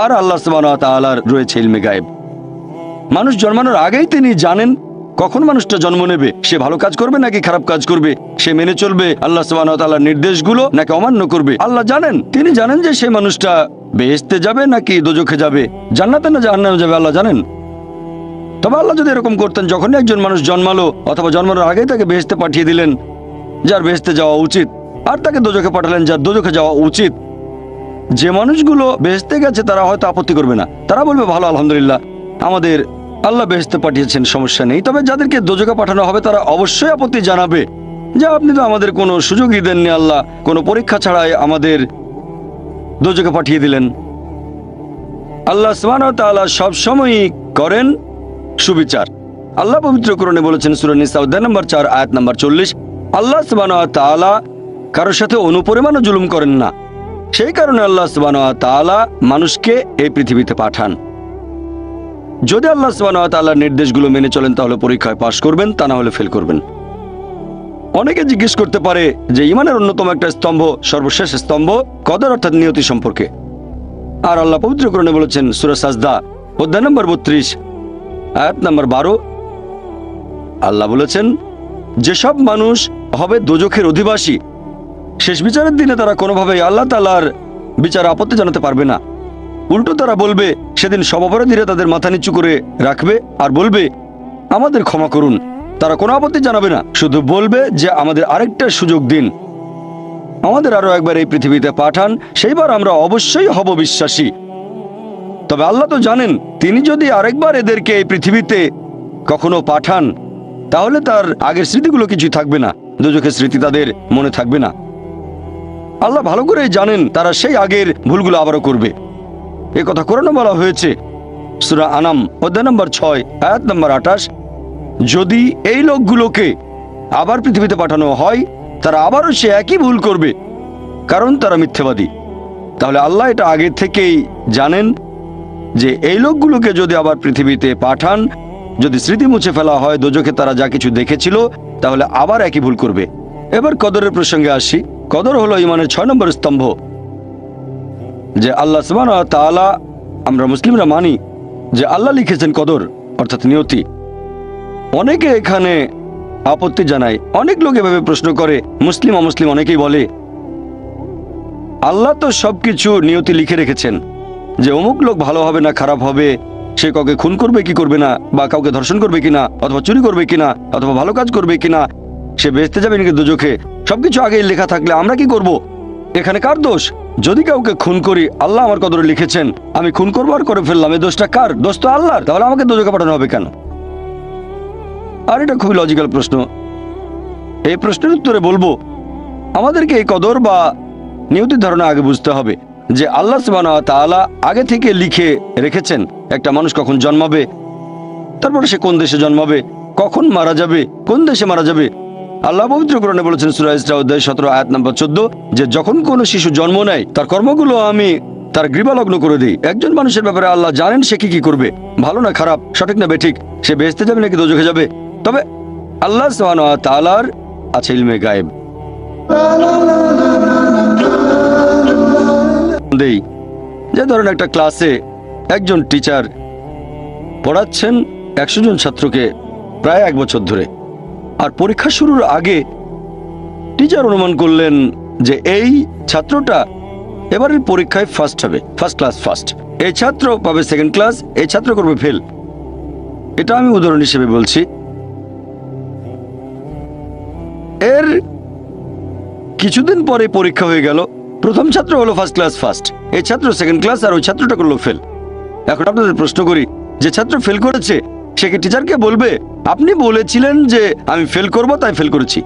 আর আল্লাহ সুবহানাহু ওয়া তাআলার রয়েছে ইলমে গায়েব। মানুষ জন্মানোর আগেই তিনি জানেন কখন মানুষটা জন্ম নেবে, সে ভালো কাজ করবে নাকি খারাপ কাজ করবে, সে মেনে চলবে আল্লাহ সুবহানাহু ওয়া তাআলার নির্দেশগুলো নাকি অমান্য করবে। আল্লাহ জানেন, তিনি জানেন যে সেই মানুষটা বেহেশতে যাবে নাকি দোজখে যাবে, জান্নাতে না জাহান্নামে যাবে, আল্লাহ জানেন। তবে আল্লাহ যদি এরকম করতেন, যখনই একজন মানুষ জন্মালো অথবা জন্মানোর আগেই তাকে বেহেশতে পাঠিয়ে দিলেন যার বেহেশতে যাওয়া উচিত, আর তাকে দোজখে পাঠালেন যার দোজখে যাওয়া উচিত, যে মানুষগুলো বেহেশতে গেছে তারা হয়তো আপত্তি করবে না, তারা বলবে ভালো, আলহামদুলিল্লাহ, আমাদের আল্লাহ বেহেশতে পাঠিয়েছেন, সমস্যা নেই। তবে যাদেরকে দোজখে পাঠানো হবে তারা অবশ্যই আপত্তি জানাবে যে আপনি তো আমাদের কোনো সুযোগই দেননি, আল্লাহ কোনো পরীক্ষা ছাড়াই আমাদের দোজখে পাঠিয়ে দিলেন। আল্লাহ সুবহানাহু ওয়া তাআলা সবসময়ই করেন সুবিচার। আল্লাহ পবিত্র কোরআনে বলেছেন সূরা নিসা অধ্যায় নম্বর 4 আয়াত নম্বর 40, আল্লাহ সুবহানাহু ওয়া তাআলা কারোর সাথে অনুপরিমাণও জুলুম করেন না। সেই কারণে আল্লাহ সুবহানাহু ওয়া তাআলা মানুষকে এই পৃথিবীতে পাঠান। যদি আল্লাহ সুবহানাহু ওয়া তাআলার নির্দেশগুলো মেনে চলেন তাহলে পরীক্ষায় পাশ করবেন, তা না হলে ফেল করবেন। অনেকে জিজ্ঞেস করতে পারে যে ইমানের অন্যতম একটা স্তম্ভ, সর্বশেষ স্তম্ভ কদর অর্থাৎ নিয়তি সম্পর্কে। আর আল্লাহ পবিত্র কোরআনে বলেছেন সূরা সাজদা অধ্যায় নম্বর 32 আয়াত নম্বর 12, আল্লাহ বলেছেন যেসব মানুষ হবে দোজখের অধিবাসী, শেষ বিচারের দিনে তারা কোনোভাবেই আল্লাহ তাআলার বিচারে আপত্তি জানাতে পারবে না। উল্টো তারা বলবে, সেদিন সব অপরাধীরা তাদের মাথা নিচু করে রাখবে আর বলবে আমাদের ক্ষমা করুন। তারা কোনো আপত্তি জানাবে না, শুধু বলবে যে আমাদের আরেকটা সুযোগ দিন, আমাদের আরো একবার এই পৃথিবীতে পাঠান, সেইবার আমরা অবশ্যই হব বিশ্বাসী। তবে আল্লাহ তো জানেন, তিনি যদি আরেকবার এদেরকে এই পৃথিবীতে কখনো পাঠান তাহলে তার আগের স্মৃতিগুলো কিছুই থাকবে না, দোজখের স্মৃতি তাদের মনে থাকবে না। আল্লাহ ভালো করেই জানেন তারা সেই আগের ভুলগুলো আবারও করবে। এ কথা কোরআনে বলা হয়েছে সূরা আনাম অধ্যায় নম্বর 6 আয়াত নম্বর 28, যদি এই লোকগুলোকে আবার পৃথিবীতে পাঠানো হয় তারা আবারও সে একই ভুল করবে, কারণ তারা মিথ্যাবাদী। তাহলে আল্লাহ এটা আগে থেকেই জানেন যে এই লোকগুলোকে যদি আবার পৃথিবীতে পাঠান, যদি স্মৃতি মুছে ফেলা হয় দোজখে তারা যা কিছু দেখেছিল, তাহলে আবার একই ভুল করবে। এবার কদরের প্রসঙ্গে আসি। কদর হলো ইমানের 6 নম্বর স্তম্ভ, যে আল্লাহ সুবহানাহু ওয়া তাআলা, আমরা মুসলিমরা মানি যে আল্লাহ লিখেছেন কদর অর্থাৎ নিয়তি। অনেকে এখানে আপত্তি জানায়, অনেক লোক এভাবে প্রশ্ন করে, মুসলিম অমুসলিম অনেকেই বলে আল্লাহ তো সবকিছু নিয়তি লিখে রেখেছেন যে অমুক লোক ভালো হবে না খারাপ হবে, সে কাউকে খুন করবে কি করবে না, বা কাউকে ধর্ষণ করবে কিনা, অথবা চুরি করবে কিনা, অথবা ভালো কাজ করবে কিনা, সে বেহেশতে যাবে নাকি দোজখে, সবকিছু আগেই লেখা থাকলে আমরা কি করব? এখানে কার দোষ? যদি কাউকে খুন করি, আল্লাহ আমার কদরে লিখেছেন, আমি খুন করবো আর করে ফেললাম, এই দোষটা কার? দোষ তো আল্লাহর, তাহলে আমাকে দোজখে পাঠানো হবে কেন? আর এটা খুবই লজিক্যাল প্রশ্ন। এই প্রশ্নের উত্তরে বলবো, আমাদেরকে এই কদর বা নিয়তির ধারণা আগে বুঝতে হবে যে আল্লাহ সুবহানাহু ওয়া তাআলা আগে থেকে লিখে রেখেছেন একটা মানুষ কখন জন্মাবে, তারপরে সে কোন দেশে জন্মাবে, কখন মারা যাবে, কোন দেশে মারা যাবে। আল্লাহ পবিত্র কোরআনে বলেছেন সূরা ইসরা অধ্যায় 17 আয়াত নম্বর 14, যে যখন কোনো শিশু জন্ম নেয় তার কর্মগুলো আমি তার গ্রীবালগ্ন করে দিই। একজন মানুষের ব্যাপারে আল্লাহ জানেন সে কি করবে, ভালো না খারাপ, সঠিক না বেঠিক, সে বেহেশতে যাবে নাকি দোজখে যাবে। তবে আল্লাহ সুবহানাহু ওয়া তাআলার আছে ইলমে গায়েব। যে ধরেন একটা ক্লাসে একজন টিচার পড়াচ্ছেন 100 জন ছাত্রকে প্রায় 1 বছর ধরে, আর পরীক্ষা শুরুর আগে টিচার অনুমান করলেন যে এই ছাত্রটা এবারের পরীক্ষায় ফার্স্ট হবে, ফার্স্ট ক্লাস ফার্স্ট, এই ছাত্র পাবে সেকেন্ড ক্লাস, এই ছাত্র করবে ফেল। এটা আমি উদাহরণ হিসেবে বলছি। এর কিছুদিন পরে পরীক্ষা হয়ে গেল, প্রথম ছাত্র হলো ফার্স্ট ক্লাস ফার্স্ট, এই ছাত্র সেকেন্ড ক্লাস, আর ওই ছাত্রটা করলো ফেল। এখন আপনাদের প্রশ্ন করি, যে ছাত্র ফেল করেছে সে কি টিচারকে বলবে আপনি বলেছিলেন যে আমি ফেল করব তাই ফেল করেছি?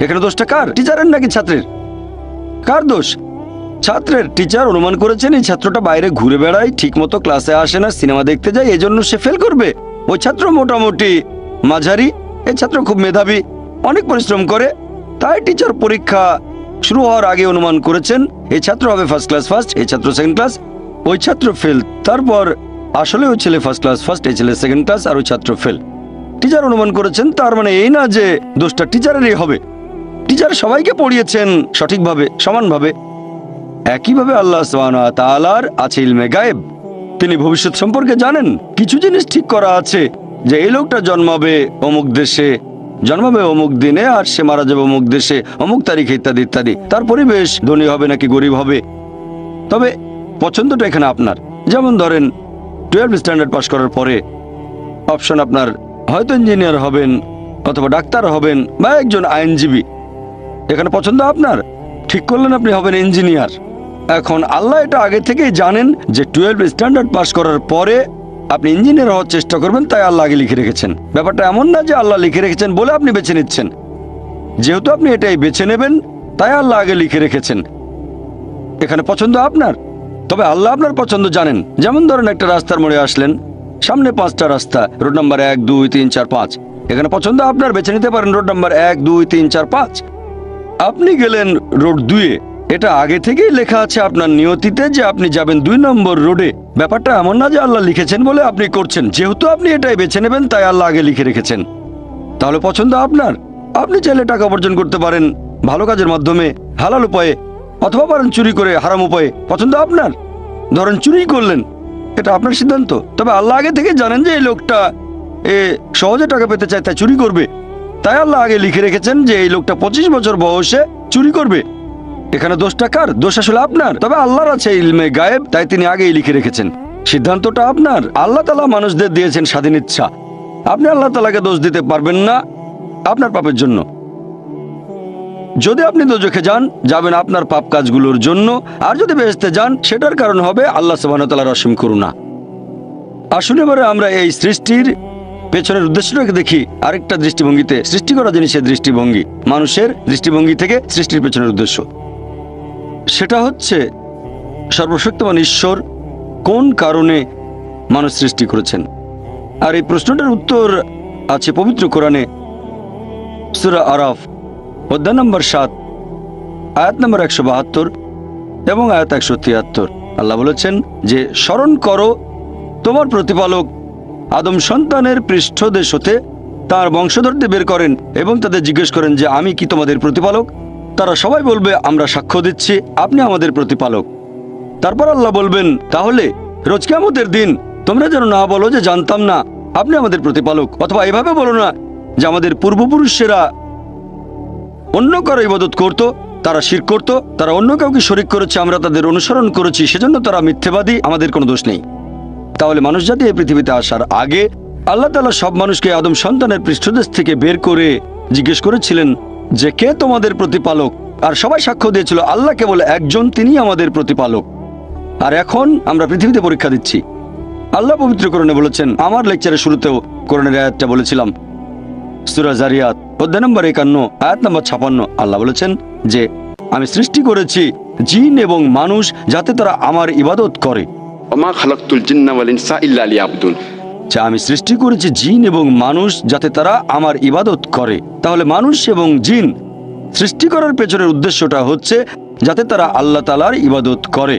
এখানে দোষটা কার, টিচারের নাকি ছাত্রের? কার দোষ? ছাত্রের। টিচার অনুমান করেছেন এই ছাত্রটা বাইরে ঘুরে বেড়ায়, ঠিক মতো ক্লাসে আসে না, সিনেমা দেখতে যায়, এই জন্য সে ফেল করবে। ওই ছাত্র মোটামুটি মাঝারি, এই ছাত্র খুব মেধাবী, অনেক পরিশ্রম করে, তাই টিচার পরীক্ষা শুরু হওয়ার আগে অনুমান করেছেন এই ছাত্র হবে ফার্স্ট ক্লাস ফার্স্ট, এই ছাত্র সেকেন্ড ক্লাস, ওই ছাত্র ফেল। তারপর আসলে ওই ছেলে ফার্স্ট ক্লাস ফার্স্ট, এই ছেলে সেকেন্ড ক্লাস, আর ওই ছাত্র ফেল। টিচার অনুমান করেছেন, তার মানে এই না যে দোষটা টিচারেরই হবে। টিচার সবাইকে পড়িয়েছেন সঠিকভাবে, সমানভাবে। একইভাবে আল্লাহ সুবহানাহু ওয়া তাআলার আছে ইলমে গায়েব। তিনি ভবিষ্যৎ সম্পর্কে জানেন। কিছু জিনিস ঠিক করা আছে যে এই লোকটা জন্মাবে অমুক দেশে, জন্মাবে অমুক দিনে, আর সে মারা যাবে অমুক দেশে অমুক তারিখে, ইত্যাদি ইত্যাদি। তার পরিবেশ ধনী হবে নাকি গরিব হবে। তবে পছন্দটা এখানে আপনার। যেমন ধরেন 12 স্ট্যান্ডার্ড পাস করার পরে অপশন আপনার হয়তো ইঞ্জিনিয়ার হবেন, অথবা ডাক্তার হবেন, বা একজন আইনজীবী। এখানে পছন্দ আপনার, ঠিক করলেন আপনি হবেন ইঞ্জিনিয়ার। এখন আল্লাহ এটা আগে থেকেই জানেন যে 12 স্ট্যান্ডার্ড পাস করার পরে আপনি ইঞ্জিনিয়ার হওয়ার চেষ্টা করবেন, তাই আল্লাহ আগে লিখে রেখেছেন। ব্যাপারটা এমন না যে আল্লাহ লিখে রেখেছেন বলে আপনি বেছে নিচ্ছেন। যেহেতু আপনি এটাই বেছে নেবেন, তাই আল্লাহ আগে লিখে রেখেছেন। এখানে পছন্দ আপনার, তবে আল্লাহ আপনার পছন্দ জানেন। যেমন ধরেন একটা রাস্তার মোড়ে আসলেন, সামনে 5টা রাস্তা, রোড নাম্বার 1, 2, 3, 4, 5। এখানে পছন্দ আপনার, বেছে নিতে পারেন রোড নাম্বার 1, 2, 3, 4, 5। আপনি গেলেন রোড 2-এ। এটা আগে থেকেই লেখা আছে আপনার নিয়তিতে যে আপনি যাবেন 2 নম্বর রোডে। ব্যাপারটা এমন না যে আল্লাহ লিখেছেন বলে আপনি করছেন। যেহেতু আপনি এটাই বেছে নেবেন, তাই আল্লাহ আগে লিখে রেখেছেন। তাহলে পছন্দ আপনার। আপনি চাইলে টাকা উপার্জন করতে পারেন ভালো কাজের মাধ্যমে, হালাল উপায়ে, অথবা পারেন চুরি করে হারাম উপায়ে। পছন্দ আপনার। ধরেন চুরি করলেন, এটা আপনার সিদ্ধান্ত। তবে আল্লাহ আগে থেকে জানেন যে এই লোকটা সহজে টাকা পেতে চায়, তাই চুরি করবে। তাই আল্লাহ আগে লিখে রেখেছেন যে এই লোকটা 25 বছর বয়সে চুরি করবে। এখানে দোষটা কার? দোষ আসলে আপনার। তবে আল্লাহর আছে ইলমে গায়েব, তাই তিনি আগেই লিখে রেখেছেন। সিদ্ধান্তটা আপনার। আল্লাহ তাআলা মানুষদের দিয়েছেন স্বাধীন ইচ্ছা। আপনি আল্লাহ তাআলাকে দোষ দিতে পারবেন না আপনার পাপের জন্য। যদি আপনি দোজখে যান, যাবেন আপনার পাপ কাজগুলোর জন্য, আর যদি বেহেশতে যান, সেটার কারণ হবে আল্লাহ সুবহানাহু ওয়া তাআলার অসীম করুণা। আসলে এবারে আমরা এই সৃষ্টির পেছনের উদ্দেশ্যটাকে দেখি আরেকটা দৃষ্টিভঙ্গিতে। সৃষ্টি করা জিনিসের দৃষ্টিভঙ্গি, মানুষের দৃষ্টিভঙ্গি থেকে সৃষ্টির পেছনের উদ্দেশ্য, সেটা হচ্ছে সর্বশক্তিমান ঈশ্বর কোন কারণে মানুষ সৃষ্টি করেছেন। আর এই প্রশ্নটার উত্তর আছে পবিত্র কোরআনে, সূরা আরাফ অধ্যায় নম্বর 7, আয়াত নম্বর 172 এবং আয়াত 173। আল্লাহ বলেছেন যে স্মরণ করো তোমার প্রতিপালক আদম সন্তানের পৃষ্ঠদেশ হতে তার বংশধরদের বের করেন এবং তাদের জিজ্ঞেস করেন যে আমি কি তোমাদের প্রতিপালক? তারা সবাই বলবে আমরা সাক্ষ্য দিচ্ছি আপনি আমাদের প্রতিপালক। তারপর আল্লাহ বলবেন তাহলে রোজ কিয়ামতের দিন তোমরা যেন না বলো যে জানতাম না আপনি আমাদের প্রতিপালক, অথবা এভাবে বলো না যে আমাদের পূর্বপুরুষেরা অন্য কারো ইবাদত করত, তারা শিরক করত, তারা অন্য কাউকে শরীক করেছে, আমরা তাদের অনুসরণ করেছি, সেজন্য তারা মিথ্যেবাদী, আমাদের কোনো দোষ নেই। তাহলে মানুষ জাতি এই পৃথিবীতে আসার আগে আল্লাহ তাআলা সব মানুষকে আদম সন্তানের পৃষ্ঠদেশ থেকে বের করে জিজ্ঞেস করেছিলেন যে কে তোমাদের প্রতিপালক, আর সবাই সাক্ষ্য দিয়েছিল আল্লাহ কেবল একজন, তিনি আমাদের প্রতিপালক। আর এখন আমরা পৃথিবীতে পরীক্ষা দিচ্ছি। আল্লাহ পবিত্র কোরআনে বলেছেন, আমার লেকচারের শুরুতেও কোরআনের আয়াতটা বলেছিলাম, সূরা জারিয়াত অধ্যায় নম্বর 51 আয়াত নম্বর 56। আল্লাহ বলেছেন যে আমি সৃষ্টি করেছি জিন এবং মানুষ যাতে তারা আমার ইবাদত করে। ওমা খালাকতুল জিন্না ওয়াল ইনসা ইল্লা লিয়াবুদুন। আমি সৃষ্টি করেছি জিন এবং মানুষ যাতে তারা আমার ইবাদত করে। তাহলে মানুষ এবং জিন সৃষ্টি করার পেছনের উদ্দেশ্যটা হচ্ছে যাতে তারা আল্লাহ তাআলার ইবাদত করে।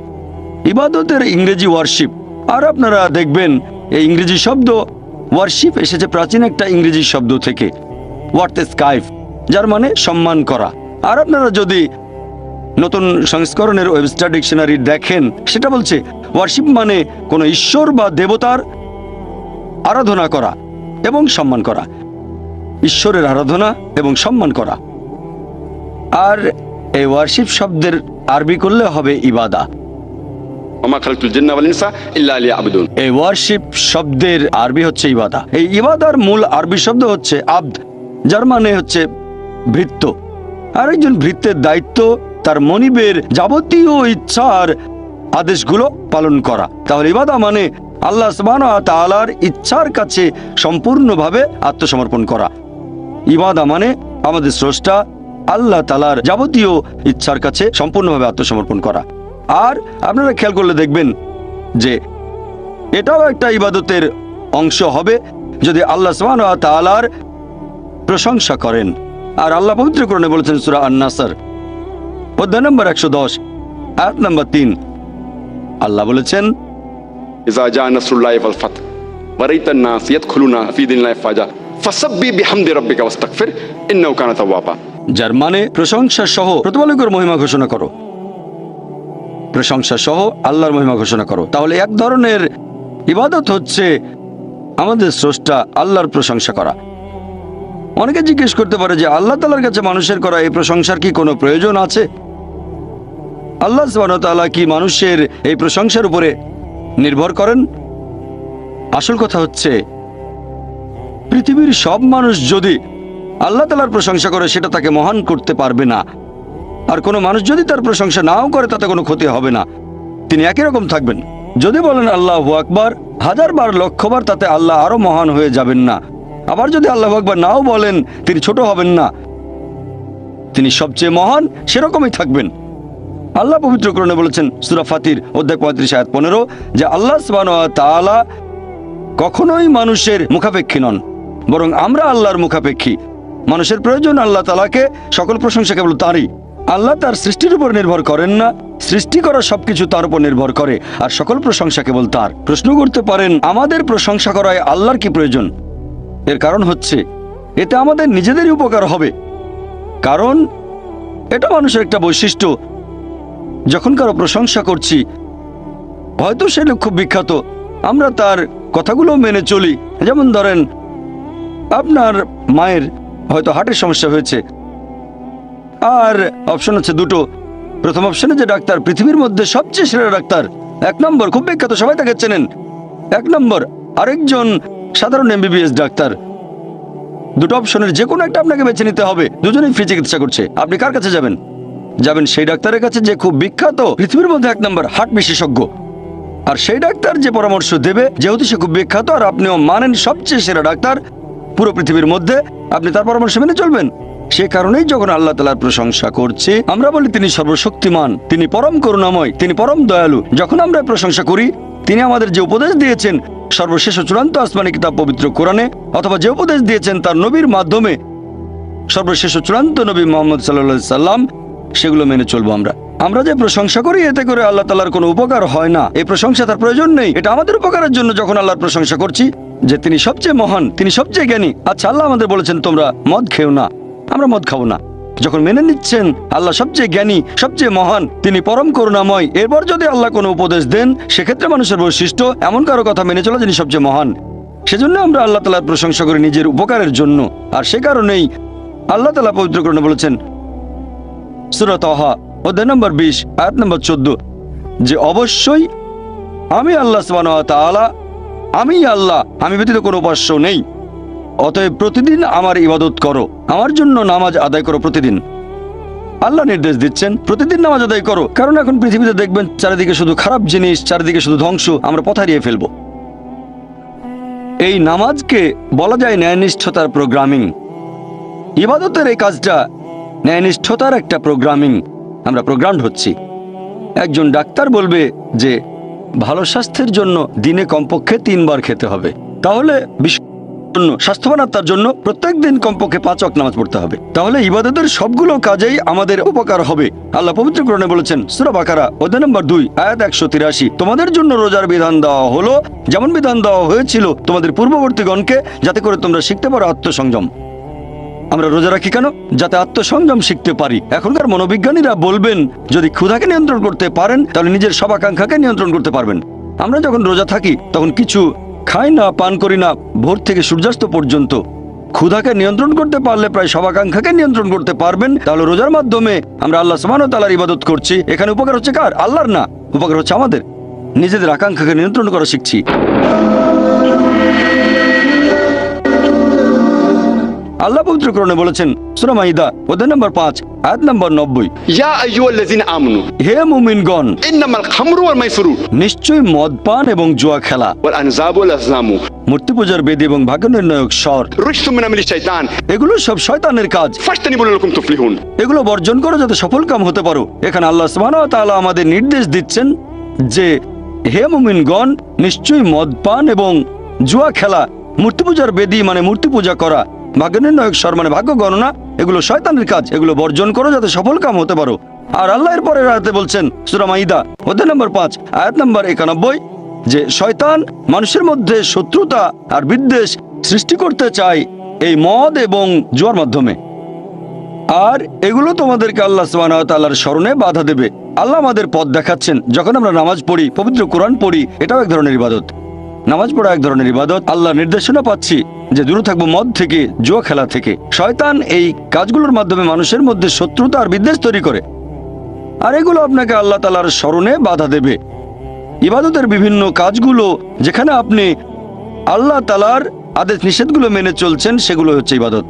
ইবাদতের ইংরেজি ওয়ারশিপ। আর আপনারা দেখবেন এই ইংরেজি শব্দ ওয়ারশিপ এসেছে প্রাচীন একটা ইংরেজি শব্দ থেকে, ওয়ার্তেস্কাইফ, যার মানে সম্মান করা। আর আপনারা যদি নতুন সংস্করণের ওয়েবস্টার ডিকশনারি দেখেন, সেটা বলছে ওয়ারশিপ মানে কোনো ঈশ্বর বা দেবতার আরাধনা করা এবং সম্মান করা, ঈশ্বরের আরাধনা এবং সম্মান করা। আর এই ওয়ারশিপ শব্দের আরবি করলে হবে ইবাদা। ওমা খালাকতুল জিন্না ওয়াল ইনসা ইল্লা লিয়াবুদুন। এই ওয়ারশিপ শব্দের আরবি হচ্ছে ইবাদা। এই ইবাদার মূল আরবি শব্দ হচ্ছে আবদ, যার মানে হচ্ছে ভৃত্য। আর একজন ভৃত্যের দায়িত্ব তার মনিবের যাবতীয় ইচ্ছার আদেশগুলো পালন করা। তাহলে ইবাদা মানে আল্লাহ সুবহানাহু ওয়া তাআলার ইচ্ছার কাছে সম্পূর্ণভাবে আত্মসমর্পণ করা। ইবাদা মানে আমাদের স্রষ্টা আল্লাহ তাআলার যাবতীয় ইচ্ছার কাছে সম্পূর্ণভাবে আত্মসমর্পণ করা। আর আপনারা খেয়াল করলে দেখবেন যে এটাও একটা ইবাদতের অংশ হবে যদি আল্লাহ সুবহানাহু ওয়া তাআলার প্রশংসা করেন। আর আল্লাহ পবিত্র কোরআনে বলেছেন সূরা আন-নাসর অধ্যায় নম্বর 110 আয়াত নম্বর 3। আল্লাহ বলেছেন, ইযা জা নাসরুল্লাহি ওয়াল ফাত ওয়া রাইতান নাস ইয়াদখুলুনা ফি দীনিল্লাহি ফাজা ফাসাব্বিহ বিহামদি রাব্বিকা ওয়াস্তাগফির ইন্নাহু কানা তাওয়াবা। যার মানে প্রশংসা সহ প্রতিপালকের মহিমা ঘোষণা করো, প্রশংসা সহ আল্লাহর মহিমা ঘোষণা করো। তাহলে এক ধরনের ইবাদত হচ্ছে আমাদের স্রষ্টা আল্লাহর প্রশংসা করা। অনেকে জিজ্ঞেস করতে পারে যে আল্লাহ তাআলার কাছে মানুষের করা এই প্রশংসার কি কোনো প্রয়োজন আছে? আল্লাহ সুবহানাহু ওয়া তাআলা কি মানুষের এই প্রশংসার উপরে নির্ভর করেন? আসল কথা হচ্ছে পৃথিবীর সব মানুষ যদি আল্লাহ তাআলার প্রশংসা করে সেটা তাকে মহান করতে পারবে না, আর কোনো মানুষ যদি তার প্রশংসা নাও করে তাতে কোনো ক্ষতি হবে না, তিনি একই রকম থাকবেন। যদি বলেন আল্লাহু আকবার 1000 বার 1,00,000 বার, তাতে আল্লাহ আরো মহান হয়ে যাবেন না। আবার যদি আল্লাহু আকবার নাও বলেন তিনি ছোট হবেন না, তিনি সবচেয়ে মহান সেরকমই থাকবেন। আল্লাহ পবিত্র কোরআনে বলেছেন সূরা ফাতির অধ্যায় 35 আয়াত 15 যে আল্লাহ সুবহানাহু ওয়া তাআলা কখনোই মানুষের মুখাপেক্ষী নন, বরং আমরা আল্লাহর মুখাপেক্ষী। মানুষের প্রয়োজন আল্লাহ তাআলাকে, সকল প্রশংসা কেবল তারই। আল্লাহ তার সৃষ্টির উপর নির্ভর করেন না, সৃষ্টি করা সবকিছু তার উপর নির্ভর করে, আর সকল প্রশংসা কেবল তার। প্রশ্ন করতে পারেন আমাদের প্রশংসা করায় আল্লাহর কি প্রয়োজন? এর কারণ হচ্ছে এতে আমাদের নিজেদেরই উপকার হবে, কারণ এটা মানুষের একটা বৈশিষ্ট্য। যখন কারো প্রশংসা করছি, হয়তো সে লোক খুব বিখ্যাত, আমরা তার কথাগুলো মেনে চলি। যেমন ধরেন আপনার মায়ের হয়তো হার্টের সমস্যা হয়েছে, আর অপশন আছে দুটো। প্রথম অপশনে যে ডাক্তার পৃথিবীর মধ্যে সবচেয়ে সেরা ডাক্তার, 1 নম্বর, খুব বিখ্যাত, সবাই তাকে চেনেন, 1 নম্বর। আরেকজন সাধারণ MBBS ডাক্তার। দুটো অপশনের যে কোনো একটা আপনাকে বেছে নিতে হবে। দুজনেই ফ্রি চিকিৎসা করছে। আপনি কার কাছে যাবেন? যাবেন সেই ডাক্তারের কাছে যে খুব বিখ্যাত, পৃথিবীর মধ্যে 1 নম্বর হার্ট বিশেষজ্ঞ। আর সেই ডাক্তার যে পরামর্শ দেবে, যেহেতু সে খুব বিখ্যাত আর আপনিও মানেন সবচেয়ে সেরা ডাক্তার পুরো পৃথিবীর মধ্যে, আপনি তার পরামর্শ মেনে চলবেন। সে কারণেই যখন আল্লাহ তাআলার প্রশংসা করছি, আমরা বলি তিনি সর্বশক্তিমান, তিনি পরম করুণাময়, তিনি পরম দয়ালু। যখন আমরা প্রশংসা করি, তিনি আমাদের যে উপদেশ দিয়েছেন সর্বশেষ ও চূড়ান্ত আসমানি কিতাব পবিত্র কোরআনে, অথবা যে উপদেশ দিয়েছেন তার নবীর মাধ্যমে সর্বশেষ ও চূড়ান্ত নবী মুহাম্মদ সাল্লাল্লাহু আলাইহি সাল্লাম, সেগুলো মেনে চলবো। আমরা যে প্রশংসা করি, এতে করে আল্লাহ তাআলার কোনো উপকার হয় না। এই প্রশংসা তার প্রয়োজন নেই, এটা আমাদের উপকারের জন্য। যখন আল্লাহর প্রশংসা করছি যে তিনি সবচেয়ে মহান, তিনি সবচেয়ে জ্ঞানী। আচ্ছা, আল্লাহ আমাদের বলেছেন তোমরা মদ খেও না, আমরা মদ খাবো না। যখন মেনে নিচ্ছেন আল্লাহ সবচেয়ে জ্ঞানী, সবচেয়ে মহান, তিনি পরম করুণাময়, এরপর যদি আল্লাহ কোনো উপদেশ দেন, সেক্ষেত্রে মানুষের বৈশিষ্ট্য এমন কারো কথা মেনে চলা যিনি সবচেয়ে মহান। সেজন্য আমরা আল্লাহ তাআলার প্রশংসা করি নিজের উপকারের জন্য। আর সে কারণেই আল্লাহ তাআলা পবিত্র কোরআনে বলেছেন সূরা তাহা অধ্যায় নম্বর 20 আয়াত নম্বর 14 যে অবশ্যই আমি আল্লাহ সুবহানাহু ওয়া তাআলা, আমি আল্লাহ, আমি ব্যতীত কোনো উপাস্য নেই। অতএব প্রতিদিন আমার ইবাদত করো, আমার জন্য নামাজ আদায় করো প্রতিদিন। আল্লাহ নির্দেশ দিচ্ছেন প্রতিদিন নামাজ আদায় করো, কারণ এখন পৃথিবীতে দেখবেন চারিদিকে শুধু খারাপ জিনিস, চারিদিকে শুধু ধ্বংস, আমরা পথ হারিয়ে ফেলবো। এই নামাজকে বলা যায় ন্যায়নিষ্ঠতার প্রোগ্রামিং। ইবাদতের এই কাজটা ন্যায়নিষ্ঠতার একটা প্রোগ্রামিং। আমরা প্রোগ্রামড হচ্ছি। একজন ডাক্তার বলবে যে ভালো স্বাস্থ্যের জন্য দিনে কমপক্ষে 3 বার খেতে হবে, তাহলে স্বাস্থ্যবান আত্মার জন্য প্রত্যেক দিন কমপক্ষে 5 ওয়াক্ত নামাজ পড়তে হবে। তাহলে ইবাদতের সবগুলো কাজেই আমাদের উপকার হবে। আল্লাহ পবিত্র কোরআনে বলেছেন সূরা বাকারা অধ্যায় নম্বর 2 আয়াত 183 তোমাদের জন্য রোজার বিধান দেওয়া হলো যেমন বিধান দেওয়া হয়েছিল তোমাদের পূর্ববর্তীগণকে, যাতে করে তোমরা শিখতে পারো আত্মসংযম। আমরা রোজা রাখি কেন? যাতে আত্মসংযম শিখতে পারি। এখনকার মনোবিজ্ঞানীরা বলবেন যদি ক্ষুধাকে নিয়ন্ত্রণ করতে পারেন, তাহলে নিজের সব আকাঙ্ক্ষাকে নিয়ন্ত্রণ করতে পারবেন। আমরা যখন রোজা থাকি তখন কিছু খাই না, পান করি না, ভোর থেকে সূর্যাস্ত পর্যন্ত। ক্ষুধাকে নিয়ন্ত্রণ করতে পারলে প্রায় সব আকাঙ্ক্ষাকে নিয়ন্ত্রণ করতে পারবেন। তাহলে রোজার মাধ্যমে আমরা আল্লাহ সুবহানাহু ওয়া তাআলার ইবাদত করছি। এখানে উপকার হচ্ছে কার? আল্লাহর না, উপকার হচ্ছে আমাদের। নিজেদের আকাঙ্ক্ষাকে নিয়ন্ত্রণ করা শিখছি। আল্লাহ পবিত্র কোরআনে বলেছেন সূরা মাইদা অধ্যায় নম্বর 5 আয়াত নম্বর 90 ইয়া আইয়ুহাল্লাযিনা আমানু, হে মুমিনগণ, ইন্নামাল খামরু ওয়াল মাইসিরু, নিশ্চয়ই মদ পান এবং জুয়া খেলা, ওয়াল আনযাবু ওয়াল আজলামু, মূর্তি পূজার বেদী এবং ভাগ্য নির্ণায়ক স্বর, রিজসুম মিনাল শাইতান, এগুলো সব শয়তানের কাজ। ফাজতানিবু লাকুম তুফলিহুন, এগুলো বর্জন করো যাতে সফল কাম হতে পারো। এখানে আল্লাহ সুবহানাহু ওয়া তাআলা আমাদের নির্দেশ দিচ্ছেন যে হে মুমিনগণ, নিশ্চয়ই মদ পান এবং জুয়া খেলা, মূর্তি পূজার বেদী মানে মূর্তি পূজা করা, ভাগ্য নির্ণায়ক স্বর মানে ভাগ্য গণনা, এগুলো শয়তানের কাজ। এগুলো বর্জন করো যাতে সফল কাম হতে পারো। আর আল্লাহ এর পরের আয়াতে বলছেন সূরা মাইদা অধ্যায় নম্বর 5 আয়াত নম্বর 91 যে শয়তান মানুষের মধ্যে শত্রুতা আর বিদ্বেষ সৃষ্টি করতে চায় এই মদ এবং জুয়ার মাধ্যমে। আর এগুলো তোমাদেরকে আল্লাহ সুবহানাহু ওয়া তাআলার স্মরণে বাধা দেবে। আল্লাহ আমাদের পথ দেখাচ্ছেন। যখন আমরা নামাজ পড়ি, পবিত্র কোরআন পড়ি, এটাও এক ধরনের ইবাদত। নামাজ পড়া এক ধরনের ইবাদত। আল্লাহ নির্দেশনা পাচ্ছি যে দূরে থাকবো মদ থেকে, জুয়া খেলা থেকে। শয়তান এই কাজগুলোর মাধ্যমে মানুষের মধ্যে শত্রুতা আর বিদ্বেষ তৈরি করে, আর এগুলো আপনাকে আল্লাহ তাআলার স্মরণে বাধা দেবে। ইবাদতের বিভিন্ন কাজগুলো যেখানে আপনি আল্লাহ তাআলার আদেশ নিষেধগুলো মেনে চলছেন, সেগুলো হচ্ছে ইবাদত।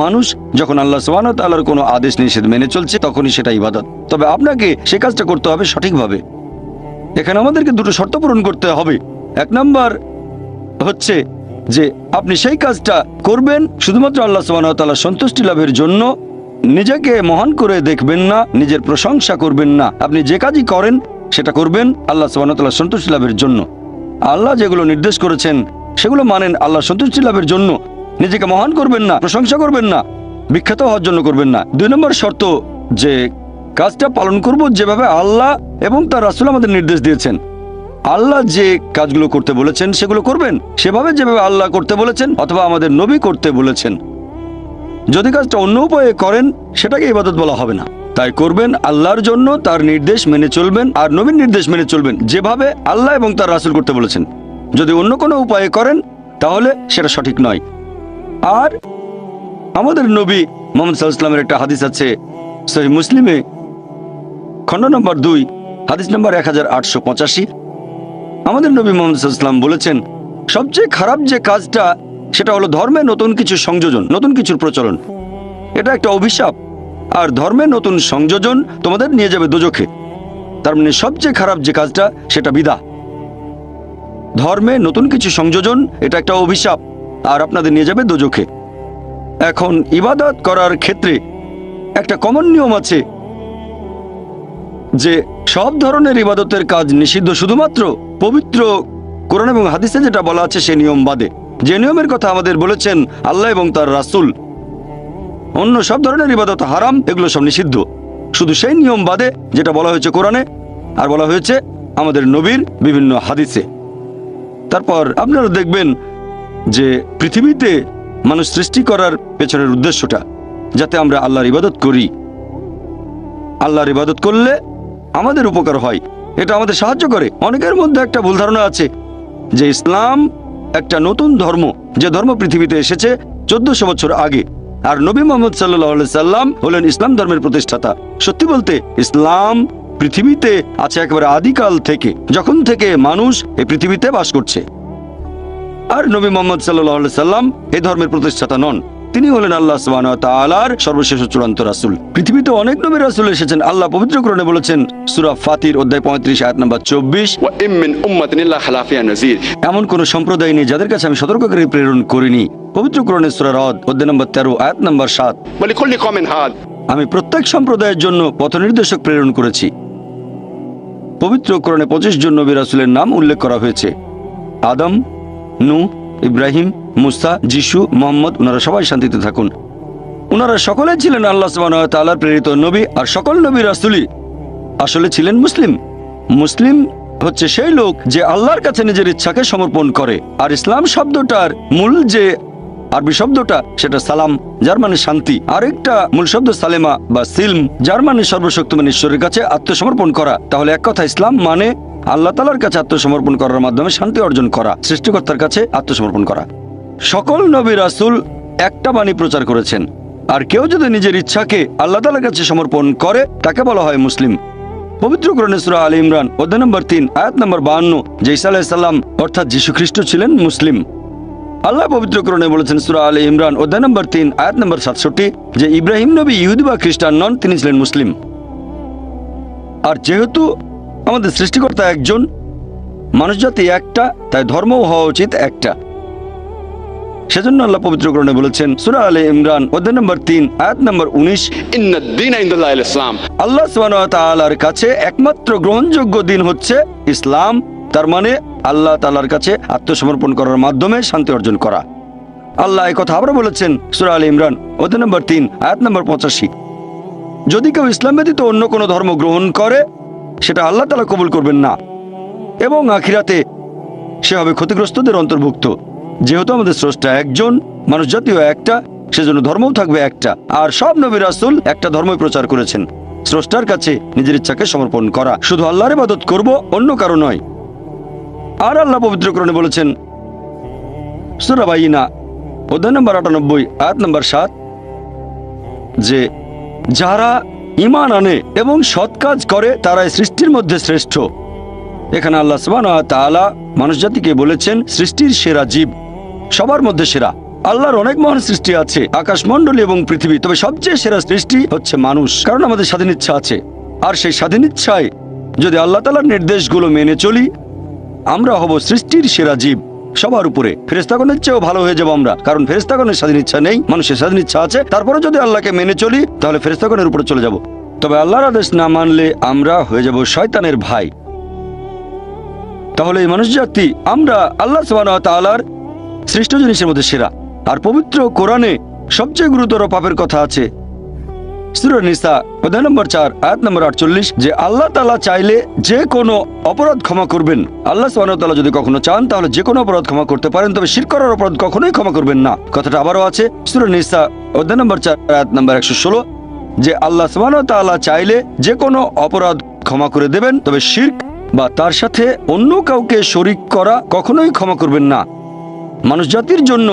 মানুষ যখন আল্লাহ সুবহানাহু ওয়া তাআলার কোনো আদেশ নিষেধ মেনে চলছে, তখনই সেটা ইবাদত। তবে আপনাকে সে কাজটা করতে হবে সঠিকভাবে। এখানে আমাদেরকে দুটো শর্ত পূরণ করতে হবে। এক নাম্বার হচ্ছে যে আপনি সেই কাজটা করবেন শুধুমাত্র আল্লাহ সুবহানাহু ওয়া তাআলার সন্তুষ্টি লাভের জন্য। নিজেকে মহান করে দেখবেন না, নিজের প্রশংসা করবেন না। আপনি যে কাজই করেন সেটা করবেন আল্লাহ সুবহানাহু ওয়া তাআলার সন্তুষ্টি লাভের জন্য। আল্লাহ যেগুলো নির্দেশ করেছেন সেগুলো মানেন আল্লাহ সন্তুষ্টি লাভের জন্য। নিজেকে মহান করবেন না, প্রশংসা করবেন না, বিখ্যাত হওয়ার জন্য করবেন না। 2 নম্বর শর্ত যে কাজটা পালন করব যেভাবে আল্লাহ এবং তার রাসূল আমাদের নির্দেশ দিয়েছেন। আল্লাহ যে কাজগুলো করতে বলেছেন সেগুলো করবেন সেভাবে যেভাবে আল্লাহ করতে বলেছেন অথবা আমাদের নবী করতে বলেছেন। যদি কাজটা অন্য উপায়ে করেন সেটাকে ইবাদত বলা হবে না। তাই করবেন আল্লাহর জন্য, তার নির্দেশ মেনে চলবেন আর নবীর নির্দেশ মেনে চলবেন যেভাবে আল্লাহ এবং তার রাসূল করতে বলেছেন। যদি অন্য কোনো উপায়ে করেন তাহলে সেটা সঠিক নয়। আর আমাদের নবী মুহাম্মদ সাল্লাল্লাহু আলাইহি ওয়াসাল্লামের একটা হাদিস আছে সহিহ মুসলিমে, খণ্ড নম্বর 2, হাদিস নম্বর 1885। আমাদের নবী মুহাম্মদ সাল্লাল্লাহু আলাইহি ওয়াসাল্লাম বলেছেন, সবচেয়ে খারাপ যে কাজটা সেটা হলো ধর্মে নতুন কিছু সংযোজন, নতুন কিছুর প্রচলন। এটা একটা অভিশাপ। আর ধর্মে নতুন সংযোজন তোমাদের নিয়ে যাবে দোজখে। তার মানে সবচেয়ে খারাপ যে কাজটা সেটা বিদআত। ধর্মে নতুন কিছু সংযোজন এটা একটা অভিশাপ আর আপনাদের নিয়ে যাবে দোজখে। এখন ইবাদত করার ক্ষেত্রে একটা কমন নিয়ম আছে যে সব ধরনের ইবাদতের কাজ নিষিদ্ধ শুধুমাত্র পবিত্র কোরআন এবং হাদিসে যেটা বলা আছে সেই নিয়ম বাদে। যে নিয়মের কথা আমাদের বলেছেন আল্লাহ এবং তার রাসূল, অন্য সব ধরনের ইবাদত হারাম, এগুলো সব নিষিদ্ধ। শুধু সেই নিয়ম বাদে যেটা বলা হয়েছে কোরআনে আর বলা হয়েছে আমাদের নবীর বিভিন্ন হাদিসে। তারপর আপনারা দেখবেন যে পৃথিবীতে মানুষ সৃষ্টি করার পেছনের উদ্দেশ্যটা যাতে আমরা আল্লাহর ইবাদত করি। আল্লাহর ইবাদত করলে আমাদের উপকার হয়, এটা আমাদের সাহায্য করে। অনেকের মধ্যে একটা ভুল ধারণা আছে যে ইসলাম একটা নতুন ধর্ম, যে ধর্ম পৃথিবীতে এসেছে 1400 বছর আগে, আর নবী মুহাম্মদ সাল্লাল্লাহু আলাইহি সাল্লাম হলেন ইসলাম ধর্মের প্রতিষ্ঠাতা। সত্যি বলতে ইসলাম পৃথিবীতে আছে একেবারে আদিকাল থেকে, যখন থেকে মানুষ এই পৃথিবীতে বাস করছে। আর নবী মুহাম্মদ সাল্লাল্লাহু আলাইহি সাল্লাম এই ধর্মের প্রতিষ্ঠাতা নন, তিনি হলেন আল্লাহ সুবহানাহু ওয়া তাআলার সর্বশেষ চূড়ান্ত রাসূল। পৃথিবীতে অনেক নবী রাসূল এসেছেন। আল্লাহ পবিত্র কোরআনে বলেছেন সূরা ফাতির অধ্যায় 35 আয়াত নম্বর 24, وإن من أمة إلا خلا فيها نذير। এমন কোন সম্প্রদায় নেই যাদের কাছে আমি সতর্ককারী প্রেরণ করিনি। পবিত্র কোরআনের সূরা রদ অধ্যায় নম্বর 13 আয়াত নম্বর 7, ولكل قوم هاد। আমি প্রত্যেক সম্প্রদায়ের জন্য পথনির্দেশক প্রেরণ করেছি। পবিত্র কোরআনে 25 জন নবী রাসূলের নাম উল্লেখ করা হয়েছে। আদম, নূহ, ইব্রাহিম, মুসা, যিশু, মুহাম্মদ, ওনারা সবাই শান্তিতে থাকুন। ওনারা সকলে ছিলেন আল্লাহ সুবহানাহু ওয়া তাআলার প্রেরিত নবী, আর সকল নবী রাসূলই আসলে ছিলেন মুসলিম। মুসলিম হচ্ছে সেই লোক যে আল্লাহর কাছে নিজের ইচ্ছাকে সমর্পণ করে। আর ইসলাম শব্দটার মূল যে আরবি শব্দটা সেটা সালাম, যার মানে শান্তি। আরেকটা মূল শব্দ সালেমা বা সিলম, যার মানে সর্বশক্তিমান ঈশ্বরের কাছে আত্মসমর্পণ করা। তাহলে এক কথা ইসলাম মানে আল্লাহ তাআলার কাছে আত্মসমর্পণ করার মাধ্যমে শান্তি অর্জন করা, সৃষ্টিকর্তার কাছে আত্মসমর্পণ করা। সকল নবী রাসূল একটা বাণী প্রচার করেছেন, আর কেউ যদি নিজের ইচ্ছাকে আল্লাহ তাআলার কাছে সমর্পণ করে তাকে বলা হয় মুসলিম। পবিত্র কোরআনে সূরা আলে ইমরান অধ্যায় নম্বর 3 আয়াত নম্বর 52 যে ঈসা আলাইহিস সালাম অর্থাৎ যীশু খ্রিস্ট ছিলেন মুসলিম। আল্লাহ পবিত্র কোরআনে বলেছেন সূরা আলে ইমরান অধ্যায় নম্বর 3 আয়াত নম্বর 67 যে ইব্রাহিম নবী ইহুদি বা খ্রিস্টান নন, তিনি ছিলেন মুসলিম। আর যেহেতু আমাদের সৃষ্টিকর্তা একজন, মানুষ জাতি একটা, তাই ধর্মও হওয়া উচিত একটা। সেজন্য আল্লাহ পবিত্র কোরআনে বলেছেন সূরা আলে ইমরান অধ্যায় নম্বর 3 আয়াত নম্বর 19 إن الدين عند الله الإسلام। আল্লাহ সুবহানাহু ওয়া তাআলার কাছে একমাত্র গ্রহণযোগ্য দিন হচ্ছে ইসলাম। তার মানে আল্লাহ তাআলার কাছে আত্মসমর্পণ করার মাধ্যমে শান্তি অর্জন করা। আল্লাহ এই কথা আবার বলেছেন সূরা আলে ইমরান অধ্যায় নম্বর 3 আয়াত নম্বর 85 যদি কেউ ইসলাম ব্যতীত অন্য কোনো ধর্ম গ্রহণ করে সেটা আল্লাহ তাআলা কবুল করবেন না এবং আখিরাতে সে হবে ক্ষতিগ্রস্তদের অন্তর্ভুক্ত। যেহেতু আমাদের স্রষ্টা একজন, মানুষ জাতীয় একটা, সেজন্য ধর্মও থাকবে একটা। আর সব নবী রাসূল একটা ধর্মই প্রচার করেছেন, স্রষ্টার কাছে নিজের ইচ্ছাকে সমর্পণ করা। শুধু আল্লাহর ইবাদত করব, অন্য কারো নয়। আর আল্লাহ পবিত্র কোরআনে বলেছেন সূরা বাইনা অধ্যায় নম্বর 98 আয়াত নম্বর 7 যে যারা ঈমান আনে এবং সৎ কাজ করে তারাই সৃষ্টির মধ্যে শ্রেষ্ঠ। এখানে আল্লাহ সুবহানাহু ওয়া তাআলা মানুষ জাতিকে বলেছেন সৃষ্টির সেরা জীব, সবার মধ্যে সেরা। আল্লাহর অনেক মহান সৃষ্টি আছে, আকাশমণ্ডলী এবং পৃথিবী, তবে সবচেয়ে সেরা সৃষ্টি হচ্ছে মানুষ, কারণ আমাদের স্বাধীন ইচ্ছা আছে। আর সেই স্বাধীন ইচ্ছায় যদি আল্লাহ তাআলার নির্দেশগুলো মেনে চলি, আমরা হব সৃষ্টির সেরা জীব, সবার উপরে। ফেরেশতাগণের চেয়েও ভালো হয়ে যাবো আমরা, কারণ ফেরেশতাগণের স্বাধীন ইচ্ছা নেই, মানুষের স্বাধীন ইচ্ছা আছে। তারপরে যদি আল্লাহকে মেনে চলি তাহলে ফেরেশতাগণের উপরে চলে যাব। তবে আল্লাহর আদেশ না মানলে আমরা হয়ে যাব শয়তানের ভাই। তাহলে এই মানুষ জাতি আমরা আল্লাহ সুবহানাহু ওয়া তাআলার সৃষ্ট জিনিসের মধ্যে সেরা। আর পবিত্র কোরআনে সবচেয়ে গুরুতর পাপের কথা আছে সূরা নিসা অধ্যায় নম্বর 4 আয়াত নম্বর 48 যে আল্লাহ তাআলা চাইলে যে কোনো অপরাধ ক্ষমা করবেন। আল্লাহ সুবহানাহু ওয়া তাআলা যদি কখনো চান তাহলে যে কোনো অপরাধ ক্ষমা করতে পারেন, তবে শিরক করার অপরাধ কখনোই ক্ষমা করবেন না। কথাটা আবারও আছে সূরা নিসা অধ্যায় নম্বর 4 আয়াত নম্বর 116 যে আল্লাহ সুবহানাহু ওয়া তাআলা চাইলে যে কোনো অপরাধ ক্ষমা করে দেবেন, তবে শিরক বা তার সাথে অন্য কাউকে শরীক করা কখনোই ক্ষমা করবেন না। মানুষ জাতির জন্য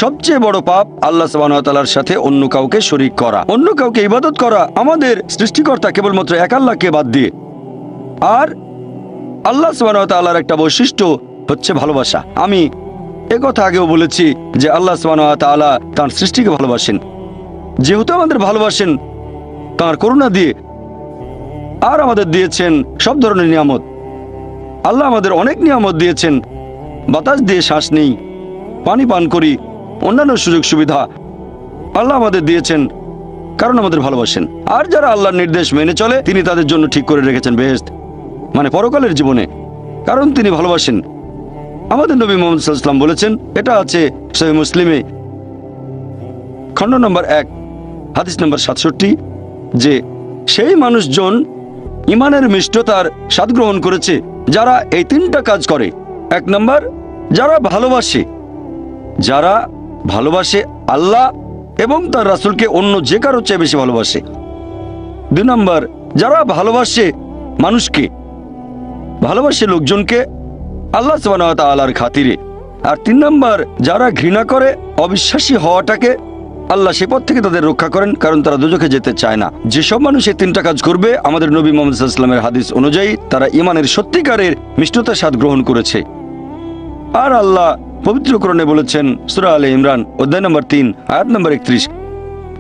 সবচেয়ে বড় পাপ আল্লাহ সুবহানাহু ওয়া তাআলার সাথে অন্য কাউকে শরীক করা, অন্য কাউকে ইবাদত করা আমাদের সৃষ্টিকর্তা কেবলমাত্র এক আল্লাহকে বাদ দিয়ে। আর আল্লাহ সুবহানাহু ওয়া তাআলার একটা বৈশিষ্ট্য হচ্ছে ভালোবাসা। আমি একথা আগেও বলেছি যে আল্লাহ সুবহানাহু ওয়া তাআলা তার সৃষ্টিকে ভালোবাসেন, যেহেতু আমাদের ভালোবাসেন তার করুণা দিয়ে, আর আমাদের দিয়েছেন সব ধরনের নিয়ামত। আল্লাহ আমাদের অনেক নিয়ামত দিয়েছেন, বাতাস দিয়ে শ্বাস নেই, পানি পান করি, অন্যান্য সুযোগ সুবিধা আল্লাহ আমাদের দিয়েছেন কারণ আমাদের ভালোবাসেন। আর যারা আল্লাহর নির্দেশ মেনে চলে তিনি তাদের জন্য ঠিক করে রেখেছেন বেহেশত, মানে পরকালের জীবনে, কারণ তিনি ভালোবাসেন। আমাদের নবী মুহাম্মদ সাল্লাল্লাহু আলাইহি ওয়াসাল্লাম বলেছেন, এটা আছে সহিহ মুসলিমে খণ্ড নম্বর 1 হাদিস নম্বর 67 যে সেই মানুষজন ঈমানের মিষ্টতার স্বাদ গ্রহণ করেছে যারা এই 3টা কাজ করে। 1 নম্বর যারা ভালোবাসে আল্লাহ এবং তার রাসূলকে অন্য যে কারো চেয়ে বেশি ভালোবাসে। 2 নম্বর যারা ভালোবাসে মানুষকে, ভালোবাসে লোকজনকে আল্লাহ সুবহানাহু ওয়া তাআলার খাতিরে। আর 3 নম্বর যারা ঘৃণা করে অবিশ্বাসী হওয়াটাকে, আল্লাহ সে পথ থেকে তাদের রক্ষা করেন কারণ তারা দোজখে যেতে চায় না। যেসব মানুষ এই 3টা কাজ করবে আমাদের নবী মুহাম্মদ সাল্লাল্লাহু আলাইহি ওয়াসাল্লামের হাদিস অনুযায়ী তারা ঈমানের সত্যিকারের মিষ্টতার স্বাদ গ্রহণ করেছে। আর আল্লাহ পবিত্র কোরআনে বলেছেন সূরা আলে ইমরান অধ্যায় নম্বর 3 আয়াত নম্বর 31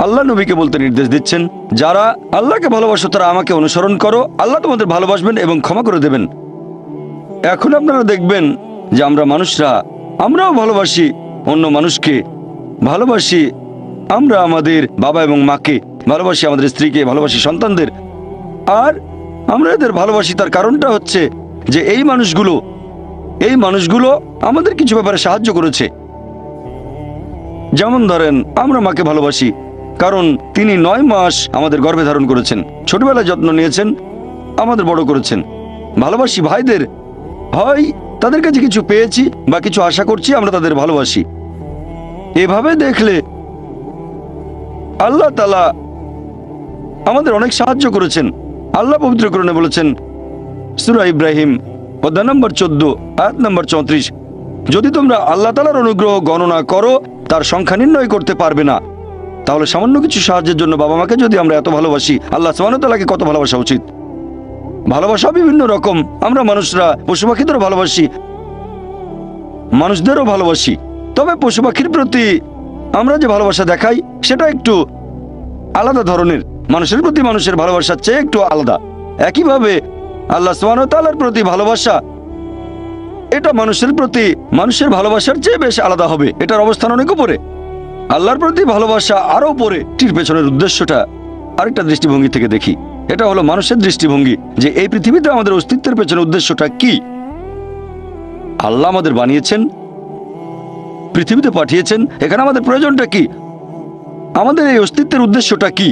আল্লাহ নবীকে বলতে নির্দেশ দিচ্ছেন, যারা আল্লাহকে ভালোবাসো তারা আমাকে অনুসরণ করো, আল্লাহ তোমাদের ভালোবাসবেন এবং ক্ষমা করে দেবেন। এখন আপনারা দেখবেন যে আমরা মানুষরা আমরাও ভালোবাসি অন্য মানুষকে, ভালোবাসি আমরা আমাদের বাবা এবং মাকে, ভালোবাসি আমাদের স্ত্রীকে, ভালোবাসি সন্তানদের। আর আমরা এদের ভালোবাসি তার কারণটা হচ্ছে যে এই মানুষগুলো আমাদের কিছু ব্যাপারে সাহায্য করেছে। যেমন ধরেন আমরা মাকে ভালোবাসি কারণ তিনি 9 মাস আমাদের গর্ভে ধারণ করেছেন, ছোটবেলায় যত্ন নিয়েছেন, আমাদের বড় করেছেন। ভালোবাসি ভাইদের, হয় তাদের কাছে কিছু পেয়েছি বা কিছু আশা করছি, আমরা তাদের ভালোবাসি। এভাবে দেখলে আল্লাহ তাআলা আমাদের অনেক সাহায্য করেছেন। আল্লাহ পবিত্র কোরআনে বলেছেন সূরা ইব্রাহিম অধ্যায় নম্বর 14 আয়াত নম্বর 34 যদি তোমরা আল্লাহ তাআলার অনুগ্রহ গণনা করো তার সংখ্যা নির্ণয় করতে পারবে না। তাহলে সামান্য কিছু সাহায্যের জন্য বাবা মাকে যদি আমরা এত ভালোবাসি, আল্লাহ সুবহানাহু ওয়া তাআলাকে কত ভালোবাসা উচিত। ভালোবাসা বিভিন্ন রকম, আমরা মানুষরা পশু পাখিদেরও ভালোবাসি, মানুষদেরও ভালোবাসি। তবে পশু পাখির প্রতি আমরা যে ভালোবাসা দেখাই সেটা একটু আলাদা ধরনের, মানুষের প্রতি মানুষের ভালোবাসার চেয়ে একটু আলাদা। একইভাবে আল্লাহ সুবহানাহু ওয়া তাআলার প্রতি ভালোবাসা, এটা মানুষের প্রতি মানুষের ভালোবাসার চেয়ে বেশ আলাদা হবে, এটার অবস্থান অনেক উপরে। আল্লাহর প্রতি ভালোবাসা আরো উপরে। এটির পেছনের উদ্দেশ্যটা আরেকটা দৃষ্টিভঙ্গি থেকে দেখি, এটা হলো মানুষের দৃষ্টিভঙ্গি যে এই পৃথিবীতে আমাদের অস্তিত্বের পেছনে উদ্দেশ্যটা কি। আল্লাহ আমাদের বানিয়েছেন, পৃথিবীতে পাঠিয়েছেন, এখানে আমাদের প্রয়োজনটা কি, আমাদের এই অস্তিত্বের উদ্দেশ্যটা কি।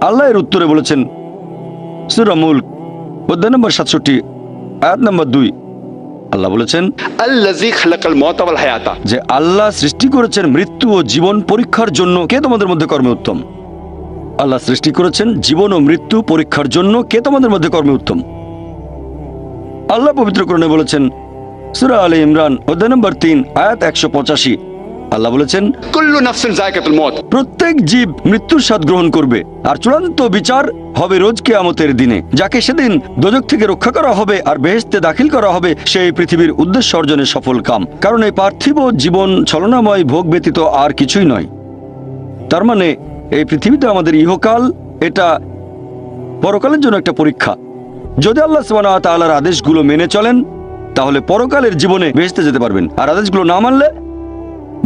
আল্লাহ এর উত্তরে বলেছেন সূরা মুলক অধ্যায় নম্বর 67 আয়াত নম্বর 2 আল্লাহ বলেছেন আল্লাযী খালাকাল মাউতা ওয়াল হায়াতা, যে আল্লাহ সৃষ্টি করেছেন মৃত্যু ও জীবন পরীক্ষার জন্য, কে তোমাদের মধ্যে কর্মে উত্তম। আল্লাহ সৃষ্টি করেছেন জীবন ও মৃত্যু পরীক্ষার জন্য, কে তোমাদের মধ্যে কর্মে উত্তম। আল্লাহ পবিত্র কোরআনে বলেছেন, সূরা আলে ইমরান অধ্যায় নম্বর 3 আয়াত 185, আল্লাহ বলেছেন, কুল্লু নাফসিন যায়কাতুল মউত। প্রত্যেক জীব মৃত্যুর স্বাদ গ্রহণ করবে, আর চূড়ান্ত বিচার হবে রোজ কিয়ামতের দিনে। যাকে সেদিন দোজখ থেকে রক্ষা করা হবে আর বেহেশতে দাখিল করা হবে, সেই পৃথিবীর উদ্দেশ্য অর্জনের সফল কাম। কারণ এই পার্থিব জীবন ছলনাময় ভোগ ব্যতীত আর কিছুই নয়। তার মানে এই পৃথিবীতে আমাদের ইহকাল, এটা পরকালের জন্য একটা পরীক্ষা। যদি আল্লাহ সুবহানাহু ওয়া তাআলার আদেশগুলো মেনে চলেন, তাহলে পরকালের জীবনে বেহেশতে যেতে পারবেন, আর আদেশগুলো না মানলে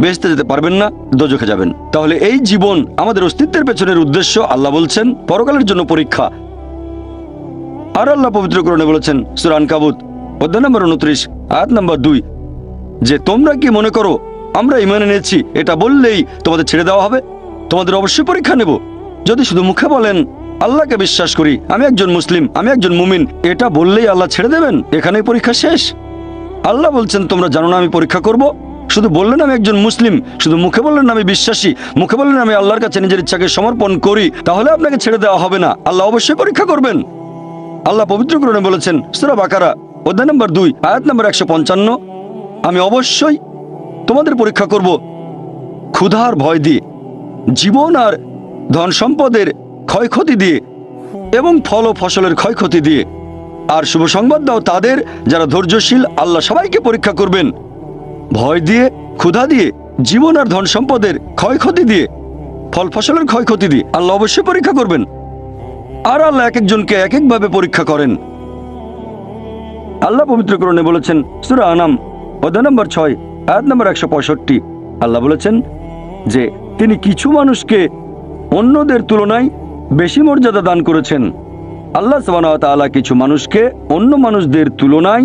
বেহেশতে যেতে পারবেন না, দোজখে যাবেন। তাহলে এই জীবন আমাদের অস্তিত্বের পেছনের উদ্দেশ্য, আল্লাহ বলছেন, পরকালের জন্য পরীক্ষা। আর আল্লাহ পবিত্র কোরআনে বলেছেন সূরা আনকাবুত অধ্যায় নম্বর 29 আয়াত নম্বর 2, যে তোমরা কি মনে করো আমরা ঈমান এনেছি এটা বললেই তোমাদের ছেড়ে দেওয়া হবে? তোমাদের অবশ্যই পরীক্ষা নেব। যদি শুধু মুখে বলেন আল্লাহকে বিশ্বাস করি, আমি একজন মুসলিম, আমি একজন মুমিন, এটা বললেই আল্লাহ ছেড়ে দেবেন? এখানেই পরীক্ষা শেষ? আল্লাহ বলছেন, তোমরা জানো না আমি পরীক্ষা করব? শুধু বললেন আমি একজন মুসলিম, শুধু মুখে বললেন আমি বিশ্বাসী, মুখে বললেন আমি আল্লাহর কাছে নিজের ইচ্ছাকে সমর্পণ করি, তাহলে আপনাকে ছেড়ে দেওয়া হবে না। আল্লাহ অবশ্যই পরীক্ষা করবেন। আল্লাহ পবিত্র কোরআনে বলেছেন সূরা বাকারা অধ্যায় নম্বর 2 আয়াত নম্বর 155, আমি অবশ্যই তোমাদের পরীক্ষা করব ক্ষুধার ভয় দিয়ে, জীবন আর ধন সম্পদের ক্ষয়ক্ষতি দিয়ে, এবং ফল ও ফসলের ক্ষয়ক্ষতি দিয়ে। আর শুভ সংবাদ দাও তাদের যারা ধৈর্যশীল। আল্লাহ সবাইকে পরীক্ষা করবেন ভয় দিয়ে, ক্ষুধা দিয়ে, জীবন আর ধন সম্পদের ক্ষয়ক্ষতি দিয়ে, ফল ফসলের ক্ষয়ক্ষতি দিয়ে। আল্লাহ অবশ্যই পরীক্ষা করবেন। আর আল্লাহ এক একজনকে এক একভাবে পরীক্ষা করেন। আল্লাহ পবিত্র কোরআনে বলেছেন সূরা আনাম অধ্যায় নম্বর 6 আয়াত নম্বর 165, আল্লাহ বলেছেন যে তিনি কিছু মানুষকে অন্যদের তুলনায় বেশি মর্যাদা দান করেছেন। আল্লাহ সুবহানাহু ওয়া তাআলা কিছু মানুষকে অন্য মানুষদের তুলনায়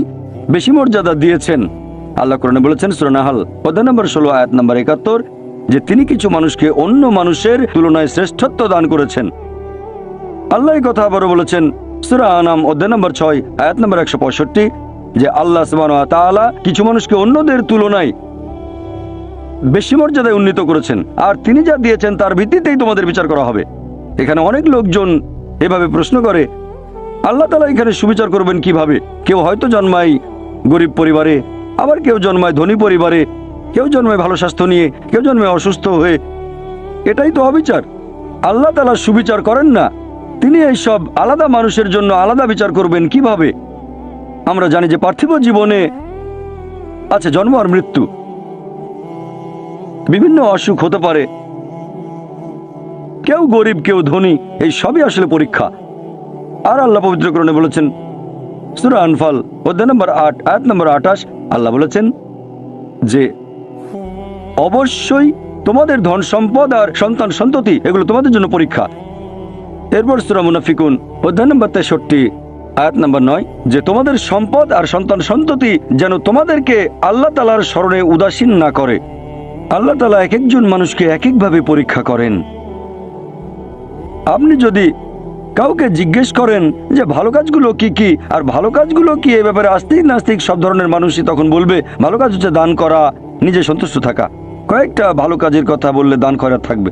বেশি মর্যাদা দিয়েছেন। আল্লাহ কোরআনে বলেছেন সূরা নাহল অধ্যায় নম্বর 16 আয়াত নম্বর 71, যে তিনি কিছু মানুষকে অন্য মানুষের তুলনায় শ্রেষ্ঠত্ব দান করেছেন। আল্লাহ এই কথা আবারও বলেছেন সূরা আনাম অধ্যায় নম্বর 6 আয়াত নম্বর 165, যে আল্লাহ সুবহানাহু ওয়া তাআলা কিছু মানুষকে অন্যদের তুলনায় বেশি মর্যাদায় উন্নীত করেছেন, আর তিনি যা দিয়েছেন তার ভিত্তিতেই তোমাদের বিচার করা হবে। এখানে অনেক লোকজন এভাবে প্রশ্ন করে, আল্লাহ তাআলা এখানে সুবিচার করবেন কিভাবে? কেউ হয়তো জন্মায় গরিব পরিবারে, আবার কেউ জন্মায় ধনী পরিবারে, কেউ জন্মায় ভালো স্বাস্থ্য নিয়ে, কেউ জন্মায় অসুস্থ হয়ে। এটাই তো অবিচার। আল্লাহ তাআলা সুবিচার করেন না। তিনি এইসব আলাদা মানুষের জন্য আলাদা বিচার করবেন কিভাবে? আমরা জানি যে পার্থিব জীবনে আছে জন্ম আর মৃত্যু, বিভিন্ন অসুখ হতে পারে, কেউ গরিব কেউ ধনী, এই সবই আসলে পরীক্ষা। আর আল্লাহ পবিত্র কোরআনে বলেছেন সূরা আনফাল অধ্যায় নম্বর 8 আয়াত নম্বর 28, আল্লাহ বলেছেন যে অবশ্যই তোমাদের ধন সম্পদ আর সন্তান সন্ততি এগুলো তোমাদের জন্য পরীক্ষা। এরপর সূরা মুনাফিকুন অধ্যায় নম্বর 63 আয়াত নম্বর 9, যে তোমাদের সম্পদ আর সন্তান সন্ততি যেন তোমাদেরকে আল্লাহ তাআলার স্মরণে উদাসীন না করে। আল্লাহ তাআলা এক একজন মানুষকে এক একভাবে পরীক্ষা করেন। আপনি যদি কাউকে জিজ্ঞেস করেন যে ভালো কাজগুলো কি কি আর ভালো কাজগুলো কি, এই ব্যাপারে আস্তিক নাস্তিক সব ধরনের মানুষই তখন বলবে ভালো কাজ হচ্ছে দান করা, নিজে সন্তুষ্ট থাকা। কয়েকটা ভালো কাজের কথা বললে দান করা থাকবে।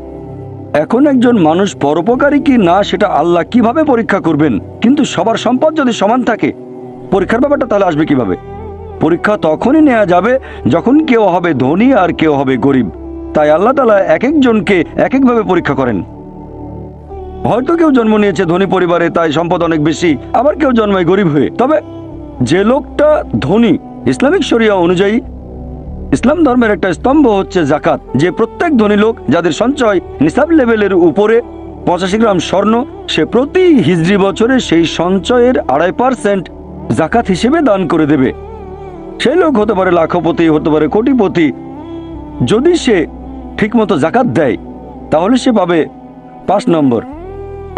এখন একজন মানুষ পরোপকারী কি না সেটা আল্লাহ কিভাবে পরীক্ষা করবেন? কিন্তু সবার সম্পদ যদি সমান থাকে, পরীক্ষার ব্যাপারটা তাহলে আসবে কিভাবে? পরীক্ষা তখনই নেওয়া যাবে যখন কেউ হবে ধনী আর কেউ হবে গরিব। তাই আল্লাহ তাআলা এক একজনকে এক একভাবে পরীক্ষা করেন। হয়তো কেউ জন্ম নিয়েছে ধনী পরিবারে, তাই সম্পদ অনেক বেশি, আবার কেউ জন্মায় গরিব হয়ে। তবে যে লোকটা ধনী, ইসলামিক শরিয়া অনুযায়ী ইসলাম ধর্মের একটা স্তম্ভ হচ্ছে জাকাত, যে প্রত্যেক ধনী লোক যাদের সঞ্চয় নিসাব লেভেলের উপরে 85 গ্রাম স্বর্ণ, সে প্রতি হিজরি বছরে সেই সঞ্চয়ের 2.5% জাকাত হিসেবে দান করে দেবে। সেই লোক হতে পারে লাখপতি, হতে পারে কোটিপতি। যদি সে ঠিকমতো জাকাত দেয় তাহলে সে পাবে 5 নম্বর।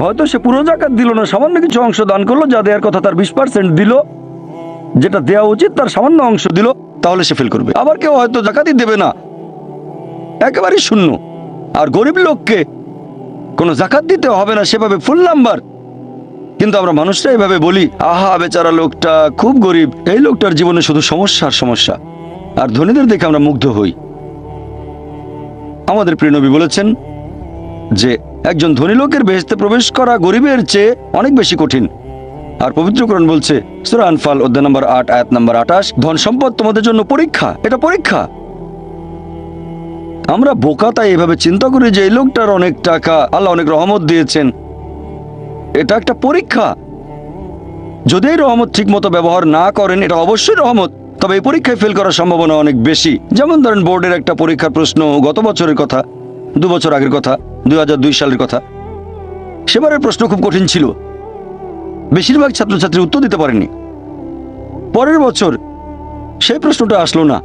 হয়তো সে পুরো জাকাত দিল না, সামান্য কিছু অংশ দান করলো, যা দেওয়ার কথা তার 20% দিল, যেটা দেওয়া উচিত তার সামান্য অংশ দিল, তাহলে সে ফেল করবে। আবার কেউ হয়তো জাকাতই দেবে না, একেবারে শূন্য। আর গরিব লোককে কোনো জাকাত দিতে হবে না, সেভাবে ফুল নাম্বার। কিন্তু আমরা মানুষরা এভাবে বলি, আহা বেচারা লোকটা খুব গরিব, এই লোকটার জীবনে শুধু সমস্যা আর সমস্যা। আর ধনীদের দেখে আমরা মুগ্ধ হই। আমাদের প্রিয় নবী বলেছেন যে একজন ধনী লোকের বেহেশতে প্রবেশ করা গরিবের চেয়ে অনেক বেশি কঠিন। আর পবিত্র কোরআন বলছে সূরা আনফাল অধ্যায় নম্বর 8 আয়াত নম্বর 28, ধন সম্পদ তোমাদের জন্য পরীক্ষা, এটা পরীক্ষা। আমরা বোকা তাই এভাবে চিন্তা করি যে এই লোকটার অনেক টাকা, আল্লাহ অনেক রহমত দিয়েছেন, এটা একটা পরীক্ষা। যদি এই রহমত ঠিক মতো ব্যবহার না করেন, এটা অবশ্যই রহমত, তবে এই পরীক্ষায় ফেল করার সম্ভাবনা অনেক বেশি। যেমন ধরেন বোর্ডের একটা পরীক্ষার প্রশ্ন, গত বছরের কথা, 2 বছর আগের কথা, 2002 সালের কথা। সেবারের প্রশ্ন খুব কঠিন ছিল, বেশিরভাগ ছাত্রছাত্রী উত্তর দিতে পারেনি। পরের বছর সেই প্রশ্নটা আসলো না,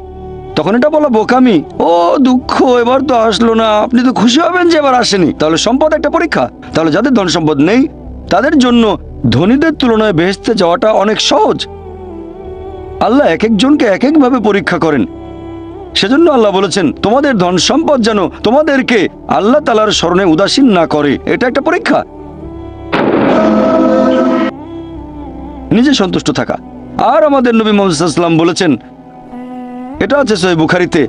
তখন এটা বলা বোকামি, ও দুঃখ, এবার তো আসলো না, আপনি তো খুশি হবেন যে এবার আসেনি। তাহলে সম্পদ একটা পরীক্ষা। তাহলে যাদের ধন সম্পদ নেই তাদের জন্য ধনীদের তুলনায় বেহেশতে যাওয়াটা অনেক সহজ। আল্লাহ এক একজনকে এক একভাবে পরীক্ষা করেন। সেজন্য আল্লাহ বলেছেন তোমাদের ধন সম্পদ যেন তোমাদেরকে আল্লাহ তাআলার স্মরণে উদাসীন না করে, এটা একটা পরীক্ষা। নিজে সন্তুষ্ট থাকা। আর আমাদের নবী মুহাম্মদ সাল্লাল্লাহু আলাইহি ওয়াসাল্লাম বলেছেন, এটা আছে সহিহ বুখারীতে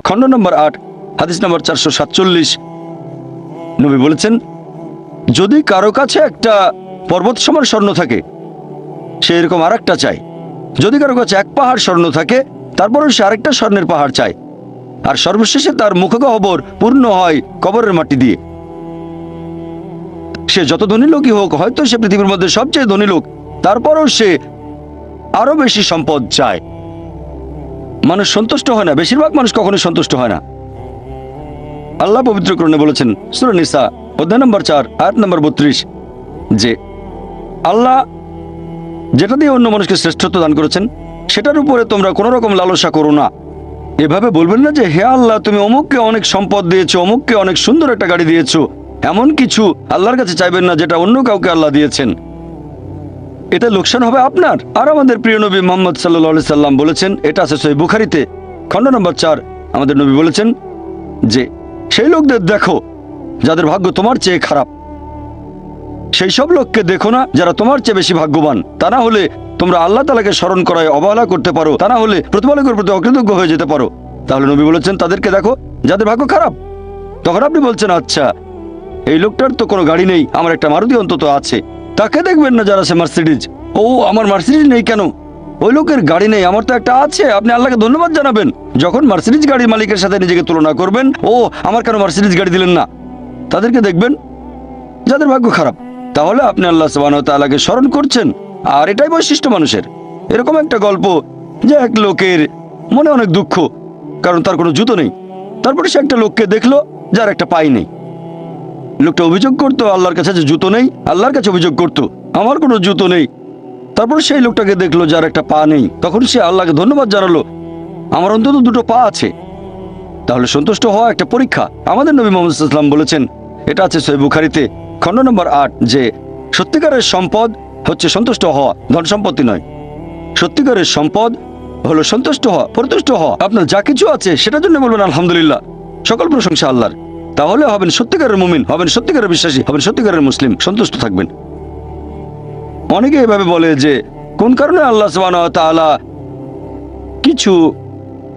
খণ্ড নম্বর 8 হাদিস নম্বর 447, নবী বলেছেন যদি কারো কাছে একটা পর্বত সমান স্বর্ণ থাকে সে এরকম আরেকটা চায়, যদি কারো কাছে 1 পাহাড় স্বর্ণ থাকে তারপরও সে আরেকটা স্বর্ণের পাহাড় চায়, আর সর্বশেষে তার মুখগহ্বর পূর্ণ হয় কবরের মাটি দিয়ে। সে যত ধনী লোকই হোক, হয়তো সে পৃথিবীর মধ্যে সবচেয়ে ধনী লোক, তারপরও সে আরো বেশি সম্পদ চায়। মানুষ সন্তুষ্ট হয় না, বেশিরভাগ মানুষ কখনোই সন্তুষ্ট হয় না। আল্লাহ পবিত্র কোরআনে বলেছেন সূরা নিসা অধ্যায় নম্বর 4 আয়াত নম্বর 32 যে আল্লাহ যেটা দিয়ে অন্য মানুষকে শ্রেষ্ঠত্ব দান করেছেন সেটার উপরে তোমরা কোনো রকম লালসা করো না। এভাবে বলবেন না যে হে আল্লাহ তুমি অমুককে অনেক সম্পদ দিয়েছো, অমুককে অনেক সুন্দর একটা গাড়ি দিয়েছো, এমন কিছু আল্লাহর কাছে চাইবেন না যেটা অন্য কাউকে আল্লাহ দিয়েছেন, এতে লোকসান হবে আপনার। আর আমাদের প্রিয় নবী মুহাম্মদ সাল্লাল্লাহু আলাইহি সাল্লাম বলেছেন, এটা আছে সহিহ বুখারীতে খণ্ড নম্বর 4, আমাদের নবী বলেছেন যে সেই লোকদের দেখো যাদের ভাগ্য তোমার চেয়ে খারাপ, সেই সব লোককে দেখো না যারা তোমার চেয়ে বেশি ভাগ্যবান। তা না হলে তোমরা আল্লাহ তাআলাকে স্মরণ করায় অবহেলা করতে পারো, তা না হলে প্রতিপালকের প্রতি অকৃতজ্ঞ হয়ে যেতে পারো। তাহলে নবী বলেছেন তাদেরকে দেখো যাদের ভাগ্য খারাপ। তখন আপনি বলছেন আচ্ছা এই লোকটার তো কোনো গাড়ি নেই, আমার একটা মারুতি অন্তত আছে। তাকে দেখবেন না যারা আছে মার্সিডিজ, ও আমার মার্সিডিজ নেই কেন, ওই লোকের গাড়ি নেই, আমার তো একটা আছে। আপনি আল্লাহকে ধন্যবাদ জানাবেন। যখন মার্সিডিজ গাড়ির মালিকের সাথে নিজেকে তুলনা করবেন, ও আমার কেন মার্সিডিজ গাড়ি দিলেন না, তাদেরকে দেখবেন যাদের ভাগ্য খারাপ। তাহলে আপনি আল্লাহ সুবহানাহু ওয়া তাআলাকে স্মরণ করছেন। আর এটাই বৈশিষ্ট্য মানুষের। এরকম একটা গল্প যে এক লোকের মনে অনেক দুঃখ, কারণ তার কোনো জুতো নেই। তারপরে সে একটা লোককে দেখলো যার একটা পাই নেই। লোকটা অভিযোগ করতো আল্লাহর কাছে যে জুতো নেই, আল্লাহর কাছে অভিযোগ করতো আমার কোনো জুতো নেই। তারপর সেই লোকটাকে দেখলো যার একটা পা নেই, তখন সে আল্লাহকে ধন্যবাদ জানালো আমার অন্তত 2টো পা আছে। তাহলে সন্তুষ্ট হওয়া একটা পরীক্ষা। আমাদের নবী মুহাম্মদ সাল্লাল্লাহু আলাইহি ওয়াসাল্লাম বলেছেন, এটা আছে সহিহ বুখারীতে খণ্ড নম্বর 8 যে সত্যিকারের সম্পদ হচ্ছে সন্তুষ্ট হওয়া, ধন সম্পত্তি নয়। সত্যিকারের সম্পদ হলো সন্তুষ্ট হওয়া, পরিতুষ্ট হওয়া। আপনার যা কিছু আছে সেটার জন্য বলবেন আলহামদুলিল্লাহ, সকল প্রশংসা আল্লাহর। তাহলে হবেন সত্যিকারের মুমিন, হবেন সত্যিকারের বিশ্বাসী, হবেন সত্যিকারের মুসলিম, সন্তুষ্ট থাকবেন। অনেকে এভাবে বলে যে কোন কারণে আল্লাহ সুবহানাহু ওয়া তাআলা কিছু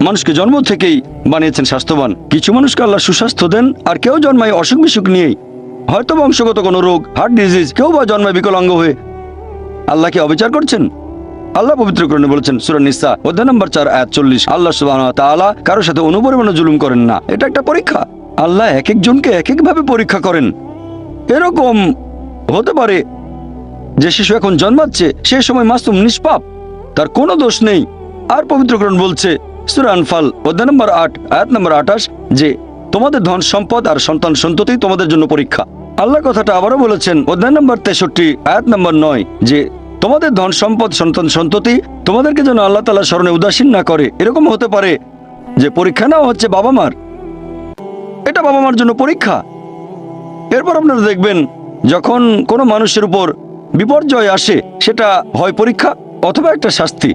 মানুষকে জন্ম থেকেই বানিয়েছেন স্বাস্থ্যবান, কিছু মানুষকে আল্লাহ সুস্বাস্থ্য দেন, আর কেউ জন্মায় অসুখ বিসুখ নিয়েই, হয়তো বংশগত কোনো রোগ, হার্ট ডিজিজ, কেউ বা জন্মায় বিকলাঙ্গ হয়ে। আল্লাহ কি অবিচার করছেন? আল্লাহ পবিত্র কোরআনে বলেছেন সূরা নিসা অধ্যায় নম্বর 4 আয়াত 40, আল্লাহ সুবহানাহু ওয়া তাআলা কারোর সাথে অনুপরিমাণে জুলুম করেন না। এটা একটা পরীক্ষা। আল্লাহ এক একজনকে এক একভাবে পরীক্ষা করেন। এরকম হতে পারে যে শিশু এখন জন্মাচ্ছে সেই সময় মাসুম, নিষ্পাপ, তার কোনো দোষ নেই। আর পবিত্র কোরআন বলছে সূরা আনফাল অধ্যায় নম্বর 8 আয়াত নম্বর 28 যে তোমাদের ধন সম্পদ আর সন্তান সন্ততি তোমাদের জন্য পরীক্ষা। আল্লাহ কথাটা আবারও বলেছেন অধ্যায় নম্বর 63 আয়াত নম্বর 9 যে তোমাদের ধন সম্পদ সন্তান সন্ততি তোমাদেরকে যেন আল্লাহ তাআলার স্মরণে উদাসীন না করে। এরকম হতে পারে যে পরীক্ষা নাও হচ্ছে বাবা মার, এটা বাবা মার জন্য পরীক্ষা। এরপর আপনারা দেখবেন যখন কোনো মানুষের উপর বিপর্যয় আসে সেটা হয় পরীক্ষা অথবা একটা শাস্তি।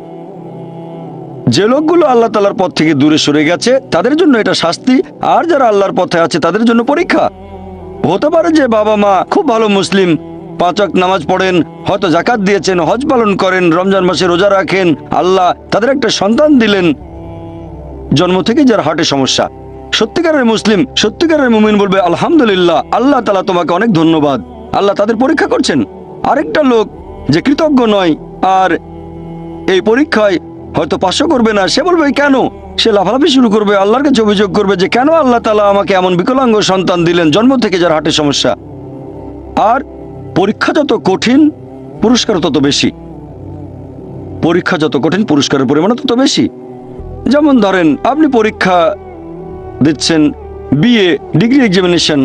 যে লোকগুলো আল্লাহ তাআলার পথ থেকে দূরে সরে গেছে তাদের জন্য এটা শাস্তি, আর যারা আল্লাহর পথে আছে তাদের জন্য পরীক্ষা। হতে পারে যে বাবা মা খুব ভালো মুসলিম, 5 ওয়াক্ত নামাজ পড়েন, হয়তো যাকাত দিয়েছেন, হজ পালন করেন, রমজান মাসে রোজা রাখেন, আল্লাহ তাদের একটা সন্তান দিলেন জন্ম থেকে যার হার্টে সমস্যা। সত্যিকারের মুসলিম, সত্যিকারের মুমিন বলবে আলহামদুলিল্লাহ, আল্লাহ তাআলা তোমাকে অনেক ধন্যবাদ। আল্লাহ তাদের পরীক্ষা করছেন। আরেকটা লোক যে কৃতজ্ঞ নয় আর এই পরীক্ষায় হয়তো 500 করবে না, সে বলবে কেন, সে লাফালাফি শুরু করবে, আল্লাহর কাছে অভিযোগ করবে যে কেন আল্লাহ তাআলা আমাকে এমন বিকলাঙ্গ সন্তান দিলেন জন্ম থেকে যার হার্টের সমস্যা। আর পরীক্ষা যত কঠিন পুরস্কার তত বেশি, পরীক্ষা যত কঠিন পুরস্কারের পরিমাণ তত বেশি। যেমন ধরেন আপনি পরীক্ষা দিচ্ছেন বিএ ডিগ্রি এক্সামিনেশন,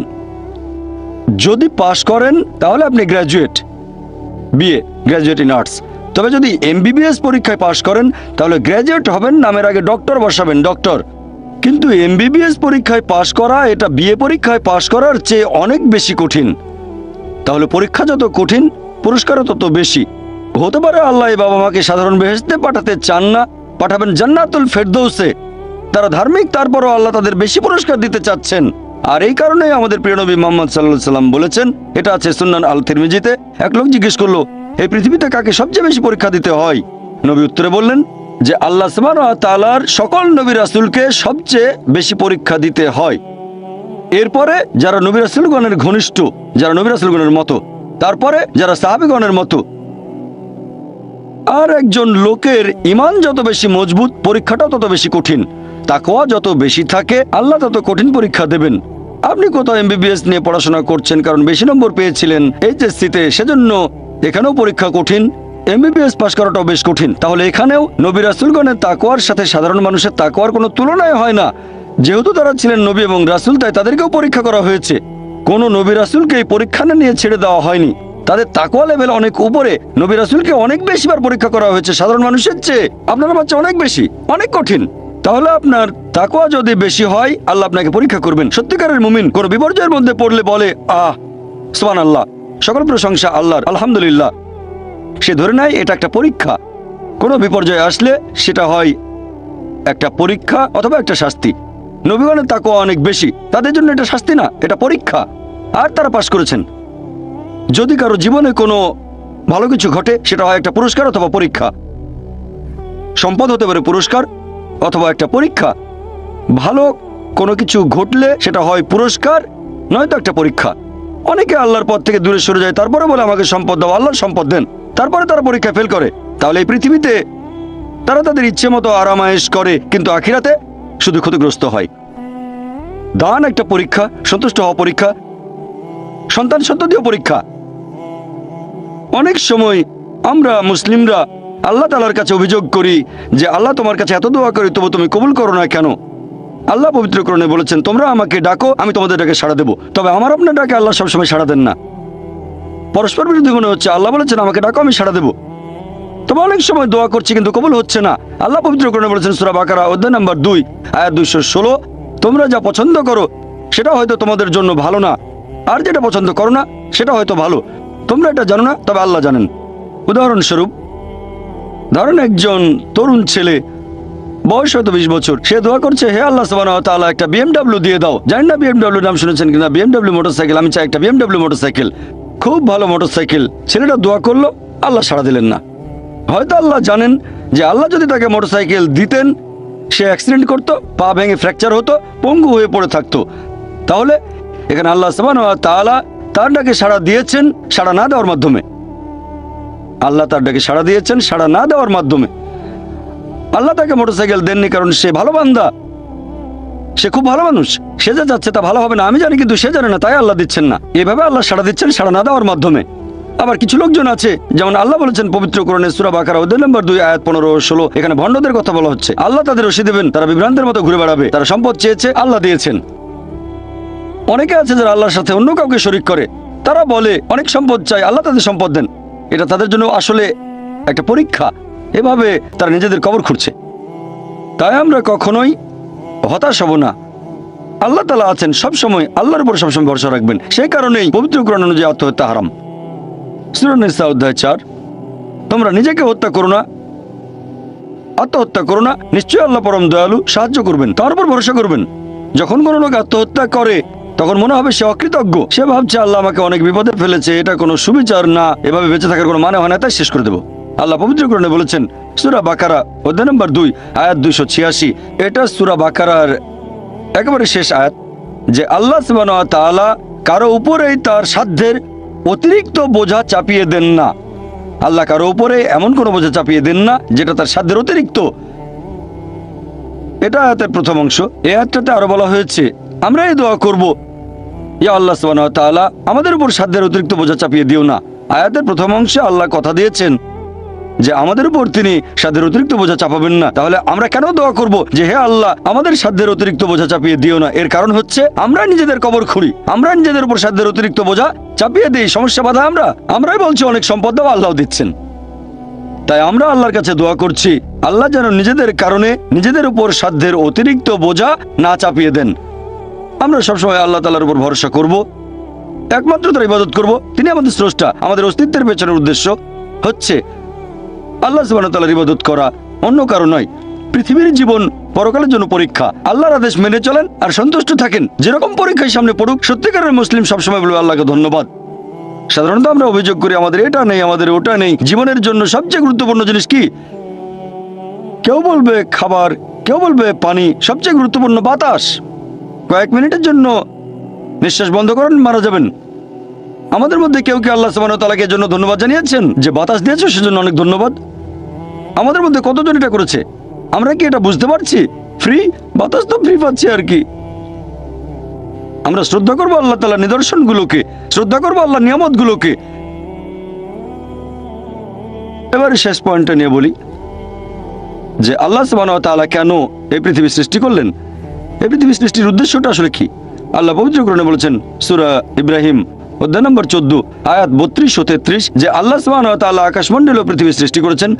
যদি পাশ করেন তাহলে আপনি graduate, BA graduate in arts. তবে যদি এমবিবিএস পরীক্ষায় পাশ করেন তাহলে গ্র্যাজুয়েট হবেন, নামের আগে ডক্টর বসাবেন, ডক্টর। কিন্তু এমবিবিএস পরীক্ষায় পাশ করা এটা বিএ পরীক্ষায় পাশ করার চেয়ে অনেক বেশি কঠিন। তাহলে পরীক্ষা যত কঠিন পুরস্কারও তত বেশি। হতে পারে আল্লাহ এই বাবা মাকে সাধারণ বেহেশতে পাঠাতে চান না, পাঠাবেন জান্নাতুল ফেরদৌসে। তারা ধার্মিক, তারপরও আল্লাহ তাদের বেশি পুরস্কার দিতে চাচ্ছেন। আর এই কারণেই আমাদের প্রিয় নবী মুহাম্মদ সাল্লাল্লাহু আলাইহি সাল্লাম বলেছেন, এটা আছে সুনান আল তিরমিজিতে, এক লোক জিজ্ঞেস করলো এই পৃথিবীতে কাকে সবচেয়ে বেশি পরীক্ষা দিতে হয়? নবী উত্তরে বললেন যে আল্লাহ সুবহানাহু ওয়া তাআলার সকল নবী রাসূলকে সবচেয়ে বেশি পরীক্ষা দিতে হয়। এরপরে যারা নবী রাসূলগণের ঘনিষ্ঠ, যারা নবী রাসূলগণের মতো, তারপরে যারা সাহাবীগণের মতো। আর একজন লোকের ঈমান যত বেশি মজবুত পরীক্ষাটাও তত বেশি কঠিন। তাকওয়া যত বেশি থাকে আল্লাহ তত কঠিন পরীক্ষা দেবেন। আপনি কোথাও এমবিবিএস নিয়ে পড়াশোনা করছেন কারণ বেশি নম্বর পেয়েছিলেন এইচএসসিতে, সেজন্য এখানেও পরীক্ষা কঠিন। এমবিবিএস পাশ করাটাও বেশ কঠিন। তাহলে এখানেও নবী রাসূলগণের তাকওয়ার সাথে সাধারণ মানুষের তাকওয়ার কোনো তুলনায় হয় না। যেহেতু তারা ছিলেন নবী এবং রাসূল, তাই তাদেরকেও পরীক্ষা করা হয়েছে। কোনো নবী রাসূলকে এই পরীক্ষা নিয়ে ছেড়ে দেওয়া হয়নি। তাদের তাকওয়া লেভেল অনেক উপরে। নবী রাসূলকে অনেক বেশিবার পরীক্ষা করা হয়েছে সাধারণ মানুষের চেয়ে। আপনার বাচ্চা অনেক বেশি, অনেক কঠিন। তাহলে আপনার তাকওয়া যদি বেশি হয় আল্লাহ আপনাকে পরীক্ষা করবেন। সত্যিকারের মুমিন কোনো বিপর্যয়ের মধ্যে পড়লে বলে সুবহানাল্লাহ, সকল প্রশংসা আল্লাহর, আলহামদুলিল্লাহ। সে ধরে নেয় এটা একটা পরীক্ষা। কোনো বিপর্যয় আসলে সেটা হয় একটা পরীক্ষা অথবা একটা শাস্তি। নবীগণের তাকওয়া অনেক বেশি, তাদের জন্য এটা শাস্তি না, এটা পরীক্ষা। আর তারা পাশ করেছেন। যদি কারো জীবনে কোনো ভালো কিছু ঘটে সেটা হয় একটা পুরস্কার অথবা পরীক্ষা। সম্পদ হতে পারে পুরস্কার অথবা একটা পরীক্ষা। ভালো কোনো কিছু ঘটলে সেটা হয় পুরস্কার নয়তো একটা পরীক্ষা। অনেকে আল্লাহর পথ থেকে দূরে সরে যায়, তারপরে বলে আমাকে সম্পদ দাও, আল্লাহর সম্পদ দেন, তারপরে তারা পরীক্ষায় ফেল করে। তাহলে এই পৃথিবীতে তারা তাদের ইচ্ছে মতো আরামায়েশ করে, কিন্তু আখিরাতে শুধু ক্ষতিগ্রস্ত হয়। দান একটা পরীক্ষা, সন্তুষ্ট হওয়া পরীক্ষা, সন্তান সন্ততিও পরীক্ষা। অনেক সময় আমরা মুসলিমরা আল্লাহ তাআলার কাছে অভিযোগ করি যে আল্লাহ তোমার কাছে এত দোয়া করি তবু তুমি কবুল করো না কেন? আল্লাহ পবিত্র কোরআনে বলেছেন, তোমরা আমাকে ডাকো আমি তোমাদের ডাকে সাড়া দেবো। তবে আমার আপনার ডাকে আল্লাহ সবসময় সাড়া দেন না। পরস্পর বিরোধী মনে হচ্ছে। আল্লাহ বলেছেন আমাকে ডাকো আমি সাড়া দেবো, তবে অনেক সময় দোয়া করছি কিন্তু কবুল হচ্ছে না। আল্লাহ পবিত্র কোরআনে বলেছেন সূরা বাকারা অধ্যায় নম্বর 2 আয়াত 216, তোমরা যা পছন্দ করো সেটা হয়তো তোমাদের জন্য ভালো না, আর যেটা পছন্দ করো না সেটা হয়তো ভালো। তোমরা এটা জানো না, তবে আল্লাহ জানেন। উদাহরণস্বরূপ ধরেন একজন তরুণ ছেলে, বয়স হয়তো 20 বছর, সে দোয়া করছে হে আল্লাহ সুবহানাহু ওয়া তাআলা একটা বিএমডব্লিউ দিয়ে দাও। জানি না বিএমডব্লিউ নাম শুনেছেন কিনা, বিএমডব্লিউ মোটরসাইকেল, আমি চাই একটা বিএমডব্লিউ মোটরসাইকেল, খুব ভালো মোটরসাইকেল। ছেলেটা দোয়া করলো, আল্লাহ সাড়া দিলেন না। হয়তো আল্লাহ জানেন যে আল্লাহ যদি তাকে মোটরসাইকেল দিতেন সে অ্যাক্সিডেন্ট করতো, পা ভেঙে ফ্র্যাকচার হতো, পঙ্গু হয়ে পড়ে থাকতো। তাহলে এখানে আল্লাহ সুবহানাহু ওয়া তাআলা তার ডাকে সাড়া দিয়েছেন সাড়া না দেওয়ার মাধ্যমে। আল্লাহ তার ডাকে সাড়া দিয়েছেন সাড়া না দেওয়ার মাধ্যমে। আল্লাহ তাকে মোটরসাইকেল দেননি কারণ সে ভালো বান্দা, সে খুব ভালো মানুষ, সে যা যাচ্ছে তা ভালো হবে না আমি জানি, কিন্তু সে জানে না তাই আল্লাহ দিচ্ছেন না। এভাবে আল্লাহ সাড়া দিচ্ছেন সাড়া না দেওয়ার মাধ্যমে। আবার কিছু লোকজন আছে, যেমন আল্লাহ বলেছেন পবিত্র কোরআনে সূরা বাকারা অধ্যায় নম্বর 2 আয়াত 15-16, এখানে ভণ্ডদের কথা বলা হচ্ছে। আল্লাহ তাদের রশি দেবেন, তারা বিভ্রান্তের মতো ঘুরে বেড়াবে। তারা সম্পদ চেয়েছে, আল্লাহ দিয়েছেন। অনেকে আছে যারা আল্লাহর সাথে অন্য কাউকে শরীক করে, তারা বলে অনেক সম্পদ চাই, আল্লাহ তাদের সম্পদ দেন। এটা তাদের জন্য আসলে একটা পরীক্ষা। এভাবে তারা নিজেদের কবর খুঁড়ছে। তাই আমরা কখনোই হতাশ হব না। আল্লাহ তাআলা আছেন সবসময়, আল্লাহর উপর সবসময় ভরসা রাখবেন। সেই কারণেই পবিত্র কোরআন অনুযায়ী আত্মহত্যা হারাম। সূরা নিসা অধ্যায় 4, তোমরা নিজেকে হত্যা করো না, আত্মহত্যা করো না, নিশ্চয়ই আল্লাহ পরম দয়ালু, সাহায্য করবেন, তার উপর ভরসা করবেন। যখন কোনো লোক আত্মহত্যা করে তখন মনে হবে সে অকৃতজ্ঞ, সে ভাবছে আল্লাহ আমাকে অনেক বিপদে ফেলেছে, এটা কোনো সুবিচার না, এভাবে বেঁচে থাকার কোনো মানে হয় না, তাই শেষ করে দেবো। আল্লাহ পবিত্র কোরআনে বলেছেন সূরা বাকারা অধ্যায় নম্বর 2 আয়াত 286, এটা সূরা বাকারার একেবারে শেষ আয়াত, যে আল্লাহ সুবহানাহু ওয়া তাআলা কারো উপরেই তার সাধ্যের অতিরিক্ত বোঝা চাপিয়ে দেন না। আল্লাহ কারো উপরে এমন কোনো বোঝা চাপিয়ে দেন না যেটা তার সাধ্যের অতিরিক্ত। এটা আয়াতের প্রথম অংশ। এই আয়াতটাতে আরো বলা হয়েছে আমরা এই দোয়া করব, ইয়া আল্লাহ সুবহানাহু ওয়া তাআলা আমাদের উপর সাধ্যের অতিরিক্ত বোঝা চাপিয়ে দিও না। আয়াতের প্রথম অংশে আল্লাহ কথা দিয়েছেন যে আমাদের উপর তিনি সাধ্যের অতিরিক্ত বোঝা চাপাবেন না। তাহলে আমরা কেন দোয়া করব যে হে আল্লাহ আমাদের সাধ্যের অতিরিক্ত বোঝা চাপিয়ে দিও না? এর কারণ হচ্ছে আমরা নিজেদের কবর খুঁড়ি, আমরা নিজেদের উপর সাধ্যের অতিরিক্ত বোঝা চাপিয়ে দিই, সমস্যা বাধা আমরাই বলছি অনেক সম্পদ দাও, আল্লাহ দিচ্ছেন। তাই আমরা আল্লাহর কাছে দোয়া করছি আল্লাহ যেন নিজেদের কারণে নিজেদের উপর সাধ্যের অতিরিক্ত বোঝা না চাপিয়ে দেন। আমরা সবসময় আল্লাহ তাআলার উপর ভরসা করব, একমাত্র তার ইবাদত করব। তিনি আমাদের স্রষ্টা, আমাদের অস্তিত্বের পেছনের উদ্দেশ্য হচ্ছে আল্লাহ সুবহানাহু ওয়া তাআলার ইবাদত করা, অন্য কারো নয়। পৃথিবীর জীবন পরকালের জন্য পরীক্ষা। আল্লাহর আদেশ মেনে চলেন আর সন্তুষ্ট থাকেন। যেরকম পরীক্ষায় সামনে পড়ুক, সত্যিকারের মুসলিম সবসময় বলবে আল্লাহকে ধন্যবাদ। সাধারণত আমরা অভিযোগ করি আমাদের এটা নেই, আমাদের ওটা নেই। জীবনের জন্য সবচেয়ে গুরুত্বপূর্ণ জিনিস কি? কেউ বলবে খাবার, কেউ বলবে পানি, সবচেয়ে গুরুত্বপূর্ণ বাতাস। কয়েক মিনিটের জন্য নিঃশ্বাস বন্ধ করেন, মারা যাবেন। আমাদের মধ্যে কেউ কি আল্লাহ সুবহানাহু ওয়া তাআলাকে এর জন্য ধন্যবাদ জানিয়েছেন যে বাতাস দিয়েছো সেজন্য অনেক ধন্যবাদ? আমাদের মধ্যে কতজন এটা করেছে? আমরা কি এটা বুঝতে পারছি? ফ্রি বাতাস তো ফ্রি পাচ্ছি আর কি। আমরা শ্রদ্ধা করবো আল্লাহ তাআলার নিদর্শনগুলোকে, শ্রদ্ধা করবো আল্লাহর নিয়ামতগুলোকে। এবারে শেষ পয়েন্টটা নিয়ে বলি যে আল্লাহ সুবহানাহু ওয়া তাআলা কেন এই পৃথিবী সৃষ্টি করলেন? এই পৃথিবী সৃষ্টির উদ্দেশ্যটা আসলে কি? আল্লাহ পবিত্র কোরআনে বলেছেন সূরা ইব্রাহিম অধ্যায় নম্বর 14 আয়াত 32 ও 33 যে আল্লাহ সুবহানাহু ওয়া তাআলা আকাশমণ্ডল ও পৃথিবী সৃষ্টি করেছেন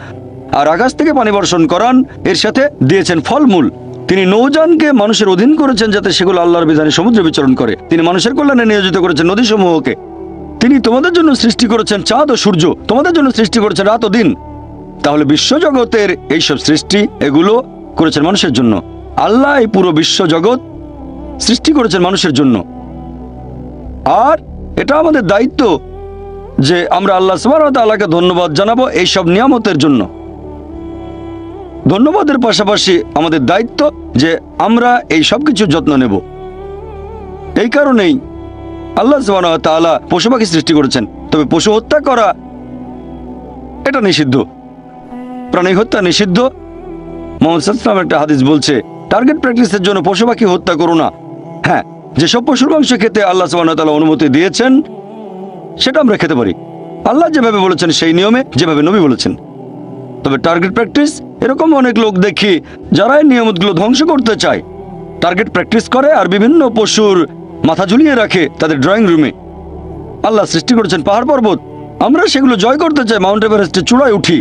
আর আকাশ থেকে পানি বর্ষণ করান, এর সাথে দিয়েছেন ফলমূল। তিনি নৌযানকে মানুষের অধীন করেছেন যাতে সেগুলো আল্লাহর বিধানে সমুদ্রে বিচরণ করে। তিনি মানুষের কল্যাণে নিয়োজিত করেছেন নদীসমূহকে। তিনি তোমাদের জন্য সৃষ্টি করেছেন চাঁদ ও সূর্য, তোমাদের জন্য সৃষ্টি করেছেন রাত ও দিন। তাহলে বিশ্বজগতের এইসব সৃষ্টি এগুলো করেছেন মানুষের জন্য। আল্লাহ এই পুরো বিশ্বজগৎ সৃষ্টি করেছেন মানুষের জন্য। আর এটা আমাদের দায়িত্ব যে আমরা আল্লাহ সুবহানাহু ওয়া তাআলাকে ধন্যবাদ জানাবো এইসব নিয়ামতের জন্য। ধন্যবাদের পাশাপাশি আমাদের দায়িত্ব যে আমরা এই সব কিছুর যত্ন নেব। এই কারণেই আল্লাহ সুবহানাহু ওয়া তাআলা পশু পাখি সৃষ্টি করেছেন। তবে পশু হত্যা করা এটা নিষিদ্ধ, প্রাণী হত্যা নিষিদ্ধ। মুহাম্মদ সাল্লাল্লাহু আলাইহি ওয়াসাল্লাম একটা হাদিস বলছে টার্গেট প্র্যাকটিসের জন্য পশু পাখি হত্যা করো না। হ্যাঁ, যেসব পশুর মাংস খেতে আল্লাহ সুবহানাহু ওয়া তাআলা অনুমতি দিয়েছেন সেটা আমরা খেতে পারি, আল্লাহ যেভাবে বলেছেন সেই নিয়মে, যেভাবে নবী বলেছেন। তবে টার্গেট প্র্যাকটিস, এরকম অনেক লোক দেখি যারা এই নিয়মগুলো ধ্বংস করতে চায়, টার্গেট প্র্যাকটিস করে আর বিভিন্ন পশুর মাথা ঝুলিয়ে রাখে তাদের ড্রয়িং রুমে। আল্লাহ সৃষ্টি করেছেন পাহাড় পর্বত, আমরা সেগুলো জয় করতে চাই, মাউন্ট এভারেস্টের চূড়ায় উঠি।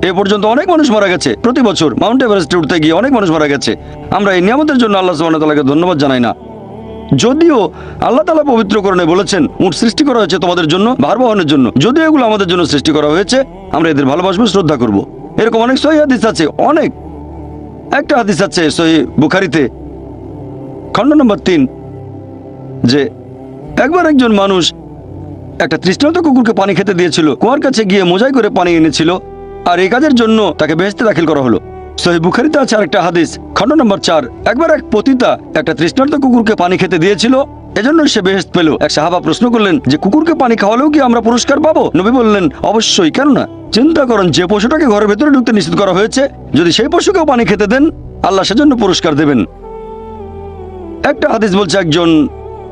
এ পর্যন্ত অনেক মানুষ মারা গেছে, প্রতি বছর মাউন্ট এভারেস্টে উঠতে গিয়ে অনেক মানুষ মারা গেছে। আমরা এই নিয়ামতের জন্য আল্লাহ সুবহানাহু ওয়া তাআলাকে ধন্যবাদ জানাই না। যদিও আল্লাহ তাআলা পবিত্র কোরআনে বলেছেন উট সৃষ্টি করা হয়েছে তোমাদের জন্য, ভার বহনের জন্য। যদিও এগুলো আমাদের জন্য সৃষ্টি করা হয়েছে, আমরা এদের ভালোবাসবো, শ্রদ্ধা করব। এরকম অনেক সহিহ হাদিস আছে, অনেক। একটা হাদিস আছে সহিহ বুখারীতে খণ্ড নম্বর 3 যে একবার একজন মানুষ একটা তৃষ্ণার্ত কুকুরকে পানি খেতে দিয়েছিল। কুয়ার কাছে গিয়ে মোজাই করে পানি এনেছিল আর এই কাজের জন্য তাকে বেহেশতে দাখিল করা হলো। সহিহ বুখারীতে আছে আরেকটা হাদিস খণ্ড নম্বর 4 একবার এক পতিতা একটা তৃষ্ণার্ত কুকুরকে পানি খেতে দিয়েছিল, এজন্য সে বেহেশত পেল। এক সাহাবা প্রশ্ন করলেন যে কুকুরকে পানি খাওয়ালেও কি আমরা পুরস্কার পাবো? নবী বললেন অবশ্যই, কেন না। চিন্তা করেন যে পশুটাকে ঘরের ভেতরে ঢুকতে নিষেধ করা হয়েছে, যদি সেই পশুকেও পানি খেতে দেন আল্লাহ সেজন্য পুরস্কার দেবেন। একটা হাদিস বলছে একজন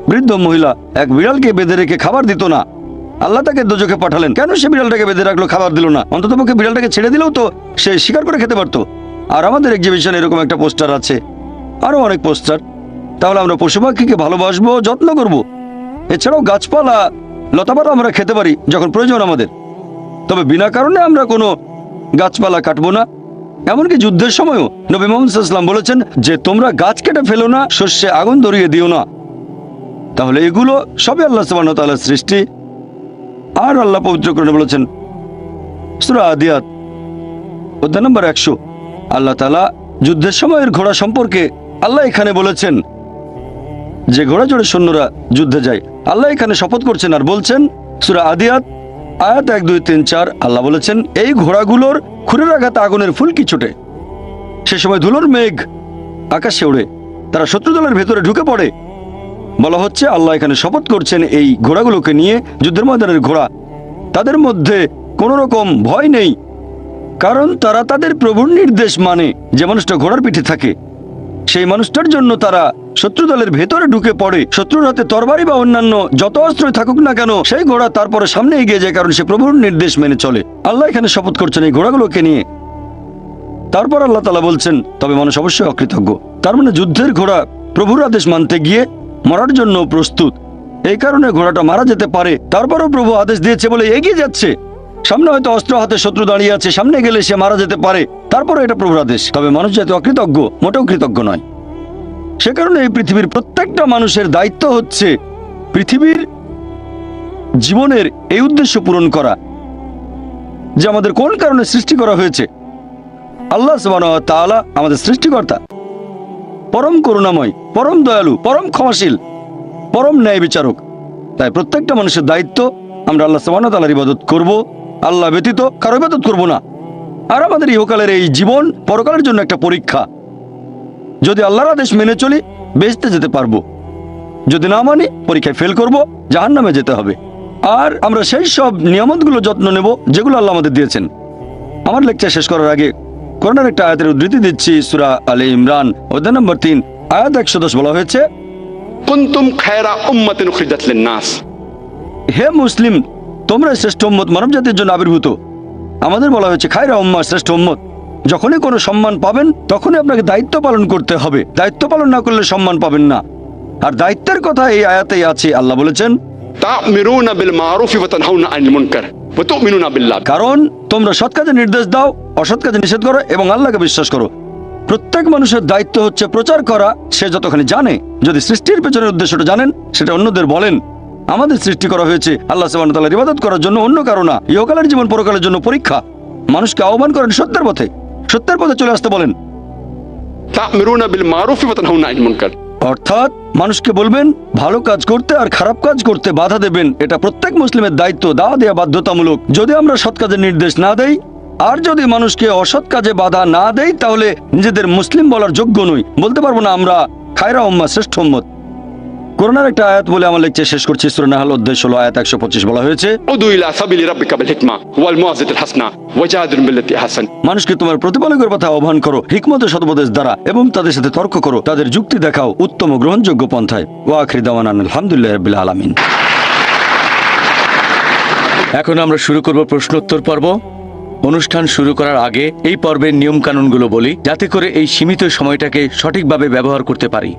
বৃদ্ধ মহিলা এক বিড়ালকে বেঁধে রেখে খাবার দিত না, আল্লাহ তাকে দোজখে পাঠালেন। কেন সে বিড়ালটাকে বেঁধে রাখলো, খাবার দিল না? অন্ততপক্ষে বিড়ালটাকে ছেড়ে দিলেও তো সে শিকার করে খেতে পারতো। আর আমাদের এক্সিবিশনে এরকম একটা পোস্টার আছে, আরো অনেক পোস্টার। তাহলে আমরা পশু পাখিকে ভালোবাসবো, যত্ন করব। এছাড়াও গাছপালা লতাপাতা আমরা খেতে পারি যখন প্রয়োজন আমাদের, তবে বিনা কারণে আমরা কোনো গাছপালা কাটবো না। এমনকি যুদ্ধের সময়ও নবী মুহাম্মদ সাল্লাল্লাহু আলাইহি ওয়াসাল্লাম বলেছেন যে তোমরা গাছ কেটে ফেলো না, শস্যে আগুন ধরিয়ে দিও না। তাহলে এগুলো সবই আল্লাহ সুবহানাহু ওয়া তাআলার সৃষ্টি। আর আল্লাহ পবিত্র কোরআনে বলেছেন সূরা আদিয়াত অধ্যায় নম্বর 100 আল্লাহ তাআলা যুদ্ধের সময়ের ঘোড়া সম্পর্কে আল্লাহ এখানে বলেছেন যে ঘোড়া চড়ে সৈন্যরা যুদ্ধে যায়। আল্লাহ এখানে শপথ করছেন আর বলছেন সূরা আদিয়াত আয়াত 1, 2, 3, 4 আল্লাহ বলেছেন এই ঘোড়াগুলোর খুরের আঘাতে আগুনের ফুলকি ছোটে, সে সময় ধুলোর মেঘ আকাশে ওড়ে, তারা শত্রু দলের ভেতরে ঢুকে পড়ে। বলা হচ্ছে আল্লাহ এখানে শপথ করছেন এই ঘোড়াগুলোকে নিয়ে, যুদ্ধের ময়দানের ঘোড়া। তাদের মধ্যে কোনো রকম ভয় নেই, কারণ তারা তাদের প্রভুর নির্দেশ মানে। যে মানুষটা ঘোড়ার পিঠে থাকে সেই মানুষটার জন্য তারা শত্রু দলের ভেতরে ঢুকে পড়ে, শত্রুর হাতে তরবারি বা অন্যান্য যত অস্ত্রই থাকুক না কেন, সেই ঘোড়া তারপরে সামনে এগিয়ে যায়, কারণ সে প্রভুর নির্দেশ মেনে চলে। আল্লাহ এখানে শপথ করছেন এই ঘোড়াগুলোকে নিয়ে। তারপর আল্লাহ তাআলা বলছেন, তবে মানুষ অবশ্যই অকৃতজ্ঞ। তার মানে যুদ্ধের ঘোড়া প্রভুর আদেশ মানতে গিয়ে মরার জন্য প্রস্তুত। এই কারণে ঘোড়াটা মারা যেতে পারে, তারপরও প্রভু আদেশ দিয়েছে বলে এগিয়ে যাচ্ছে। সামনে হয়তো অস্ত্র হাতে শত্রু দাঁড়িয়ে আছে, সামনে গেলে সে মারা যেতে পারে, তারপরে এটা প্রভুর আদেশ। তবে মানুষ যাতে অকৃতজ্ঞ, মোটেও কৃতজ্ঞ নয়। সে কারণে এই পৃথিবীর প্রত্যেকটা মানুষের দায়িত্ব হচ্ছে পৃথিবীর জীবনের এই উদ্দেশ্য পূরণ করা, যে আমাদের কোন কারণে সৃষ্টি করা হয়েছে। আল্লাহ সুবহানাহু ওয়া তাআলা আমাদের সৃষ্টিকর্তা, পরম করুণাময়, পরম দয়ালু, পরম ক্ষমাশীল, পরম ন্যায় বিচারক। তাই প্রত্যেকটা মানুষের দায়িত্ব আমরা আল্লাহ সুবহানাহু ওয়া তাআলার ইবাদত করব, আল্লাহ ব্যতীত কারো ইবাদত করব না। আর আমাদের ইহকালের এই জীবন পরকালের জন্য একটা পরীক্ষা। যদি আল্লাহর আদেশ মেনে চলি বেহেশতে যেতে পারবো, যদি না মানি পরীক্ষায় ফেল করব, জাহান্নামে যেতে হবে। আর আমরা সেই সব নিয়ামতগুলো যত্ন নেব যেগুলো আল্লাহ আমাদের দিয়েছেন। আমার লেকচার শেষ করার আগে কোরআনের একটা আয়াতের উদ্ধৃতি দিচ্ছি। সূরা আলে ইমরান অধ্যায় নম্বর 3 আয়াত 110 বলা হয়েছে, কুনতুম খায়রা উম্মাতিন উখরিজাত লিন-নাস। হে মুসলিম, তোমরা শ্রেষ্ঠ উম্মত, মানব জাতির জন্য আবির্ভূত। আমাদের বলা হয়েছে খায়রা উম্মাহ, শ্রেষ্ঠ উম্মত। যখনই কোনো সম্মান পাবেন তখনই আপনাকে দায়িত্ব পালন করতে হবে। দায়িত্ব পালন না করলে সম্মান পাবেন না। আর দায়িত্বের কথা এই আয়াতেই আছে। আল্লাহ বলেছেন, তা'মিরুনা বিল মারুফি ওয়া তানহাউনা আনিল মুনকার ওয়া তু'মিনুনা বিল্লাহ। কারণ তোমরা সৎ কাজে নির্দেশ দাও, অসৎ কাজে নিষেধ করো এবং আল্লাহকে বিশ্বাস করো। প্রত্যেক মানুষের দায়িত্ব হচ্ছে প্রচার করা, সে যতখানি জানে। যদি সৃষ্টির পেছনের উদ্দেশ্যটা জানেন সেটা অন্যদের বলেন। আমাদের সৃষ্টি করা হয়েছে আল্লাহ সুবহানাহু ওয়া তাআলার ইবাদত করার জন্য, অন্য কারো না। ইহকালের জীবন পরকালের জন্য পরীক্ষা। মানুষকে আহ্বান করেন সত্যের পথে, সত্যের পথে চলে আসতে বলেন। তা'মিরুনা বিল মারুফি ওয়া তানহাউনা আনিল মুনকার, অর্থাৎ মানুষকে বলবেন ভালো কাজ করতে আর খারাপ কাজ করতে বাধা দেবেন। এটা প্রত্যেক মুসলিমের দায়িত্ব, দাওয়াত দেওয়া বাধ্যতামূলক। যদি আমরা সৎ কাজের নির্দেশ না দেই আর যদি মানুষকে অসৎ কাজে বাধা না দেই, তাহলে নিজেদের মুসলিম বলার যোগ্য নই, বলতে পারবো না আমরা খায়রা উম্মাহ, শ্রেষ্ঠ উম্মত। কোরআনের একটা আয়াত বলে আমার লেকচার শেষ করছি। সূরা নাহল অধ্যায় 16 আয়াত 125 বলা হয়েছে, উদু ইলা সাবিলি রাব্বিকা বিল হিকমা ওয়াল মুআযাতিল হাসানা ওয়াজাদিলহুম বিল্লাতি আহসান। মানুষকে তোমার প্রতিপালকের কথা আহ্বান করো হিকমত ও সদুপদেশ দ্বারা, এবং তাদের সাথে তর্ক করো, তাদের যুক্তি দেখাও উত্তম ও গ্রহণযোগ্য পন্থায়। ওয়া আখির দাওয়ানা আলহামদুলিল্লাহি রাব্বিল আলামিন। এখন আমরা শুরু করব প্রশ্নোত্তর পর্ব। অনুষ্ঠান শুরু করার আগে এই পর্বের নিয়ম কানুনগুলো বলি, যাতে করে এই সীমিত সময়টাকে সঠিকভাবে ব্যবহার করতে পারি।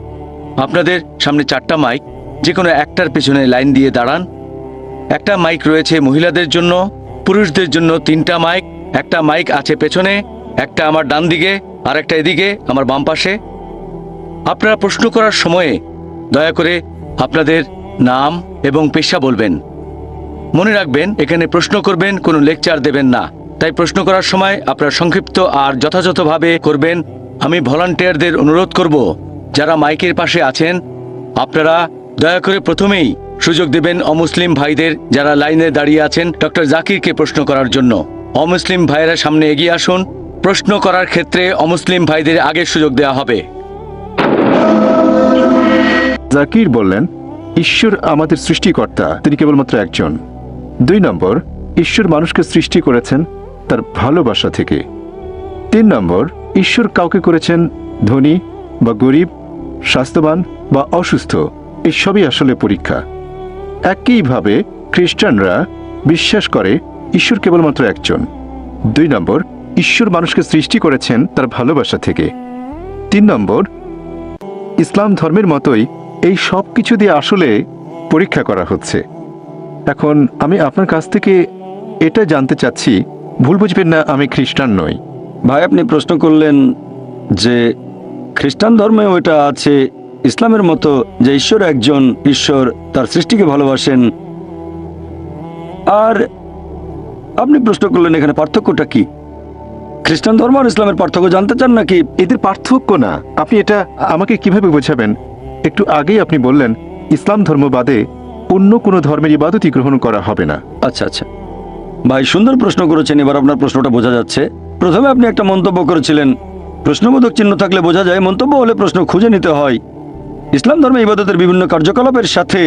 আপনাদের সামনে 4টা মাইক, যে কোনো একটার পেছনে লাইন দিয়ে দাঁড়ান। একটা মাইক রয়েছে মহিলাদের জন্য, পুরুষদের জন্য 3টা মাইক। একটা মাইক আছে পেছনে, একটা আমার ডান দিকে আর একটা এদিকে আমার বাম পাশে। আপনারা প্রশ্ন করার সময়ে দয়া করে আপনাদের নাম এবং পেশা বলবেন। মনে রাখবেন, এখানে প্রশ্ন করবেন, কোনো লেকচার দেবেন না। তাই প্রশ্ন করার সময় আপনারা সংক্ষিপ্ত আর যথাযথভাবে করবেন। আমি ভলান্টিয়ারদের অনুরোধ করব, যারা মাইকের পাশে আছেন আপনারা দয়া করে প্রথমেই সুযোগ দেবেন অমুসলিম ভাইদের, যারা লাইনে দাঁড়িয়ে আছেন ডক্টর জাকিরকে প্রশ্ন করার জন্য। অমুসলিম ভাইয়েরা সামনে এগিয়ে আসুন। প্রশ্ন করার ক্ষেত্রে অমুসলিম ভাইদের আগে সুযোগ দেওয়া হবে। জাকির বললেন, ঈশ্বর আমাদের সৃষ্টিকর্তা, তিনি কেবলমাত্র একজন। 2 নম্বর, ঈশ্বর মানুষকে সৃষ্টি করেছেন তার ভালোবাসা থেকে। 3 নম্বর, ঈশ্বর কাউকে করেছেন ধনী বা গরিব, স্বাস্থ্যবান বা অসুস্থ, এই সবই আসলে পরীক্ষা। একইভাবে খ্রিস্টানরা বিশ্বাস করে ঈশ্বর কেবলমাত্র একজন। 2 নম্বর, ঈশ্বর মানুষকে সৃষ্টি করেছেন তার ভালোবাসা থেকে। 3 নম্বর, ইসলাম ধর্মের মতোই এই সব কিছু দিয়ে আসলে পরীক্ষা করা হচ্ছে। এখন আমি আপনার কাছ থেকে এটা জানতে চাচ্ছি, ভুল বুঝবেন না, আমি খ্রিস্টান নই। ভাই, আপনি প্রশ্ন করলেন যে খ্রিস্টান ধর্মে ওইটা আছে ইসলামের মতো, যে ঈশ্বর একজন, ঈশ্বর তার সৃষ্টিকে ভালোবাসেন। আর আপনি প্রশ্ন করলেন এখানে পার্থক্যটা কি? খ্রিস্টান ধর্ম আর ইসলামের পার্থক্য জানতে চান নাকি? এদের পার্থক্য না, আপনি এটা আমাকে কিভাবে বোঝাবেন? একটু আগেই আপনি বললেন ইসলাম ধর্ম বাদে অন্য কোনো ধর্মের ইবাদতই গ্রহণ করা হবে না। আচ্ছা আচ্ছা ভাই, সুন্দর প্রশ্ন করেছেন। এবার আপনার প্রশ্নটা বোঝা যাচ্ছে। প্রথমে আপনি একটা মন্তব্য করেছিলেন, প্রশ্নবোধক চিহ্ন থাকলে বোঝা যায়, মন্তব্য হলে প্রশ্ন খুঁজে নিতে হয়। ইসলাম ধর্মে ইবাদতের বিভিন্ন কার্যকলাপের সাথে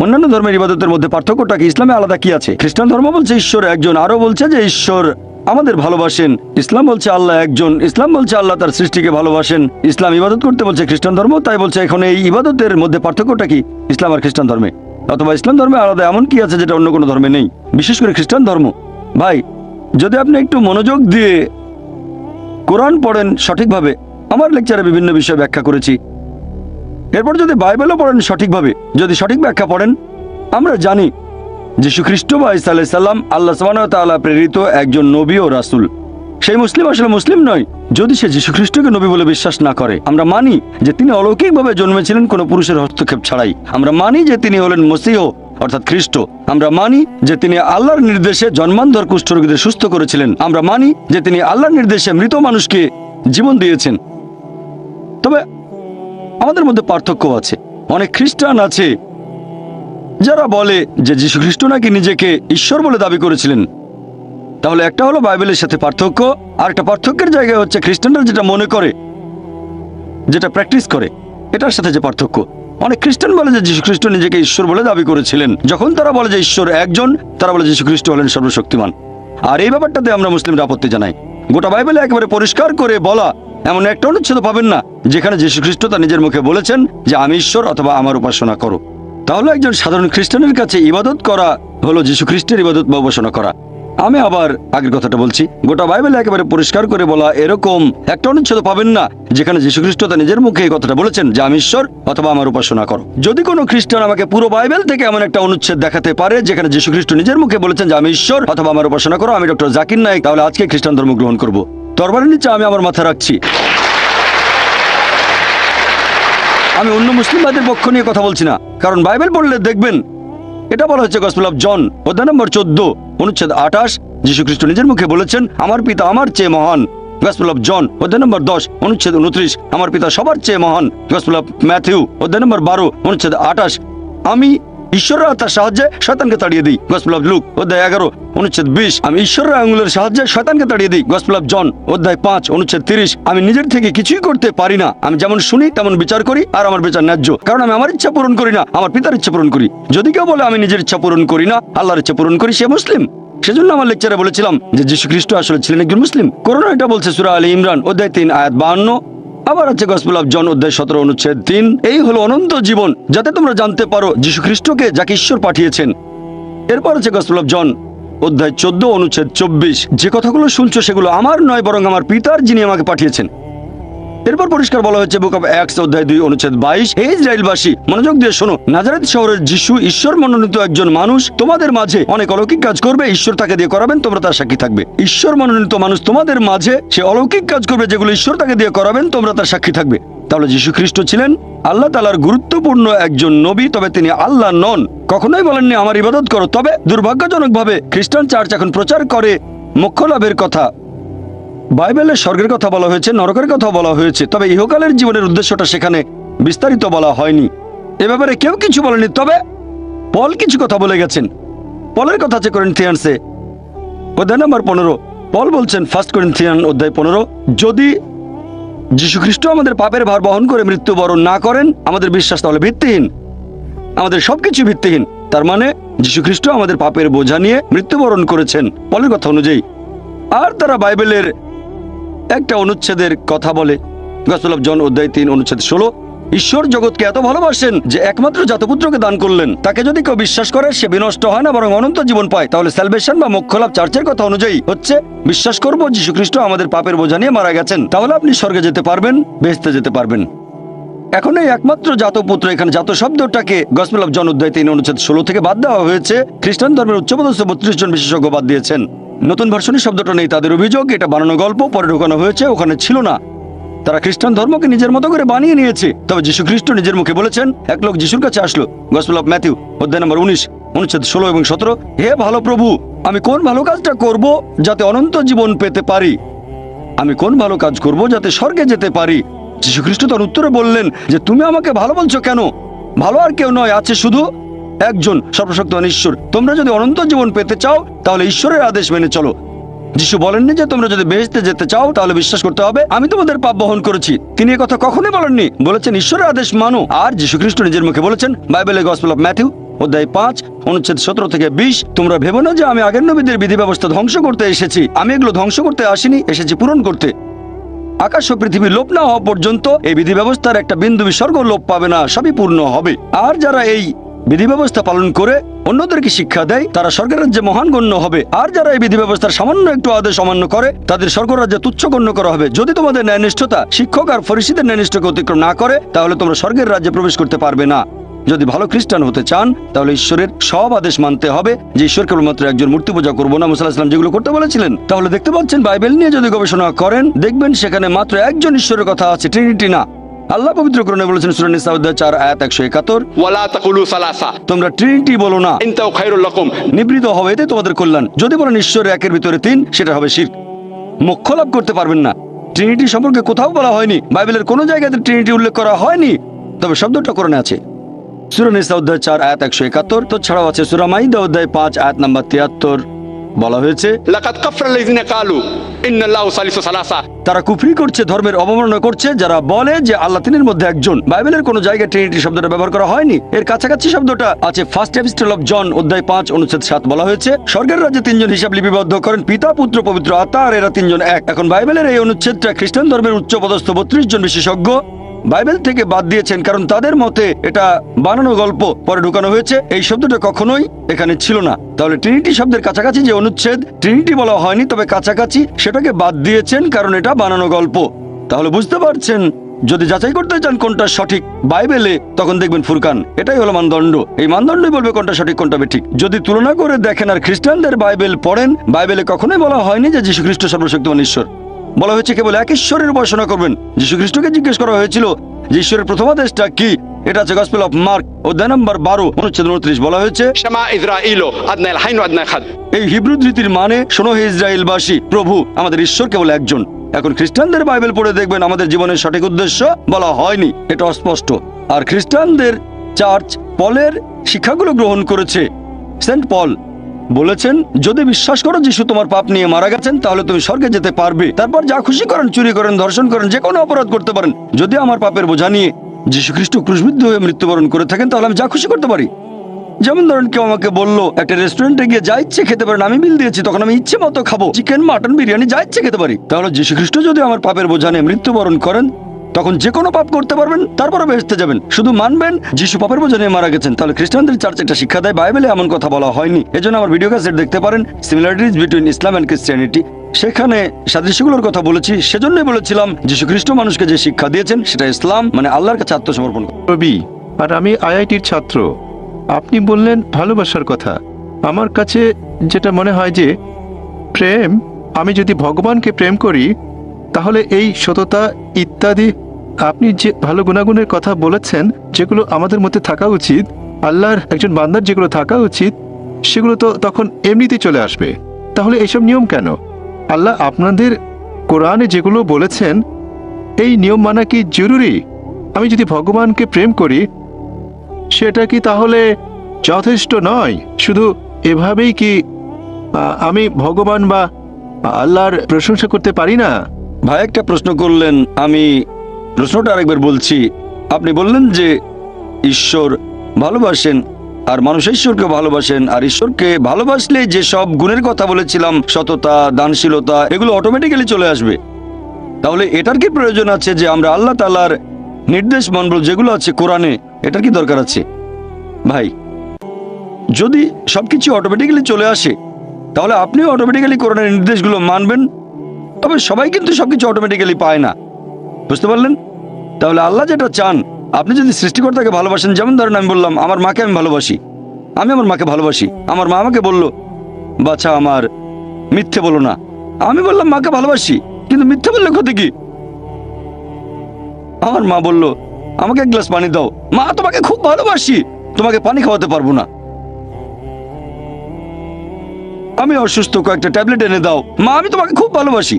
অন্যান্য ধর্মের ইবাদতের মধ্যে পার্থক্যটা কি? ইসলামে আলাদা কি আছে? খ্রিস্টান ধর্ম বলছে ঈশ্বর একজন, আরো বলছে যে ঈশ্বর আমাদের ভালোবাসেন। ইসলাম বলছে আল্লাহ একজন, ইসলাম বলছে আল্লাহ তার সৃষ্টিকে ভালোবাসেন। ইসলাম ইবাদত করতে বলছে খ্রিস্টান ধর্ম, তাই বলছে এখন এই ইবাদতের মধ্যে পার্থক্যটা কি ইসলাম আর খ্রিস্টান ধর্মে? অথবা ইসলাম ধর্মে আলাদা এমন কি আছে যেটা অন্য কোনো ধর্মে নেই, বিশেষ করে খ্রিস্টান ধর্ম? ভাই, যদি আপনি একটু মনোযোগ দিয়ে কোরআন পড়েন সঠিকভাবে, আমার লেকচারে বিভিন্ন বিষয় ব্যাখ্যা করেছি, এরপর যদি বাইবেলও পড়েন সঠিকভাবে, যদি সঠিক ব্যাখ্যা পড়েন, আমরা জানি যীশু খ্রিস্ট বা ঈসা আলাইহিস সালাম আল্লাহ সুবহানাহু ওয়া তাআলা প্রেরিত একজন নবী ও রাসূল। সেই মুসলিম আসলে মুসলিম নয় যদি সে যীশু খ্রিস্টকে নবী বলে বিশ্বাস না করে। আমরা মানি যে তিনি অলৌকিকভাবে জন্মেছিলেন কোনো পুরুষের হস্তক্ষেপ ছাড়াই। আমরা মানি যে তিনি হলেন মসীহ অর্থাৎ খ্রিস্ট। আমরা মানি যে তিনি আল্লাহর নির্দেশে জন্মান্ধর কুষ্ঠরোগীদের সুস্থ করেছিলেন। আমরা মানি যে তিনি আল্লাহর নির্দেশে মৃত মানুষকে জীবন দিয়েছেন। তবে আমাদের মধ্যে পার্থক্য আছে। অনেক খ্রিস্টান আছে যারা বলে যে যীশু খ্রিস্ট নাকি নিজেকে ঈশ্বর বলে দাবি করেছিলেন। তাহলে একটা হলো বাইবেলের সাথে পার্থক্য, আর একটা পার্থক্যের জায়গায় হচ্ছে খ্রিস্টানরা যেটা মনে করে, যেটা প্র্যাকটিস করে, এটার সাথে যে পার্থক্য। অনেক খ্রিস্টান বলে যে যীশু খ্রিস্ট নিজেকে ঈশ্বর বলে দাবি করেছিলেন। যখন তারা বলে যে ঈশ্বর একজন, তারা বলে যীশু খ্রিস্ট হলেন সর্বশক্তিমান। আর এই ব্যাপারটাতে আমরা মুসলিমরা আপত্তি জানাই। গোটা বাইবেলে একেবারে পরিষ্কার করে বলা এমন একটা অনুচ্ছেদ পাবেন না যেখানে যীশু খ্রিস্ট তার নিজের মুখে বলেছেন যে আমি ঈশ্বর অথবা আমার উপাসনা করো। তাহলে একজন সাধারণ খ্রিস্টানের কাছে ইবাদত করা হলো যীশু খ্রিস্টের ইবাদত বা উপাসনা করা। আমি আবার আগের কথাটা বলছি, গোটা বাইবেলে একেবারে পরিষ্কার করে বলা এরকম একটা অনুচ্ছেদ পাবেন না যেখানে যীশু খ্রিস্ট তার নিজের মুখে এই কথাটা বলেছেন যে আমি ঈশ্বর অথবা আমার উপাসনা করো। যদি কোনো খ্রিস্টান আমাকে পুরো বাইবেল থেকে এমন একটা অনুচ্ছেদ দেখাতে পারে যেখানে যীশু খ্রিস্ট নিজের মুখে বলেছেন যে আমি ঈশ্বর অথবা আমার উপাসনা করো, আমি ডক্টর জাকির নায়েক, তাহলে আজকে খ্রিস্টান ধর্ম গ্রহণ করব। তরবারের নিচে আমি আমার মাথা রাখছি। আমি অন্য মুসলিম ভাইদের পক্ষ নিয়ে কথা বলছি না, কারণ বাইবেল পড়লে দেখবেন এটা বলা হচ্ছে গসপেল অফ জন অধ্যায় নম্বর 14 অনুচ্ছেদ 28, যীশু খ্রিস্ট নিজের মুখে বলেছেন আমার পিতা আমার চেয়ে মহান। গসপেল অফ জন অধ্যায় নম্বর 10 অনুচ্ছেদ 29, আমার পিতা সবার চেয়ে মহান। গসপেল অফ ম্যাথিউ অধ্যায় নম্বর 12 অনুচ্ছেদ 28, আমি ঈশ্বরের আত্মার সাহায্যে শয়তানকে তাড়িয়ে দিই। গসপেল অফ লুক অধ্যায় 11 অনুচ্ছেদ 20, আমি ঈশ্বরের আঙুলের সাহায্যে শয়তানকে তাড়িয়ে দিই। গসপেল অফ জন অধ্যায় 5 অনুচ্ছেদ 30, আমি নিজের থেকে কিছুই করতে পারি না, আমি যেমন শুনি তেমন বিচার করি, আর আমার বিচার ন্যায্য, কারণ আমি আমার ইচ্ছা পূরণ করি না, আমার পিতার ইচ্ছা পূরণ করি। যদি কেউ বলে আমি নিজের ইচ্ছা পূরণ করি না, আল্লাহর ইচ্ছা পূরণ করি, সে মুসলিম। সেজন্য আমার লেকচারে বলেছিলাম যে যীশু খ্রিস্ট আসলে ছিলেন একজন মুসলিম। কোরআন এটা বলছে সূরা আলী ইমরান অধ্যায় 3 আয়াত 52। আবার আছে গসপেল অফ জন অধ্যায় 17 অনুচ্ছেদ 3, এই হলো অনন্ত জীবন যাতে তোমরা জানতে পারো যীশু খ্রিস্টকে যাকে ঈশ্বর পাঠিয়েছেন। এরপর আছে গসপেল অফ জন অধ্যায় 14 অনুচ্ছেদ 24, যে কথাগুলো শুনছো সেগুলো আমার নয় বরং আমার পিতার যিনি আমাকে পাঠিয়েছেন। এরপর পরিষ্কার বলা হচ্ছে বুক অফ অ্যাক্টস অধ্যায় 2 অনুচ্ছেদ 22, হে ইসরায়েলবাসী মনোযোগ দিয়ে শোনো, নাজারেত শহরের যিশু ঈশ্বর মনোনীত একজন মানুষ, তোমাদের মাঝে অনেক অলৌকিক কাজ করবে, ঈশ্বর তাকে দিয়ে করাবেন, তোমরা তার সাক্ষী থাকবে। ঈশ্বর মনোনীত মানুষ তোমাদের মাঝে সে অলৌকিক কাজ করবে যেগুলো ঈশ্বর তাকে দিয়ে করাবেন, তোমরা তার সাক্ষী থাকবে। তাহলে যীশু খ্রিস্ট ছিলেন আল্লাহ তাআলার গুরুত্বপূর্ণ একজন নবী, তবে তিনি আল্লাহ নন। কখনোই বলেননি আমার ইবাদত করো। তবে দুর্ভাগ্যজনকভাবে খ্রিস্টান চার্চ এখন প্রচার করে মোক্ষ লাভের কথা। বাইবেলে স্বর্গের কথা বলা হয়েছে, নরকের কথা বলা হয়েছে, তবে ইহকালের জীবনের উদ্দেশ্যটা সেখানে বিস্তারিত বলা হয়নি। এ ব্যাপারে কেউ কিছু বলেনি, তবে পল কিছু কথা বলে গেছেন। পলের কথা আছে করিন্থিয়ানসে অধ্যায় নম্বর 15। পল বলছেন 1 করিন্থিয়ান অধ্যায় 15, যদি যীশু খ্রিস্ট আমাদের পাপের ভার বহন করে মৃত্যুবরণ না করেন, আমাদের বিশ্বাস তাহলে ভিত্তিহীন, আমাদের সবকিছু ভিত্তিহীন। তার মানে যীশু খ্রিস্ট আমাদের পাপের বোঝা নিয়ে মৃত্যুবরণ করেছেন পলের কথা অনুযায়ী। আর তারা বাইবেলের একটা অনুচ্ছেদের কথা বলে, গসপেল অফ জন অধ্যায় 3 অনুচ্ছেদ 16, ঈশ্বর জগৎকে এত ভালোবাসেন যে একমাত্র জাতপুত্রকে দান করলেন, তাকে যদি কেউ বিশ্বাস করে সে বিনষ্ট হয় না বরং অনন্ত জীবন পায়। তাহলে স্যালভেশন বা মোক্ষ লাভ চার্চের কথা অনুযায়ী হচ্ছে বিশ্বাস করব যীশু খ্রিস্ট আমাদের পাপের বোঝা নিয়ে মারা গেছেন, তাহলে আপনি স্বর্গে যেতে পারবেন, বেহেশতে যেতে পারবেন। এখন এই একমাত্র জাতপুত্র, এখানে জাত শব্দটাকে গসপেল অফ জন অধ্যায় 3 অনুচ্ছেদ 16 থেকে বাদ দেওয়া হয়েছে। খ্রিস্টান ধর্মের উচ্চপদস্থ 32 জন বিশেষজ্ঞ বাদ দিয়েছেন। নতুন ভার্সনে শব্দটা নেই, তাদের অভিযোগ এটা বানানো গল্প, পরে ঢোকানো হয়েছে, ওখানে ছিল না। তারা খ্রিস্টান ধর্মকে নিজের মতো করে বানিয়ে নিয়েছে। তবে যীশু খ্রিস্ট নিজের মুখে বলেছেন, এক লোক যিশুর কাছে আসলো, গসপেল অফ ম্যাথিউ অধ্যায় নম্বর 19 অনুচ্ছেদ 16 এবং 17, হে ভালো প্রভু, আমি কোন ভালো কাজটা করব যাতে অনন্ত জীবন পেতে পারি? আমি কোন ভালো কাজ করব যাতে স্বর্গে যেতে পারি? যীশু খ্রিস্ট তার উত্তরে বললেন যে তুমি আমাকে ভালো বলছো কেন? ভালো আর কেউ নয়, আছে শুধু একজন, সর্বশক্তিমান ঈশ্বর। তোমরা যদি অনন্ত জীবন পেতে চাও তাহলে ঈশ্বরের আদেশ মেনে চলো। যিশু বলেননি যে তোমরা যদি বেহেশতে যেতে চাও তাহলে বিশ্বাস করতে হবে আমি তোমাদের পাপ বহন করেছি। তিনি এই কথা কখনোই বলেননি, বলেছেন ঈশ্বরের আদেশ মানো। আর যীশু খ্রিস্ট নিজের মুখে বলেছেন বাইবেলের গসপেল অফ ম্যাথিউ অধ্যায় 5 অনুচ্ছেদ 17 থেকে 20, তোমরা ভেবো না যে আমি আগের নবীদের বিধি ব্যবস্থা ধ্বংস করতে এসেছি। আমি এগুলো ধ্বংস করতে আসিনি, এসেছি পূরণ করতে। আকাশ ও পৃথিবী লোপ না হওয়া পর্যন্ত এই বিধি ব্যবস্থার একটা বিন্দু বিসর্গ লোপ পাবে না, সবই পূর্ণ হবে। আর যারা এই বিধি ব্যবস্থা পালন করে অন্যদেরকে শিক্ষা দেয় তারা স্বর্গের রাজ্যে মহান গণ্য হবে। আর যারা এই বিধি ব্যবস্থার সামান্য একটু আদেশ অমান্য করে তাদের স্বর্গ রাজ্যে তুচ্ছ গণ্য করা হবে। যদি তোমাদের ন্যায়নিষ্ঠতা শিক্ষক আর ফরিসীদের ন্যায়নিষ্ঠকে অতিক্রম না করে তাহলে তোমরা স্বর্গের রাজ্যে প্রবেশ করতে পারবে না। যদি ভালো খ্রিস্টান হতে চান তাহলে ঈশ্বরের সব আদেশ মানতে হবে, যে ঈশ্বর কেবলমাত্র একজন মূর্তি পূজা করবো না, মুসা আলাইহিস সালাম যেগুলো করতে বলেছিলেন। তাহলে দেখতে পাচ্ছেন বাইবেল নিয়ে যদি গবেষণা করেন দেখবেন সেখানে মাত্র একজন ঈশ্বরের কথা আছে, ট্রিনিটি না। আল্লাহ পবিত্র কোরআনে বলেছেন সূরা নিসা অধ্যায় 4 আয়াত 171, ওয়ালা তাকুলু সালাসা, তোমরা ট্রিনিটি বলো না, ইনতাও খায়রুল লাকুম, নিবৃত হবে, এতে তোমাদের কল্যাণ। যদি বলেন ঈশ্বর একের ভিতরে তিন, সেটা হবে শিরক, মোক্ষ লাভ করতে পারবেন না। ট্রিনিটি সম্পর্কে কোথাও বলা হয়নি, বাইবেলের কোনো জায়গাতে ট্রিনিটি উল্লেখ করা হয়নি, তবে শব্দটা কোরআনে আছে। সূরা নিসা অধ্যায় 4 আয়াত 171, তো ছাড়াও আছে সূরা মাইদা অধ্যায় 5 আয়াত নাম্বার 73, বলা হয়েছে লাকাদ কাফারা আল্লাযিনা ক্বালু ইন্নাল্লাহু সালিসু সালাসা, তারা কুফরি করছে, ধর্মের অবমাননা করছে যারা বলে যে আল্লাহ তিনের মধ্যে একজন। বাইবেলের কোনো জায়গায় ট্রিনিটি শব্দটা ব্যবহার করা হয়নি, এর কাছাকাছি শব্দটা আছে ফার্স্ট এপিস্টল অফ জন অধ্যায় 5 অনুচ্ছেদ 7, বলা হয়েছে স্বর্গের রাজ্যে তিনজন হিসাব লিপিবদ্ধ করেন, পিতা পুত্র পবিত্র আত্মা, আর এরা তিনজন এক। এখন বাইবেলের এই অনুচ্ছেদটা খ্রিস্টান ধর্মের উচ্চপদস্থ 32 জন বিশেষজ্ঞ বাইবেল থেকে বাদ দিয়েছেন, কারণ তাদের মতে এটা বানানো গল্প, পরে ঢুকানো হয়েছে। এই শব্দটা কখনোই এখানে ছিল না। তাহলে ট্রিনিটি শব্দের কাছাকাছি যে অনুচ্ছেদ ট্রিনিটি বলা হয়নি, তবে কাছাকাছি, সেটাকে বাদ দিয়েছেন কারণ এটা বানানো গল্প। তাহলে বুঝতে পারছেন, যদি যাচাই করতে চান কোনটা সঠিক বাইবেলে, তখন দেখবেন ফুরকান, এটাই হলো মানদণ্ড। এই মানদণ্ডই বলবে কোনটা সঠিক কোনটা বেঠিক। যদি তুলনা করে দেখেন আর খ্রিস্টানদের বাইবেল পড়েন, বাইবেলে কখনোই বলা হয়নি যে যীশু খ্রিস্ট সর্বশক্তিমান ঈশ্বর। বলা হয়েছে কেবল এক ঈশ্বরের উপাসনা করবেন। যীশু খ্রিস্টকে জিজ্ঞেস করা হয়েছিল যে ঈশ্বরের প্রথম আদেশটা কি, এটা আছে গসপেল অফ মার্ক অধ্যায় নম্বর 12 অনুচ্ছেদ 29, বলা হয়েছে শামা ইসরাঈল আদনাল হাইন ওয়া আদনাল খাদ, এই হিব্রু রীতির মানে শোনো হে ইসরায়েলবাসী, প্রভু আমাদের ঈশ্বর কেবল একজন। এখন খ্রিস্টানদের বাইবেল পড়ে দেখবেন আমাদের জীবনের সঠিক উদ্দেশ্য বলা হয়নি, এটা অস্পষ্ট। আর খ্রিস্টানদের চার্চ পলের শিক্ষাগুলো গ্রহণ করেছে। সেন্ট পল বলেছেন যদি বিশ্বাস করো যিশু তোমার পাপ নিয়ে মারা গেছেন তাহলে তুমি স্বর্গে যেতে পারবে। তারপর যা খুশি করেন, চুরি করেন, ধর্ষণ করেন, যে কোনো অপরাধ করতে পারেন, যদি আমার পাপের বোঝা নিয়ে যীশু খ্রিস্ট ক্রুশবিদ্ধ হয়ে মৃত্যুবরণ করে থাকেন তাহলে আমি যা খুশি করতে পারি। যেমন ধরেন কেউ আমাকে বললো একটা রেস্টুরেন্টে গিয়ে যা ইচ্ছে খেতে পারেন, আমি বিল দিয়েছি, তখন আমি ইচ্ছে মতো খাবো, চিকেন মাটন বিরিয়ানি যা ইচ্ছে খেতে পারি। তাহলে যীশু খ্রিস্ট যদি আমার পাপের বোঝা নিয়ে মৃত্যুবরণ করেন তখন যে কোনো পাপ করতে পারবেন, তারপরে বেহেশতে যাবেন, শুধু মানবেন যিশু পাপের বোঝা নিয়ে মারা গেছেন। তাহলে খ্রিস্টানদের চার্চ এটা শিক্ষা দেয়, বাইবেলে এমন কথা বলা হয়নি। এজন্য আমার ভিডিও ক্যাসেট দেখতে পারেন, similarities between Islam and Christianity, সেখানে সাদৃশ্যগুলোর কথা বলেছি। সেজন্যই বলেছিলাম যীশু খ্রিস্ট মানুষকে যে শিক্ষা দিয়েছেন সেটা ইসলাম, মানে আল্লাহর কাছে আত্মসমর্পণ। রবি, আর আমি আইআইটির ছাত্র। আপনি বললেন ভালোবাসার কথা। আমার কাছে যেটা মনে হয় যে প্রেম, আমি যদি ভগবানকে প্রেম করি তাহলে এই সততা ইত্যাদি আপনি যে ভালো গুণাগুণের কথা বলেছেন যেগুলো আমাদের মধ্যে থাকা উচিত, আল্লাহর একজন বান্দার যেগুলো থাকা উচিত, সেগুলো তো তখন এমনিতেই চলে আসবে। তাহলে এইসব নিয়ম কেন? আল্লাহ আপনাদের কোরআনে যেগুলো বলেছেন এই নিয়ম মানা কি জরুরি? আমি যদি ভগবানকে প্রেম করি সেটা কি তাহলে যথেষ্ট নয়? শুধু এভাবেই কি আমি ভগবান বা আল্লাহর প্রশংসা করতে পারি না? ভাই একটা প্রশ্ন করলেন, আমি প্রশ্নটা আরেকবার বলছি। আপনি বললেন যে ঈশ্বর ভালোবাসেন আর মানুষ ঈশ্বরকে ভালোবাসেন, আর ঈশ্বরকে ভালোবাসলে যে সব গুণের কথা বলেছিলাম, সততা, দানশীলতা, এগুলো অটোমেটিক্যালি চলে আসবে। তাহলে এটার কি প্রয়োজন আছে যে আমরা আল্লাহ তাআলার নির্দেশ মানব যেগুলো আছে কোরআনে? এটার কি দরকার আছে? ভাই যদি সবকিছু অটোমেটিক্যালি চলে আসে তাহলে আপনিও অটোমেটিক্যালি কোরআনের নির্দেশগুলো মানবেন। তবে সবাই কিন্তু সবকিছু অটোমেটিক্যালি পায় না, বুঝতে পারলেন? তাহলে আল্লাহ যেটা চান, আপনি যদি সৃষ্টিকর্তাকে ভালোবাসেন, যেমন ধরেন আমি বললাম আমার মাকে আমি ভালোবাসি, আমি আমার মাকে ভালোবাসি। আমার মা আমাকে বলল বাচ্চা আমার মিথ্যে বলো না, আমি বললাম মাকে ভালোবাসি, কিন্তু মিথ্যে বললে ক্ষতি কি? আমার মা বলল আমাকে এক গ্লাস পানি দাও, মা তোমাকে খুব ভালোবাসি, তোমাকে পানি খাওয়াতে পারবো না। আমি অসুস্থ, কয়েকটা ট্যাবলেট এনে দাও, মা আমি তোমাকে খুব ভালোবাসি।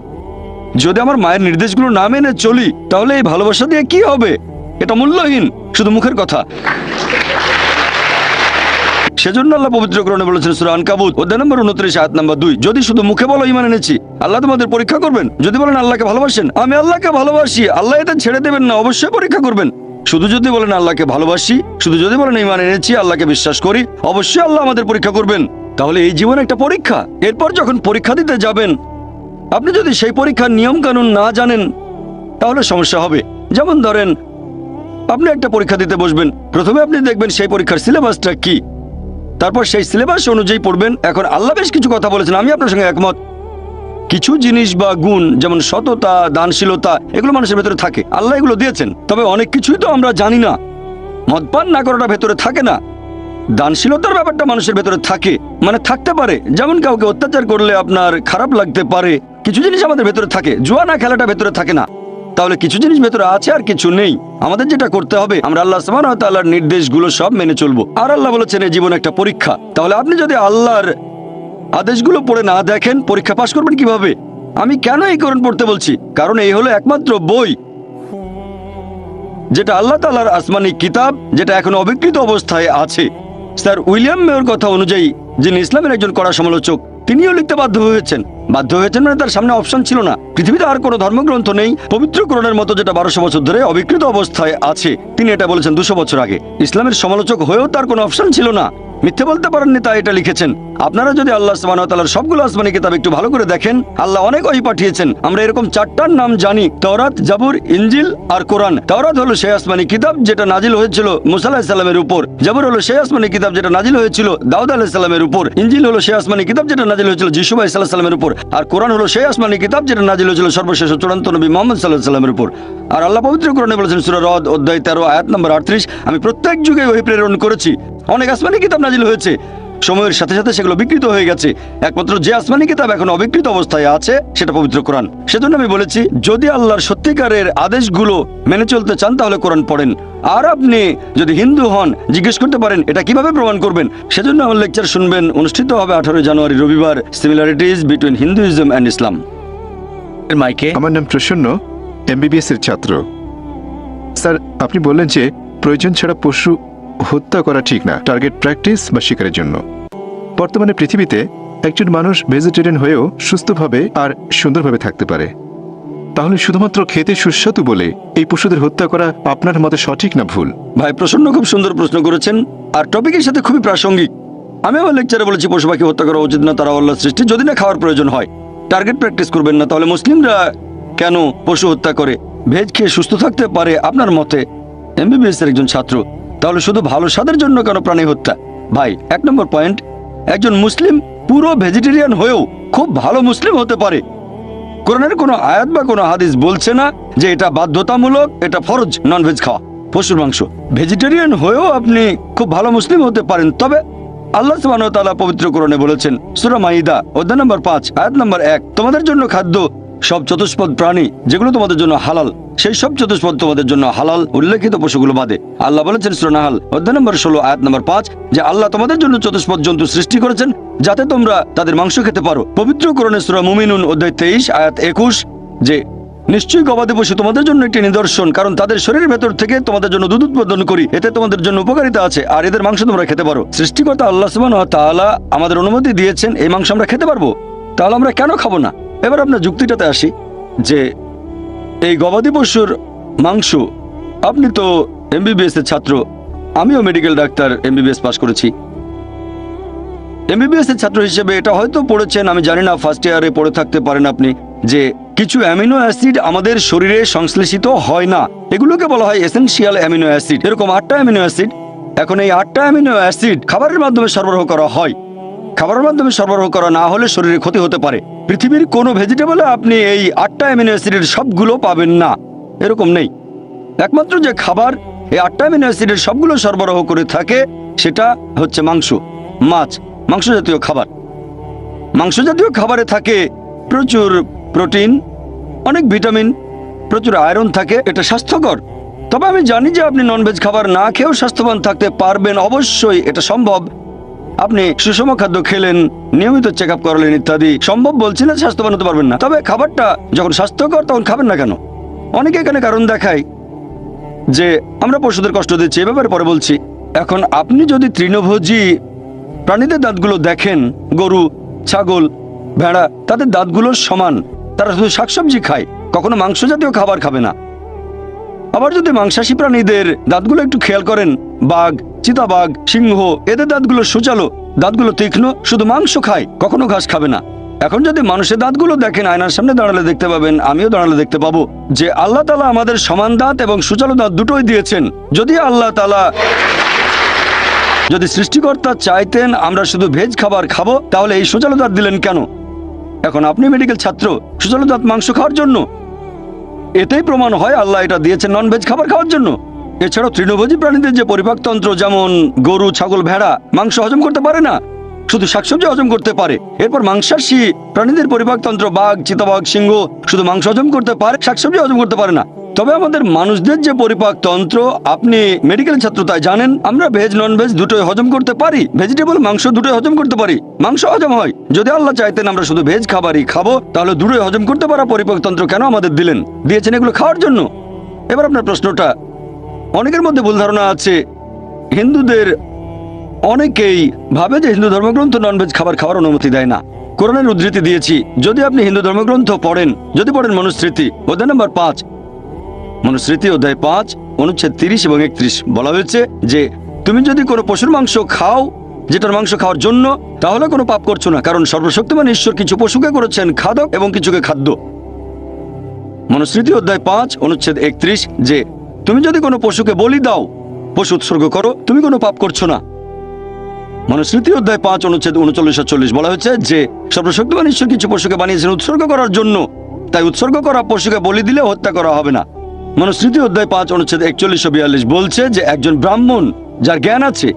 যদি আমার মায়ের নির্দেশগুলো না মেনে চলি তাহলে এই ভালোবাসা দিয়ে কি হবে? এটা মূল্যহীন, শুধু মুখের কথা। সেজন্য আল্লাহ পবিত্র কোরআনে বলেছেন সূরা আনকাবুত অধ্যায় নম্বর 29 আয়াত নম্বর 2, যদি শুধু মুখে বলো ঈমান এনেছি, আল্লাহ তোমাদের পরীক্ষা করবেন। যদি বলেন আল্লাহকে ভালোবাসেন, আমি আল্লাহকে ভালোবাসি, আল্লাহ এটা ছেড়ে দেবেন না, অবশ্যই পরীক্ষা করবেন। শুধু যদি বলেন আল্লাহকে ভালোবাসি, শুধু যদি বলেন ঈমান এনেছি, আল্লাহকে বিশ্বাস করি, অবশ্যই আল্লাহ আমাদের পরীক্ষা করবেন। তাহলে এই জীবন একটা পরীক্ষা। এরপর যখন পরীক্ষা দিতে যাবেন, আপনি যদি সেই পরীক্ষার নিয়ম কানুন না জানেন তাহলে সমস্যা হবে। যেমন ধরেন, আপনি একটা পরীক্ষা দিতে বসবেন, প্রথমে আপনি দেখবেন সেই পরীক্ষার সিলেবাসটা কি, তারপর সেই সিলেবাস অনুযায়ী পড়বেন। এখন আল্লাহ বেশ কিছু কথা বলেছেন, আমি আপনার সঙ্গে একমত। কিছু জিনিস বা গুণ যেমন সততা, দানশীলতা, এগুলো মানুষের ভেতরে থাকে, আল্লাহ এগুলো দিয়েছেন। তবে অনেক কিছুই তো আমরা জানি না। মদপান না করাটা ভেতরে থাকে না, দানশীলতার ব্যাপারটা মানুষের ভেতরে থাকে, মানে থাকতে পারে। যেমন কাউকে অত্যাচার করলে আপনার খারাপ লাগতে পারে, কিছু জিনিস আমাদের ভেতরে থাকে। জুয়া না খেলাটা ভেতরে থাকে না। তাহলে কিছু জিনিস ভেতরে আছে আর কিছু নেই। আমাদের যেটা করতে হবে, আমরা আল্লাহ সুবহানাহু ওয়া তাআলার নির্দেশগুলো সব মেনে চলবো। আর আল্লাহ বলেছেন এই জীবন একটা পরীক্ষা। তাহলে আপনি যদি আল্লাহর আদেশগুলো পড়ে না দেখেন, পরীক্ষা পাশ করবেন কিভাবে? আমি কেন এই কোরআন পড়তে বলছি? কারণ এই হলো একমাত্র বই যেটা আল্লাহ তাআলার আসমানি কিতাব, যেটা এখন অবিকৃত অবস্থায় আছে। স্যার উইলিয়াম মেয়র কথা অনুযায়ী, যিনি ইসলামের একজন কড়া সমালোচক, তিনিও লিখতে বাধ্য হয়েছেন মানে তার সামনে অপশন ছিল না। পৃথিবীতে আর কোনো ধর্মগ্রন্থ নেই পবিত্র কোরআনের মতো যেটা 1200 বছর ধরে অবিকৃত অবস্থায় আছে। তিনি এটা বলেছেন 200 বছর আগে। ইসলামের সমালোচক হয়েও তার কোনো অপশন ছিল না, মিথ্যে বলতে পারেননি, তাই এটা লিখেছেন। আপনারা যদি আল্লাহ সুবহানাহু ওয়া তাআলার সবগুলো আসমানি কিতাব একটু ভালো করে দেখেন, আল্লাহ অনেক ওহী পাঠিয়েছেন। আমরা এরকম 4টার নাম জানি: তাওরাত, জাবুর, ইনজিল আর কোরআন। তাওরাত হলো সেই আসমানি কিতাব যেটা নাজিল হয়েছিল মুসা আলাইহিস সালামের উপর। জাবুর হলো সেই আসমানি কিতাব যেটা নাজিল হয়েছিল দাউদ আলাইহিস সালামের উপর। ইনজিল হলো সেই আসমানি কিতাব যেটা নাজিল হয়েছিল যিশু আলাইহিস সালামের উপর। আর কোরআন হলো সেই আসমানি কিতাব যেটা নাজিল হয়েছিল সর্বশেষ চূড়ান্ত নবী মুহাম্মদ সাল্লাল্লাহু আলাইহি সাল্লামের উপর। আর আল্লাহ পবিত্র কোরআনে বলেছেন সূরা রদ অধ্যায় 13 আয়াত নম্বর 38, আমি প্রত্যেক যুগে ওহী প্রেরণ করেছি। অনেক আসমানি কিতাব নাজিল হয়েছে, সময়ের সাথে সাথে সেগুলো বিকৃত হয়ে গেছে। একমাত্র যে আসমানি কিতাব এখন অবিকৃত অবস্থায় আছে সেটা পবিত্র কোরআন। সেজন্য আমি বলেছি, যদি আল্লাহর সত্যিকারের আদেশগুলো মেনে চলতে চান তাহলে কোরআন পড়েন। আর আপনি যদি হিন্দু হন, জিজ্ঞেস করতে পারেন এটা কিভাবে প্রমাণ করবেন। সেজন্য আমার লেকচার শুনবেন, অনুষ্ঠিত হবে 18 জানুয়ারি রবিবার, সিমিলারিটিজ বিটুইন হিন্দুইজম অ্যান্ড ইসলাম। মাইকে। আমার নাম প্রসন্ন, এমবিবিএস এর ছাত্র। স্যার, আপনি বললেন যে প্রয়োজন ছাড়া পশু হত্যা করা ঠিক না, টার্গেট প্র্যাকটিস বা শিকারের জন্য। বর্তমানে পৃথিবীতে একজন মানুষ ভেজিটেরিয়ান হয়েও সুস্থভাবে আর সুন্দরভাবে থাকতে পারে। তাহলে শুধুমাত্র খেতে সুস্বাদু বলে এই পশুদের হত্যা করা আপনার মতে সঠিক না ভুল? ভাই প্রসন্ন খুব সুন্দর প্রশ্ন করেছেন, আর টপিকের সাথে খুবই প্রাসঙ্গিক। আমি আমার লেকচারে বলেছি পশু পাখি হত্যা করা উচিত না, তারা আল্লাহর সৃষ্টি, যদি না খাওয়ার প্রয়োজন হয়। টার্গেট প্র্যাকটিস করবেন না। তাহলে মুসলিমরা কেন পশু হত্যা করে? ভেজ খেয়ে সুস্থ থাকতে পারে আপনার মতে, এমবিবিএস এর একজন ছাত্র। তাহলে শুধু ভালো স্বাদের জন্য কেন প্রাণী হত্যা? ভাই 1 নম্বর পয়েন্ট, একজন মুসলিম পুরো ভেজিটেরিয়ান হয়েও খুব ভালো মুসলিম হতে পারে। কোরআনের কোনো আয়াত বা কোনো হাদিস বলছে না যে এটা বাধ্যতামূলক, এটা ফরজ ননভেজ খাওয়া, পশুর মাংস। ভেজিটেরিয়ান হয়েও আপনি খুব ভালো মুসলিম হতে পারেন। তবে আল্লাহ সুবহানাহু ওয়া তাআলা পবিত্র কোরআনে বলেছেন, সূরা মাইদা অধ্যায় নম্বর 5 আয়াত নম্বর 1, তোমাদের জন্য খাদ্য সব চতুষ্পদ প্রাণী যেগুলো তোমাদের জন্য হালাল, সেই সব চতুষ্পদ তোমাদের জন্য হালাল, উল্লেখিত পশুগুলো বাদে। আল্লাহ বলেছেন সূরা নাহাল অধ্যায় নম্বর 16 আয়াত নম্বর 5 যে আল্লাহ তোমাদের জন্য চতুষ্পদ জন্তু সৃষ্টি করেছেন যাতে তোমরা তাদের মাংস খেতে পারো। পবিত্র কোরআনে সূরা মুমিনুন অধ্যায় 23 আয়াত 21 যে নিশ্চয়ই গবাদি পশু তোমাদের জন্য একটি নিদর্শন, কারণ তাদের শরীরের ভেতর থেকে তোমাদের জন্য দুধ উৎপাদন করি, এতে তোমাদের জন্য উপকারিতা আছে, আর এদের মাংস তোমরা খেতে পারো। সৃষ্টিকর্তা আল্লাহ সুবহানাহু ওয়া তাআলা আমাদের অনুমতি দিয়েছেন এই মাংস আমরা খেতে পারবো, তাহলে আমরা কেন খাবো না? এবার আপনার যুক্তিটাতে আসি যে এই গবাদি পশুর মাংস, আপনি তো এমবিবিএস এর ছাত্র, আমিও মেডিকেল ডাক্তার, এমবিবিএস পাস করেছি। এমবিবিএস এর ছাত্র হিসেবে এটা হয়তো পড়েছেন, আমি জানি না, ফার্স্ট ইয়ারে পড়ে থাকতে পারেন আপনি, যে কিছু অ্যামিনো অ্যাসিড আমাদের শরীরে সংশ্লেষিত হয় না, এগুলোকে বলা হয় এসেনশিয়াল অ্যামিনো অ্যাসিড। এরকম 8টা অ্যামিনো অ্যাসিড, এখন এই 8টা অ্যামিনো অ্যাসিড খাবারের মাধ্যমে সরবরাহ করা হয়। খাবারের মাধ্যমে সরবরাহ করা না হলে শরীরে ক্ষতি হতে পারে। পৃথিবীর কোনো ভেজিটেবলে আপনি এই 8টা অ্যামিনো অ্যাসিডের সবগুলো পাবেন না, এরকম নেই। একমাত্র যে খাবার এই 8টা অ্যামিনো অ্যাসিডের সবগুলো সরবরাহ করে থাকে সেটা হচ্ছে মাংস, মাছ, মাংস জাতীয় খাবার। মাংস জাতীয় খাবারে থাকে প্রচুর প্রোটিন, অনেক ভিটামিন, প্রচুর আয়রন থাকে, এটা স্বাস্থ্যকর। তবে আমি জানি যে আপনি ননভেজ খাবার না খেয়েও স্বাস্থ্যবান থাকতে পারবেন, অবশ্যই এটা সম্ভব। আপনি সুষম খাদ্য খেলেন, নিয়মিত চেক আপ করালেন ইত্যাদি, সম্ভব বলছি না স্বাস্থ্যবান হতে পারবেন না। তবে খাবারটা যখন স্বাস্থ্যকর তখন খাবেন না কেন? অনেকে এখানে কারণ দেখায় যে আমরা পশুদের কষ্ট দিচ্ছি, এ ব্যাপারে পরে বলছি। এখন আপনি যদি তৃণভোজী প্রাণীদের দাঁতগুলো দেখেন, গরু, ছাগল, ভেড়া, তাদের দাঁতগুলো সমান, তারা শুধু শাকসবজি খায়, কখনো মাংস জাতীয় খাবার খাবে না। আবার যদি মাংসাশী প্রাণীদের দাঁতগুলো একটু খেয়াল করেন, বাঘ, চিতাবাঘ, সিংহ, এদের দাঁতগুলো সুচালো, দাঁতগুলো তীক্ষ্ণ, শুধু মাংস খায়, কখনো ঘাস খাবে না। এখন যদি মানুষের দাঁতগুলো দেখেন, আয়নার সামনে দাঁড়ালে দেখতে পাবেন, আমিও দাঁড়ালে দেখতে পাবো যে আল্লাহ তাআলা আমাদের সমান দাঁত এবং সুচালো দাঁত দুটোই দিয়েছেন। যদি আল্লাহ তাআলা, যদি সৃষ্টিকর্তা চাইতেন আমরা শুধু ভেজ খাবার খাবো, তাহলে এই সুচালো দাঁত দিলেন কেন? এখন আপনি মেডিকেল ছাত্র, সুচালো দাঁত মাংস খাওয়ার জন্য, এতেই প্রমাণ হয় আল্লাহ এটা দিয়েছেন নন ভেজ খাবার খাওয়ার জন্য। এছাড়াও তৃণভোজী প্রাণীদের যে পরিপাকতন্ত্র, যেমন গরু, ছাগল, ভেড়া মাংস হজম করতে পারে না, শুধু শাকসবজি হজম করতে পারে। এরপর মাংসাশী প্রাণীদের পরিপাকতন্ত্র, বাঘ, চিতাবাঘ, সিংহ শুধু মাংস হজম করতে পারে, শাকসবজি হজম করতে পারে না। তবে আমাদের মানুষদের যে পরিপাকতন্ত্র, আপনি মেডিকেল ছাত্র তাই জানেন, আমরা ভেজ নন ভেজ দুটোই হজম করতে পারি, ভেজিটেবল মাংস দুটোই হজম করতে পারি, মাংস হজম হয়। যদি আল্লাহ চাইতেন আমরা শুধু ভেজ খাবারই খাবো, তাহলে দুটোই হজম করতে পারা পরিপাকতন্ত্র কেন আমাদের দিলেন? দিয়েছেন এগুলো খাওয়ার জন্য। এবার আপনার প্রশ্নটা, অনেকের মধ্যে ভুল ধারণা আছে, হিন্দুদের অনেকেই ভাবে যে হিন্দু ধর্মগ্রন্থ ননভেজ খাবার খাওয়ার অনুমতি দেয় না। কোরআনের উদ্ধৃতি দিয়েছি, যদি আপনি হিন্দু ধর্মগ্রন্থ পড়েন, যদি পড়েন মনুস্মৃতি অধ্যায় নম্বর 5, মনুস্মৃতি অধ্যায় 5 অনুচ্ছেদ 30 এবং 31, বলা হয়েছে যে তুমি যদি কোনো পশুর মাংস খাও যেটার মাংস খাওয়ার জন্য, তাহলে কোনো পাপ করছো না, কারণ সর্বশক্তিমান ঈশ্বর কিছু পশুকে করেছেন খাদক এবং কিছুকে খাদ্য। মনুস্মৃতি অধ্যায় 5 অনুচ্ছেদ 31, যে তুমি যদি কোনো পশুকে বলি দাও, পশু উৎসর্গ করো, তুমি কোনো পাপ করছো না। মনুস্মৃতি অধ্যায় 5 অনুচ্ছেদ 39-40 বলা হয়েছে যে সর্বশক্তিমান ঈশ্বর কিছু পশুকে বানিয়েছেন উৎসর্গ করার জন্য, তাই উৎসর্গ করা পশুকে বলি দিলে হত্যা করা হবে না। মনুস্মৃতি অধ্যায় 5 অনুচ্ছেদ 41-42 বলছে যে একজন ব্রাহ্মণ যার জ্ঞান আছে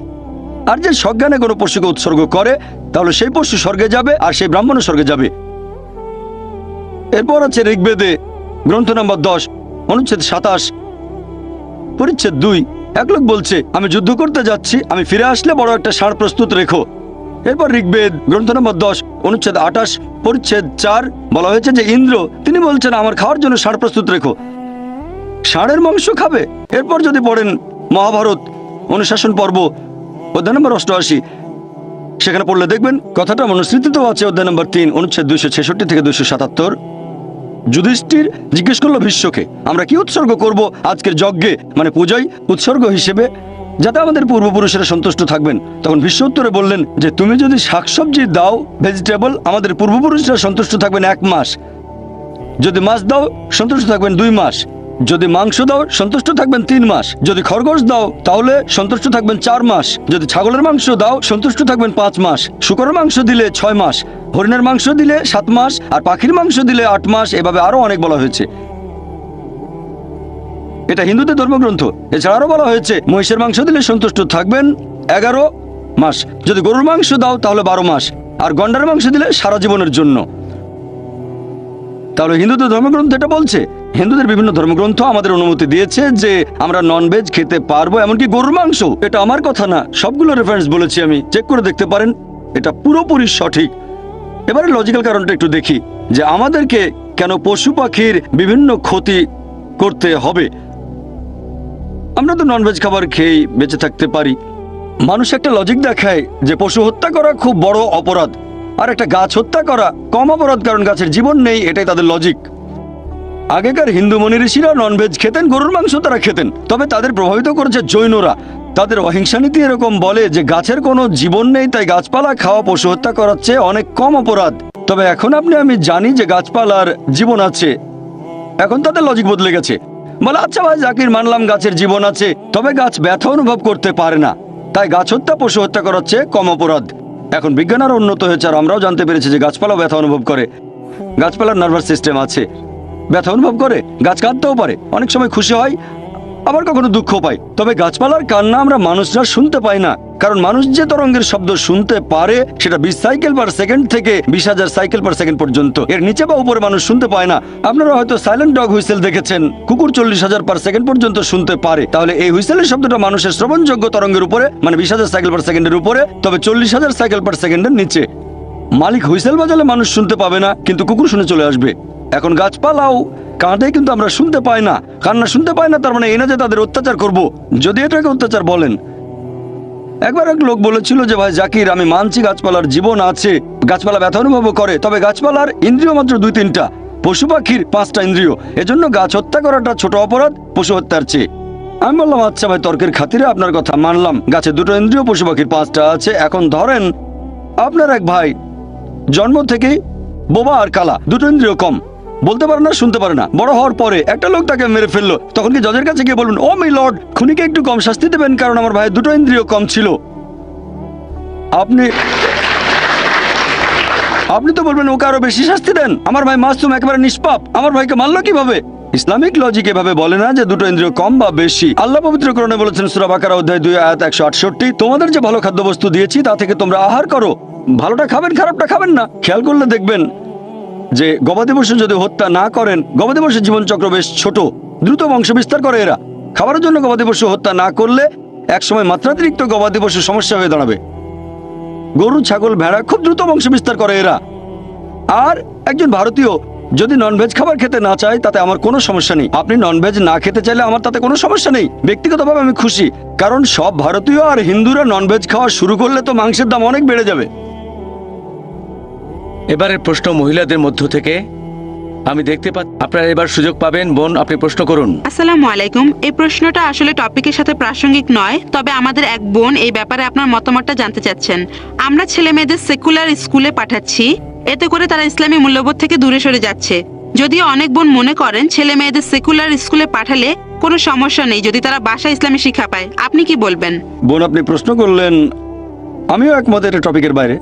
আর যে সজ্ঞানে কোনো পশুকে উৎসর্গ করে, তাহলে সেই পশু স্বর্গে যাবে আর সেই ব্রাহ্মণও স্বর্গে যাবে। এরপর আছে ঋগ্বেদে গ্রন্থ নম্বর 10 অনুচ্ছেদ 27 পরিচ্ছেদ 2, এক লোক বলছে আমি যুদ্ধ করতে যাচ্ছি, আমি ফিরে আসলে বড় একটা ষাঁড় প্রস্তুত রেখো। এরপর ঋগ্বেদ গ্রন্থ নম্বর 10 অনুচ্ছেদ 28 পরিচ্ছেদ 4 বলা হয়েছে যে ইন্দ্র, তিনি বলছেন আমার খাওয়ার জন্য ষাঁড় প্রস্তুত রেখো, ষাঁড়ের মাংস খাবে। এরপর যদি পড়েন মহাভারত অনুশাসন পর্ব অধ্যায় নম্বর 88, সেখানে পড়লে দেখবেন কথাটা মনুস্মৃতিতেও আছে অধ্যায় নম্বর 3 অনুচ্ছেদ 266 থেকে 277। যুধিষ্ঠির জিজ্ঞেস করলো ভীষ্মকে, আমরা কি উৎসর্গ করব আজকের যজ্ঞে, মানে পূজায় উৎসর্গ হিসেবে, যাতে আমাদের পূর্বপুরুষেরা সন্তুষ্ট থাকবেন? তখন ভীষ্ম উত্তরে বললেন যে তুমি যদি শাকসবজি দাও, ভেজিটেবল, আমাদের পূর্বপুরুষরা সন্তুষ্ট থাকবেন 1 মাস, যদি মাছ দাও সন্তুষ্ট থাকবেন 2 মাস, যদি মাংস দাও সন্তুষ্ট থাকবেন 3 মাস, যদি খরগোশ দাও তাহলে সন্তুষ্ট থাকবেন 4 মাস, যদি ছাগলের মাংস দাও সন্তুষ্ট থাকবেন 5 মাস, শূকরের মাংস দিলে 6 মাস, হরিণের মাংস দিলে 7 মাস, আর পাখির মাংস দিলে 8 মাস। এভাবে আরো অনেক বলা হয়েছে। এটা হিন্দুদের ধর্মগ্রন্থ। এছাড়া আরো বলা হয়েছে মহিষের মাংস দিলে সন্তুষ্ট থাকবেন 11 মাস, যদি গরুর মাংস দাও তাহলে 12 মাস, আর গন্ডার মাংস দিলে সারা জীবনের জন্য। তাহলে হিন্দুদের ধর্মগ্রন্থ এটা বলছে। হিন্দুদের বিভিন্ন ধর্মগ্রন্থ আমাদের অনুমতি দিয়েছে যে আমরা ননভেজ খেতে পারবো, এমনকি গরুর মাংস। এটা আমার কথা না, সবগুলো রেফারেন্স বলেছি আমি, চেক করে দেখতে পারেন, এটা পুরোপুরি সঠিক। এবারে লজিক্যাল কারণটা একটু দেখি যে আমাদেরকে কেন পশু পাখির বিভিন্ন ক্ষতি করতে হবে। আমরা তো ননভেজ খাবার খেয়েই বেঁচে থাকতে পারি। মানুষ একটা লজিক দেখায় যে পশু হত্যা করা খুব বড় অপরাধ, আর একটা গাছ হত্যা করা কম অপরাধ, কারণ গাছের জীবন নেই, এটাই তাদের লজিক। আগেকার হিন্দু মনি ঋষিরা ননভেজ খেতেন, গরুর মাংস তারা খেতেন, তবে তাদের প্রভাবিত করেছে জৈনরা। তাদের অহিংসা নীতি এরকম বলে যে গাছের কোনো জীবন নেই, তাই গাছপালা খাওয়া পশু হত্যা করার চেয়ে অনেক কম অপরাধ। তবে এখন আমি জানি যে গাছপালার জীবন আছে, এখন তাদের লজিক বদলে গেছে। বলে আচ্ছা ভাই জাকির, মানলাম গাছের জীবন আছে, তবে গাছ ব্যথা অনুভব করতে পারে না, তাই গাছ হত্যা পশু হত্যা করার চেয়ে কম অপরাধ। এখন বিজ্ঞান আরো উন্নত হয়েছে আর আমরাও জানতে পেরেছি যে গাছপালাও ব্যথা অনুভব করে। গাছপালার নার্ভাস সিস্টেম আছে, ব্যথা অনুভব করে, গাছ কাঁদতেও পারে, অনেক সময় খুশি হয়, আবার কখনো দুঃখ পায়। তবে গাছপালার কান্না আমরা মানুষরা শুনতে পাই না, কারণ মানুষ যে তরঙ্গের শব্দ শুনতে পারে সেটা 20 সাইকেল পার সেকেন্ড থেকে 20,000 সাইকেল পার সেকেন্ড পর্যন্ত, এর নিচে বা উপরে মানুষ শুনতে পায় না। আপনারা হয়তো সাইলেন্ট ডগ হুইসেল দেখেছেন, কুকুর 40,000 পার সেকেন্ড পর্যন্ত শুনতে পারে। তাহলে এই হুইসেলের শব্দটা মানুষের শ্রবণযোগ্য তরঙ্গের উপরে, মানে 20,000 সাইকেল পার সেকেন্ডের উপরে, তবে 40,000 সাইকেল পার সেকেন্ডের নিচে। মালিক হুইসেল বাজালে মানুষ শুনতে পাবে না, কিন্তু কুকুর শুনে চলে আসবে। এখন গাছপালাও কাঁদে, কিন্তু আমরা শুনতে পাই না। কান্না শুনতে পাই না, তার মানে এই না যে তাদের অত্যাচার করব, যদি এটাকে অত্যাচার বলেন। একবার এক লোক বলেছিল যে ভাই জাকির, আমি মানছি গাছপালার জীবন আছে, গাছপালা ব্যথা অনুভব করে, তবে গাছপালার ইন্দ্রিয় মাত্র 2-3টা, পশু পাখির 5টা ইন্দ্রিয়, এজন্য গাছ হত্যা করাটা ছোট অপরাধ পশু হত্যার চেয়ে। আমি বললাম আচ্ছা ভাই, তর্কের খাতিরে আপনার কথা মানলাম, গাছে 2টো ইন্দ্রিয়, পশু পাখির 5টা আছে। এখন ধরেন আপনার এক ভাই জন্ম থেকেই বোবা আর কালা, 2টো ইন্দ্রিয় কম, বলতে পারে না, শুনতে পারে না। বড় হওয়ার পরে একটা লোক তাকে মেরে ফেললো, তখন কি জজের কাছে গিয়ে বলবেন ও মাই লর্ড, খুনিকে একটু কম শাস্তি দেবেন কারণ আমার ভাই 2টো ইন্দ্রিয় কম ছিল? আপনি তো বলবেন ওকে আরো বেশি শাস্তি দেন, আমার ভাই মাসুম, একেবারে নিষ্পাপ, আমার ভাইকে মারলো কিভাবে? ইসলামিক লজিক এভাবে বলে না যে 2টো ইন্দ্রিয় কম বা বেশি। আল্লাহ পবিত্র কোরআনে বলেছেন সূরা বাকারা অধ্যায় 2 আয়াত 168, তোমাদের যে ভালো খাদ্যবস্তু দিয়েছি তা থেকে তোমরা আহার করো, ভালোটা খাবেন, খারাপটা খাবেন না। খেয়াল করলে দেখবেন যে গবাদি পশু যদি হত্যা না করেন, গবাদি পশুর জীবনচক্র বেশ ছোট, দ্রুত বংশ বিস্তার করে এরা। খাবারের জন্য গবাদি পশু হত্যা না করলে একসময় মাত্রাতিরিক্ত গবাদি পশু সমস্যা হয়ে দাঁড়াবে। গরু, ছাগল, ভেড়া খুব দ্রুত বংশ বিস্তার করে এরা। আর একজন ভারতীয় যদি ননভেজ খাবার খেতে না চায় তাতে আমার কোনো সমস্যা নেই। আপনি ননভেজ না খেতে চাইলে আমার তাতে কোনো সমস্যা নেই, ব্যক্তিগতভাবে আমি খুশি, কারণ সব ভারতীয় আর হিন্দুরা ননভেজ খাওয়া শুরু করলে তো মাংসের দাম অনেক বেড়ে যাবে। এবারের প্রশ্ন মহিলাদের মধ্য থেকে আমি দেখতে পাচ্ছি। আপনারা এবার সুযোগ পাবেন। বোন, আপনি প্রশ্ন করুন। আসসালামু আলাইকুম। এই প্রশ্নটা আসলে টপিকের সাথে প্রাসঙ্গিক নয়, তবে আমাদের এক বোন এই ব্যাপারে আপনার মতামতটা জানতে চাচ্ছেন। আমরা ছেলে মেয়েদের সেকুলার স্কুলে পাঠাচ্ছি, এতে করে তারা ইসলামী মূল্যবোধ থেকে দূরে সরে যাচ্ছে। যদিও অনেক বোন মনে করেন ছেলে মেয়েদের সেকুলার স্কুলে পাঠালে কোনো সমস্যা নেই যদি তারা বাসায় ইসলামী শিক্ষা পায়, আপনি কি বলবেন? বোন, আপনি প্রশ্ন করলেন, আমিও একমত এটা টপিকের বাইরে,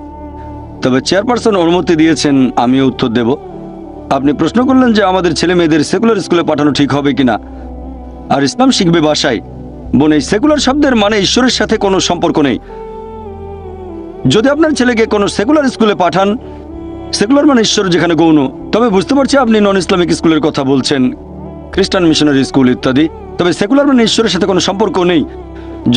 তবে চেয়ারপারসন অনুমতি দিয়েছেন, আমিও উত্তর দেব। আপনি প্রশ্ন করলেন যে আমাদের ছেলে মেয়েদের সেকুলার স্কুলে পাঠানো ঠিক হবে কিনা, আর ইসলাম শিখবে বাসায়। বোন, এই সেকুলার শব্দের মানে ঈশ্বরের সাথে কোনো সম্পর্ক নেই। যদি আপনার ছেলেকে কোনো সেকুলার স্কুলে পাঠান, সেকুলার মানে ঈশ্বর যেখানে গৌণ, তবে বুঝতে পারছি আপনি নন ইসলামিক স্কুলের কথা বলছেন, খ্রিস্টান মিশনারি স্কুল ইত্যাদি। তবে সেকুলার মানে ঈশ্বরের সাথে কোনো সম্পর্ক নেই।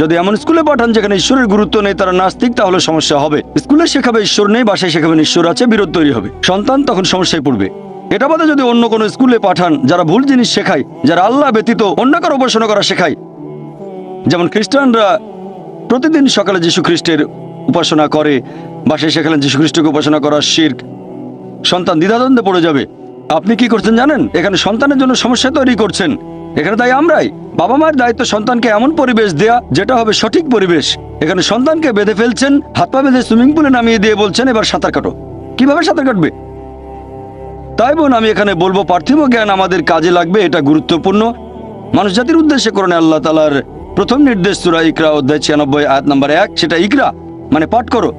যদি এমন স্কুলে পাঠান যেখানে ঈশ্বরের গুরুত্ব নেই, তারা নাস্তিক, তাহলে সমস্যা হবে। স্কুলে শেখাবে ঈশ্বর নেই, বাসায় শেখাবেন ঈশ্বর আছে, বিরোধ তৈরি হবে, সন্তান তখন সমস্যায় পড়বে। এটা বাদে যদি অন্য কোনো স্কুলে পাঠান যারা ভুল জিনিস শেখায়, যারা আল্লাহ ব্যতীত অন্য কারো উপাসনা করা শেখায়, যেমন খ্রিস্টানরা প্রতিদিন সকালে যীশু খ্রিস্টের উপাসনা করে, বাসায় শেখালেন যীশু খ্রিস্টকে উপাসনা করা শিরক, সন্তান দ্বিধাদ্বন্দ্বে পড়ে যাবে। আপনি কি করছেন জানেন? এখানে সন্তানের জন্য সমস্যা তৈরি করছেন। এখানে তাই আমরাই, বাবা মায়ের দায়িত্ব সন্তানকে এমন পরিবেশ দেয়া যেটা হবে সঠিক পরিবেশ। এখানে সন্তানকে বেঁধে ফেলছেন, হাত পা বেঁধে সুইমিং পুলে নামিয়ে দিয়ে বলছেন এবার সাঁতার কাটো। কিভাবে সাঁতার কাটবে? তাই বোন, আমি এখানে বলবো পার্থিব জ্ঞান আমাদের কাজে লাগবে, এটা গুরুত্বপূর্ণ। মানুষ জাতির উদ্দেশ্যে কোরআনে আল্লাহ তাআলার প্রথম নির্দেশ সূরা ইকরা অধ্যায় 96 আয়াত নম্বর 1, সেটা ইকরা মানে পাঠ করো,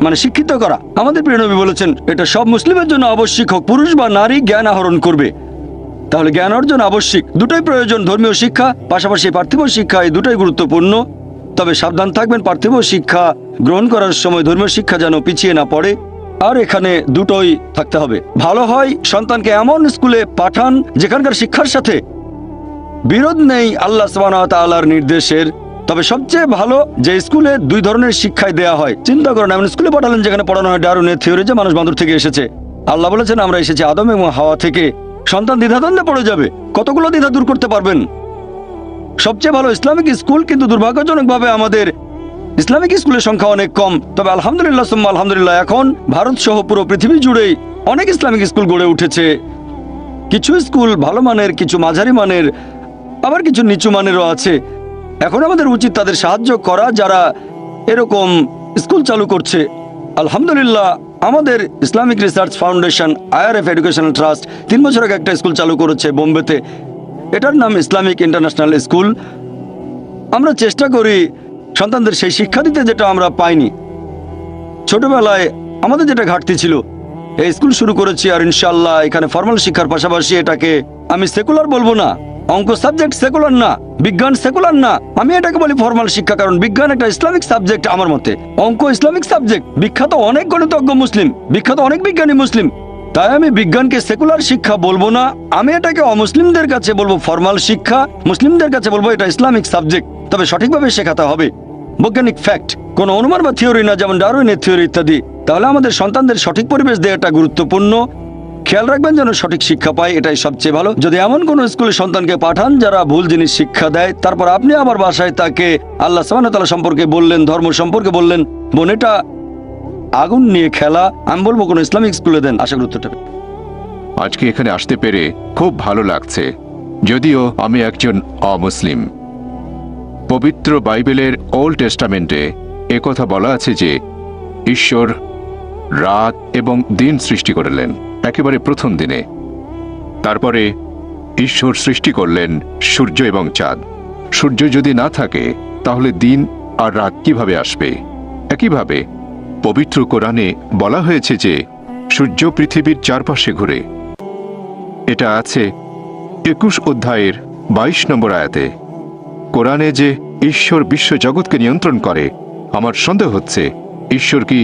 মানে শিক্ষিত করা। আমাদের প্রিয় নবী বলেছেন এটা সব মুসলিমের জন্য আবশ্যিক, হোক পুরুষ বা নারী জ্ঞান আহরণ করবে। তাহলে জ্ঞান অর্জন আবশ্যিক, দুটোই প্রয়োজন, ধর্মীয় শিক্ষা পাশাপাশি পার্থিব শিক্ষা, এই দুটোই গুরুত্বপূর্ণ। তবে সাবধান থাকবেন পার্থিব শিক্ষা গ্রহণ করার সময় ধর্মীয় শিক্ষা যেন পিছিয়ে না পড়ে। আর এখানে দুটোই থাকতে হবে। ভালো হয় সন্তানকে এমন স্কুলে পাঠান যেখানকার শিক্ষার সাথে বিরোধ নেই আল্লাহ সুবহানাহু ওয়া তাআলার নির্দেশের। তবে সবচেয়ে ভালো যে স্কুলে 2 ধরনের শিক্ষাই দেয়া হয়। চিন্তা করেন, এমন স্কুলে পাঠালেন যেখানে পড়ানো হয় ডারউইনের থিওরি, যে মানুষ বান্দর থেকে এসেছে। আল্লাহ বলেছেন আমরা এসেছি আদম এবং হাওয়া থেকে। সন্তান দ্বিধাদ্বন্দ্বে পড়ে যাবে, কতগুলো দ্বিধা দূর করতে পারবেন? সবচেয়ে ভালো ইসলামিক স্কুল, কিন্তু দুর্ভাগ্যজনকভাবে আমাদের ইসলামিক স্কুলের সংখ্যা অনেক কম। তবে আলহামদুলিল্লাহ সুম্মা আলহামদুলিল্লাহ, এখন ভারত সহ পুরো পৃথিবী জুড়েই অনেক ইসলামিক স্কুল গড়ে উঠেছে। কিছু স্কুল ভালো মানের, কিছু মাঝারি মানের, আবার কিছু নিচু মানেরও আছে। এখন আমাদের উচিত তাদের সাহায্য করা যারা এরকম স্কুল চালু করছে। আলহামদুলিল্লাহ, আমাদের Islamic research foundation IRF educational trust 3 বছর আগে একটা স্কুল চালু করেছে বোম্বেতে। এটার নাম ইসলামিক ইন্টারন্যাশনাল স্কুল। আমরা চেষ্টা করি সন্তানদের সেই শিক্ষা দিতে যেটা আমরা পাইনি ছোটবেলায়, আমাদের যেটা ঘাটতি ছিল। এই স্কুল শুরু করেছি, আর ইনশাআল্লাহ এখানে ফর্মাল শিক্ষার পাশাপাশি এটাকে আমি সেকুলার বলবো না। অঙ্ক সাবজেক্ট সেকুলার না, বিজ্ঞান সেকুলার না, আমি এটাকে বলি ফর্মাল শিক্ষা, কারণ বিজ্ঞান একটা ইসলামিক সাবজেক্ট আমার মতে। অঙ্ক ইসলামিক সাবজেক্ট, বিখ্যাত অনেক গণিতজ্ঞ মুসলিম, বিখ্যাত অনেক বিজ্ঞানী মুসলিম। তাই আমি বিজ্ঞানকে সেকুলার শিক্ষা বলবো না, আমি এটাকে অমুসলিমদের কাছে বলবো ফর্মাল শিক্ষা, মুসলিমদের কাছে বলবো এটা ইসলামিক সাবজেক্ট। তবে সঠিকভাবে শেখাতে হবে, বৈজ্ঞানিক ফ্যাক্ট, কোনো অনুমান বা থিওরি না, যেমন ডারউইনের থিওরি ইত্যাদি। তাহলে আমাদের সন্তানদের সঠিক পরিবেশ দেওয়াটা গুরুত্বপূর্ণ। খেয়াল রাখবেন যেন সঠিক শিক্ষা পায়, এটাই সবচেয়ে ভালো। যদি এমন কোনো স্কুলে সন্তানকে পাঠান যারা ভুল জিনিস শিক্ষা দেয়, তারপর আপনি আবার বাসায় তাকে আল্লাহ সুবহানাহু ওয়া তাআলা সম্পর্কে বললেন, ধর্ম সম্পর্কে বললেন, বোন এটা আগুন নিয়ে খেলা, আমি বলবো কোনো ইসলামিক স্কুলে দেন। আশা করি উত্তরটা আজকে এখানে আসতে পেরে খুব ভালো লাগছে, যদিও আমি একজন অমুসলিম। পবিত্র বাইবেলের ওল্ড টেস্টামেন্টে একথা বলা আছে যে ঈশ্বর রাত এবং দিন সৃষ্টি করলেন একেবারে প্রথম দিনে। তারপরে ঈশ্বর সৃষ্টি করলেন সূর্য এবং চাঁদ। সূর্য যদি না থাকে তাহলে দিন আর রাত কিভাবে আসবে? একইভাবে পবিত্র কোরআনে বলা হয়েছে যে সূর্য পৃথিবীর চারপাশে ঘুরে। এটা আছে 21 অধ্যায়ের 22 নম্বর আয়াতে। কোরআনে যে ঈশ্বর বিশ্বজগৎকে নিয়ন্ত্রণ করে, আমার সন্দেহ হচ্ছে ঈশ্বর কি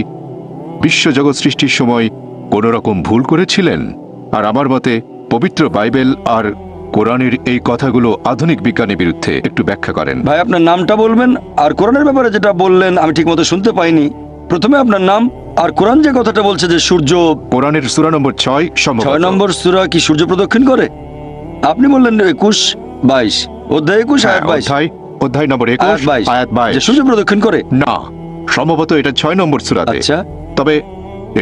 বিশ্বজগৎ সৃষ্টির সময় কোনো রকম ভুল করেছিলেন? আর আমার মতে পবিত্র বাইবেল আর কোরআনের এই কথাগুলো আধুনিক বিজ্ঞানের বিরুদ্ধে। একটু ব্যাখ্যা করেন ভাই, আপনার নামটা বলবেন, আর কোরআনের ব্যাপারে যেটা বললেন আমি ঠিক মতো শুনতে পাইনি। প্রথমে আপনার নাম, আর কোরআন যে কথাটা বলছে যে সূর্য, কোরআনের সূরা নম্বর 6 6 নম্বর সূরা কি সূর্য প্রদক্ষিণ করে? আপনি বললেন 21-22 অধ্যায় 21 আয়াত 22 অধ্যায় নম্বর 21 আয়াত 22 যে সূর্য প্রদক্ষিণ করে। না, সম্ভবত এটা 6 নম্বর সূরাতে। আচ্ছা, তবে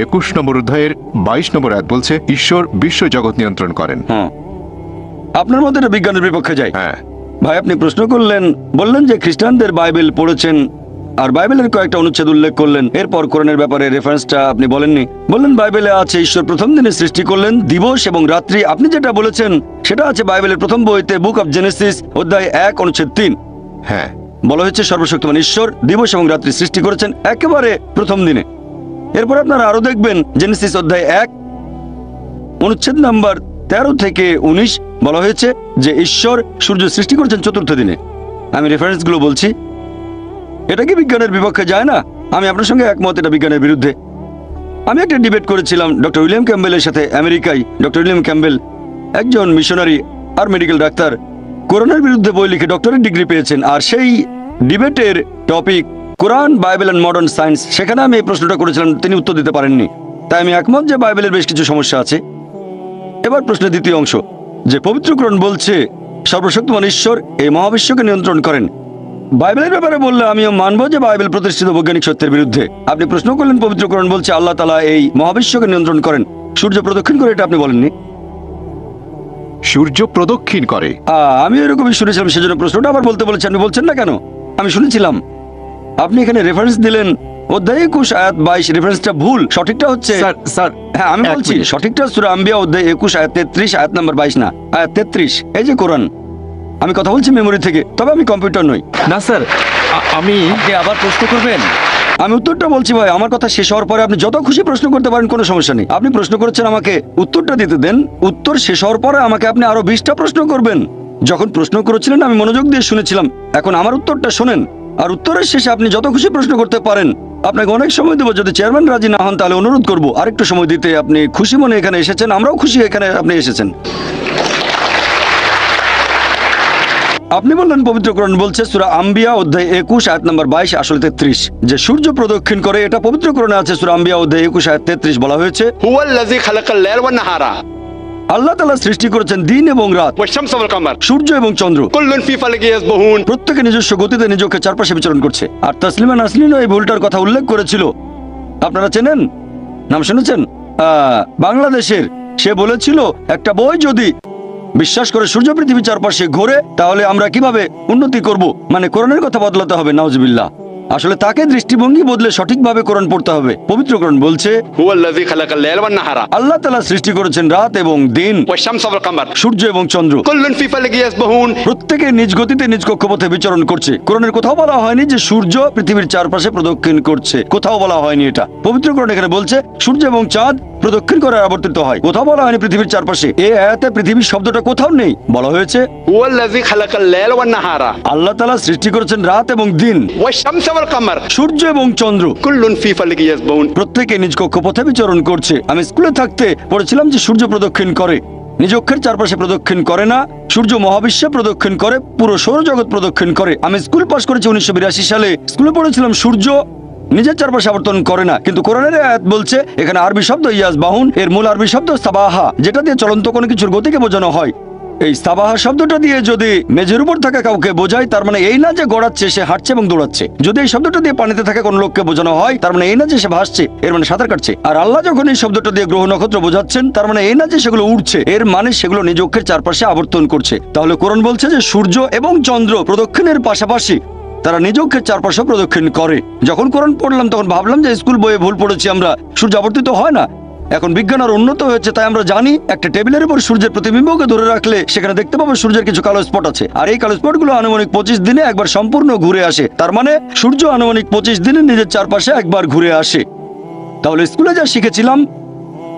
21 নম্বর অধ্যায়ের 22 নম্বর আয়াত বলছে ঈশ্বর বিশ্বজগৎ নিয়ন্ত্রণ করেন। হ্যাঁ, আপনার মতে এটা বিজ্ঞানের বিপক্ষে যায়। হ্যাঁ, ভাই, আপনি প্রশ্ন করলেন, বললেন যে খ্রিস্টানদের বাইবেল পড়েছেন আর বাইবেলের কয়েকটা অনুচ্ছেদ উল্লেখ করলেন। এরপর কোরআনের ব্যাপারে রেফারেন্সটা আপনি বলেননি। বললেন বাইবেলে আছে ঈশ্বর প্রথম দিনে সৃষ্টি করলেন দিবস এবং রাত্রি। আপনি যেটা বলেছেন সেটা আছে বাইবেলের প্রথম বইতে, বুক অফ জেনেসিস অধ্যায় 1 অনুচ্ছেদ 3। হ্যাঁ, বলা হয়েছে সর্বশক্তিমান ঈশ্বর দিবস এবং রাত্রি সৃষ্টি করেছেন একেবারে প্রথম দিনে। এরপর আপনারা আরো দেখবেন জেনেসিস অধ্যায় 1 অনুচ্ছেদ নাম্বার 13 থেকে 19 বলা হয়েছে যে ঈশ্বর সূর্য সৃষ্টি করেছেন চতুর্থ দিনে। আমি রেফারেন্সগুলো বলছি। এটা কি বিজ্ঞানের বিপক্ষে যায় না? আমি আপনার সঙ্গে একমত, এটা বিজ্ঞানের বিরুদ্ধে। আমি একটা ডিবেট করেছিলাম ডক্টর উইলিয়াম ক্যাম্বেলের সাথে আমেরিকায়। ডক্টর উইলিয়াম ক্যাম্বেল একজন মিশনারি আর মেডিকেল ডাক্তার, কোরআনের বিরুদ্ধে বই লিখে ডক্টরেট ডিগ্রি পেয়েছেন। আর সেই ডিবেটের topic Quran, Bible and modern science. সেখানে আমি এই প্রশ্নটা করেছিলাম, তিনি উত্তর দিতে পারেননি। তাই আমি একমত যে বাইবেলের বেশ কিছু সমস্যা আছে। এবার প্রশ্নের দ্বিতীয় অংশ, যে পবিত্র কোরআন বলছে সর্বশক্তিমান ঈশ্বর এই মহাবিশ্বকে নিয়ন্ত্রণ করেন। বাইবেলের ব্যাপারে বললে আমিও মানব যে বাইবেল প্রতিষ্ঠিত বৈজ্ঞানিক সত্যের বিরুদ্ধে। আপনি প্রশ্ন করলেন পবিত্র কোরআন বলছে আল্লাহ তাআলা এই মহাবিশ্বকে নিয়ন্ত্রণ করেন, সূর্য প্রদক্ষিণ করে, এটা আপনি বলেননি। সূর্য প্রদক্ষিণ করে। আমি এরকমই শুনেছিলাম, সেজন্য প্রশ্নটা আবার বলতে বলেছি। আপনি বলছেন না কেন? আমি শুনেছিলাম। আপনি এখানে রেফারেন্স দিলেন অধ্যায় 21 আয়াত 22, রেফারেন্সটা ভুল। সঠিকটা হচ্ছে, স্যার হ্যাঁ আমি এক বলছি মিনিট। সঠিকটা সূরা আম্বিয়া অধ্যায় 21 আয়াত 33, আয়াত নাম্বার 22 না, আয়াত 33। এই যে কোরআন, আমি কথা বলছি মেমোরি থেকে, তবে আমি কম্পিউটার নই। না স্যার, আপনি আবার প্রশ্ন করবেন? আমি উত্তরটা বলছি ভাই, আমার কথা শেষ হওয়ার পরে আপনি যত খুশি প্রশ্ন করতে পারেন, কোনো সমস্যা নেই। আপনি প্রশ্ন করেছেন, আমাকে উত্তরটা দিতে দেন। উত্তর শেষ হওয়ার পরে আমাকে আপনি আরো 20টা প্রশ্ন করবেন। যখন প্রশ্ন করেছিলেন আমি মনোযোগ দিয়ে শুনেছিলাম। এখন আমার উত্তরটা শোনেন, আর উত্তরের শেষে আপনি যত খুশি প্রশ্ন করতে পারেন। আপনাকে অনেক সময় দেবো, যদি চেয়ারম্যান রাজি না হন তাহলে অনুরোধ করবো আরেকটু সময় দিতে। আপনি খুশি মনে এখানে এসেছেন, আমরাও খুশি এখানে আপনি এসেছেন। আপনি বললেন পবিত্র কোরআন বলছে সূরা আম্বিয়া অধ্যায় 21 আয়াত নাম্বার 22 আসলে 33 যে সূর্য প্রদক্ষিণ করে। এটা পবিত্র কোরআনে আছে, সূরা আম্বিয়া অধ্যায় 21 আয়াত 33 বলা হয়েছে হুয়াল্লাযী খালাকাল লাইলা ওয়ান নাহারা আল্লাহ তাআলা সৃষ্টি করেছেন দিন এবং রাত, ওয়াশ-শামসা ওয়াল কামার সূর্য এবং চন্দ্র। কুল্লুন ফি ফালাকি ইয়াসবাহুন। প্রত্যেকে নিজস্ব গতিতে নিজকে চারপাশে বিচরণ করছে। আর তাসলিমা নাসরিনও এই ভুলটার কথা উল্লেখ করেছিল। আপনারা চেনেন, নাম শুনেছেন? বাংলাদেশের সে বলেছিল একটা বই যদি বিশ্বাস করে সূর্য পৃথিবী চারপাশে ঘোরে তাহলে আমরা কিভাবে উন্নতি করব, মানে কোরআনের কথা বদলাতে হবে। নাউজুবিল্লাহ। আসলে তাকে দৃষ্টিভঙ্গি বদলে সঠিকভাবে কোরআন পড়তে হবে। পবিত্র কোরআন বলছে হুয়াল্লাযী খালাকাল লাইলা ওয়ান নাহারা আল্লাহ তাআলা সৃষ্টি করেছেন রাত এবং দিন, ওয়াশ-শামসা ওয়াল কামার সূর্য এবং চন্দ্র। কুল্লুন ফি ফালাকি ইয়াসবাহুন। প্রত্যেকে নিজ গতিতে নিজ কক্ষপথে বিচরণ করছে। কোরআনের কোথাও বলা হয়নি যে সূর্য পৃথিবীর চারপাশে প্রদক্ষিণ করছে, কোথাও বলা হয়নি এটা। পবিত্র কোরআন এখানে বলছে সূর্য এবং চাঁদ প্রদক্ষিণ করে আবর্তিত হয়, কোথাও বলা হয়নি পৃথিবীর চারপাশে। এই আয়াতে পৃথিবীর শব্দটা কোথাও নেই। বলা হয়েছে হুয়াল্লাযী খালাকাল লাইলা ওয়ান নাহারা আল্লাহ তাআলা সৃষ্টি করেছেন রাত এবং দিন, ওয়াশ-শামসা ওয়াল কামার সূর্য এবং চন্দ্র। কুল্লুন ফি ফালাকি ইয়াসবাহুন। প্রত্যেকে নিজ কক্ষপথে বিচরণ করছে। আমি স্কুলে থাকতে পড়েছিলাম যে সূর্য প্রদক্ষিণ করে, নিজ অক্ষের চারপাশে প্রদক্ষিণ করে না। সূর্য মহাবিশ্বে প্রদক্ষিণ করে, পুরো সৌরজগৎ প্রদক্ষিণ করে। আমি স্কুল পাস করেছি 1982 সালে। স্কুলে পড়েছিলাম সূর্য নিজের চারপাশে আবর্তন করে না। কিন্তু কোরআনের আয়াত বলছে, এখানে আরবি শব্দ ইয়াসবাহুন, এর মূল আরবি শব্দ সাবাহা, যেটা দিয়ে চলন্ত কোনো কিছুর গতিকে বোঝানো হয়। এই সাবাহা শব্দটা দিয়ে যদি মেঝের উপর থাকা কাউকে বোঝায়, তার মানে এই না যে গড়াচ্ছে, সে হাঁটছে এবং দৌড়াচ্ছে। যদি এই শব্দটা দিয়ে পানিতে থাকা কোনো লোককে বোঝানো হয়, তার মানে এই না যে সে ভাসছে, এর মানে সাঁতার কাটছে। আর আল্লাহ যখন এই শব্দটা দিয়ে গ্রহ নক্ষত্র বোঝাচ্ছেন, তার মানে এই না যে সেগুলো উঠছে, এর মানে সেগুলো নিজ অক্ষের চারপাশে আবর্তন করছে। তাহলে কোরআন বলছে যে সূর্য এবং চন্দ্র প্রদক্ষিণের পাশাপাশি তারা নিজ অক্ষের চারপাশে প্রদক্ষিণ করে। যখন কোরআন পড়লাম তখন ভাবলাম যে স্কুল বইয়ে ভুল পড়েছি আমরা, সূর্য আবর্তিত হয় না। এখন বিজ্ঞান আর উন্নত হয়েছে, তাই আমরা জানি একটা টেবিলের উপর সূর্যের প্রতিবিম্বকে ধরে রাখলে সেখানে দেখতে পাবো সূর্যের কিছু কালো স্পট আছে, আর এই কালো স্পটগুলো আনুমানিক 25 দিনে একবার সম্পূর্ণ ঘুরে আসে। তার মানে সূর্য আনুমানিক 25 দিনে নিজের চারপাশে একবার ঘুরে আসে। তাহলে স্কুলে যা শিখেছিলাম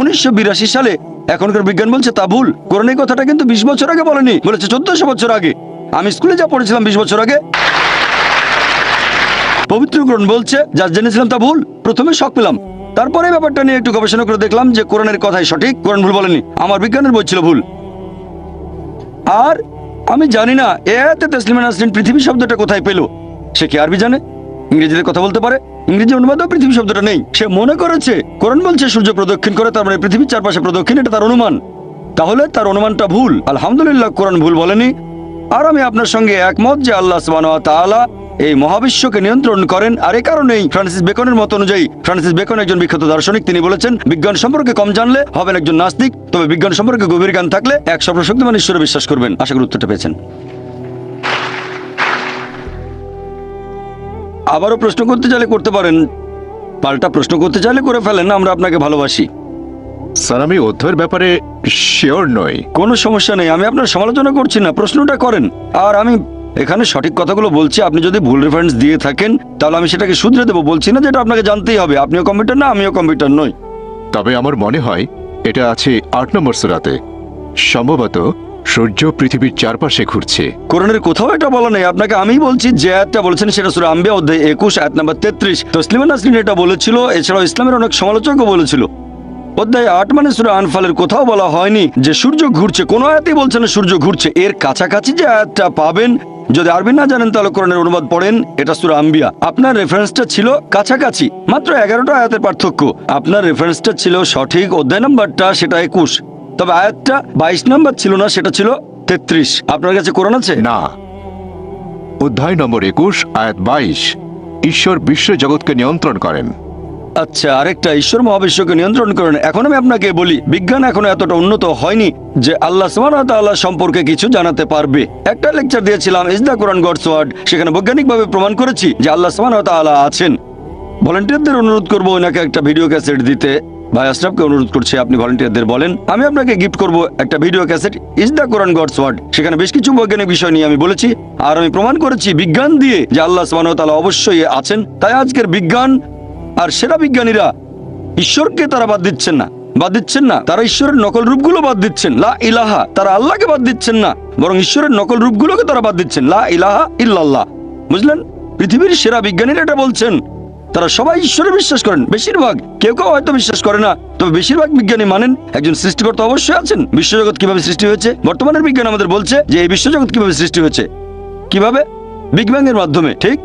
1982 সালে, এখনকার বিজ্ঞান বলছে তা ভুল। কোরআন এই কথাটা কিন্তু 20 বছর আগে বলেনি, বলেছে 1400 বছর আগে। আমি স্কুলে যা পড়েছিলাম 20 বছর আগে, পবিত্র কোরআন বলছে যা জেনেছিলাম তা ভুল। প্রথমে শক পেলাম, তারপরে ব্যাপারটা নিয়ে একটু গবেষণা করে দেখলাম যে কোরআনের কথাই সঠিক, কোরআন ভুল বলেনি, আমার বিজ্ঞানের বই ছিল ভুল। আর আমি জানি না এ আয়াতে তাসলিমা নাসরিন পৃথিবী শব্দটা কোথায় পেল। সে কি আরবি জানে, ইংরেজিতে কথা বলতে পারে? ইংরেজি অনুবাদেও পৃথিবী শব্দটা নেই। সে মনে করেছে কোরআন বলছে সূর্য প্রদক্ষিণ করে, তার মানে পৃথিবীর চারপাশে প্রদক্ষিণ, এটা তার অনুমান। তাহলে তার অনুমানটা ভুল। আলহামদুলিল্লাহ কোরআন ভুল বলেনি। আর আমি আপনার সঙ্গে একমত যে আল্লাহ সুবহানাহু ওয়া তাআলা এই মহাবিশ্বকে নিয়ন্ত্রণ করেন। আর এই কারণেই ফ্রান্সিস বেকনের মত অনুযায়ী, ফ্রান্সিস বেকন একজন বিখ্যাত দার্শনিক, তিনি বলেছেন বিজ্ঞান সম্পর্কে কম জানলে হবেন একজন নাস্তিক, তবে বিজ্ঞান সম্পর্কে গভীর জ্ঞান থাকলে এক সর্বশক্তিমান ঈশ্বরে বিশ্বাস করবেন। আশা করি উত্তরটা পেয়েছেন। আবারও প্রশ্ন করতে চাইলে করতে পারেন, পাল্টা প্রশ্ন করতে চাইলে করে ফেলেন, আমরা আপনাকে ভালোবাসি। স্যার, আমি অধ্যয়ের ব্যাপারে শিওর নই। কোনো সমস্যা নেই, আমি আপনার সমালোচনা করছি না, প্রশ্নটা করেন। আর আমি এখানে সঠিক কথাগুলো বলছি, আপনি যদি ভুল রেফারেন্স দিয়ে থাকেন তাহলে আমি সেটাকে শুধরে দেবো। বলছি না যেটা আপনাকে জানতেই হবে, আপনিও কম্পিউটার না, আমিও কম্পিউটার নই। তবে আমার মনে হয় এটা আছে 8 নম্বর সূরাতে। সম্ভবত সূর্য পৃথিবীর চারপাশে ঘুরছে। কোরআনের কোথাও এটা বলা নেই। আপনাকে আমি বলছি যে আয়াতটা বলেছেন সেটা সূরা আম্বিয়া অধ্যায় 21 আয়াত নাম্বার 33। তসলিমা নাসরিন এটা বলেছিল, এছাড়াও ইসলামের অনেক সমালোচকও বলেছিল। অধ্যায় 8 মানে সূরা আনফালের কোথাও বলা হয়নি যে সূর্য ঘুরছে, কোনো আয়াতেই বলছে না সূর্য ঘুরছে। এর কাছাকাছি যে আয়াতটা পাবেন, যদি আরবি না জানেন তাহলে কোরআনের অনুবাদ পড়েন, এটা সূরা আম্বিয়া। আপনার রেফারেন্সটা ছিল কাছাকাছি, মাত্র 11টা আয়াতের পার্থক্য। আপনার রেফারেন্সটা ছিল সঠিক, অধ্যায় নাম্বারটা সেটা 21, তবে আয়াতটা 22 নাম্বার ছিল না, সেটা ছিল 33। আপনার কাছে কোরআন আছে? না, অধ্যায় নম্বর 21 আয়াত 22, ঈশ্বর বিশ্ব জগৎকে নিয়ন্ত্রণ করেন। আচ্ছা, আরেকটা, ঈশ্বর মহাবিশ্বকে নিয়ন্ত্রণ করেন। এখন আমি আপনাকে বলি, বিজ্ঞান এখনো এতটা উন্নত হয়নি যে আল্লাহ সুবহানাহু ওয়া তাআলা সম্পর্কে কিছু জানাতে পারবে। একটা লেকচার দিয়েছিলাম, is the Quran God's word, সেখানে বৈজ্ঞানিকভাবে প্রমাণ করেছি যে আল্লাহ সুবহানাহু ওয়া তাআলা আছেন। ভলান্টিয়ারদের অনুরোধ করবো ওনাকে একটা ভিডিও ক্যাসেট দিতে। ভাই আশরাফকে অনুরোধ করছি, আপনি ভলান্টিয়ারদের বলেন আমি আপনাকে গিফট করব একটা video cassette, is the Quran God's word. সেখানে বেশ কিছু বৈজ্ঞানিক বিষয় নিয়ে আমি বলেছি, আর আমি প্রমাণ করেছি বিজ্ঞান দিয়ে যে আল্লাহ সুবহানাহু ওয়া তাআলা অবশ্যই আছেন। তাই আজকের বিজ্ঞান আর সেরা বিজ্ঞানীরা ঈশ্বরকে তারা বাদ দিচ্ছেন না, তারা ঈশ্বরের নকল রূপগুলো বাদ দিচ্ছেন, লা ইলাহা, তারা আল্লাহকে বাদ দিচ্ছেন না, বরং ঈশ্বরের নকল রূপগুলোকে তারা বাদ দিচ্ছেন, লা ইলাহা ইল্লাল্লাহ। বুঝলেন? পৃথিবীর সেরা বিজ্ঞানীরা এটা বলছেন। তারা সবাই ঈশ্বরে বিশ্বাস করেন, বেশিরভাগ, কেউ কেউ হয়তো বিশ্বাস করে না, তবে বেশিরভাগ বিজ্ঞানী মানেন একজন সৃষ্টিকর্তা অবশ্যই আছেন। বিশ্বজগৎ কিভাবে সৃষ্টি হয়েছে, বর্তমানের বিজ্ঞান আমাদের বলছে যে এই বিশ্বজগৎ কিভাবে সৃষ্টি হয়েছে, কিভাবে? বিগ ব্যাং এর মাধ্যমে, ঠিক?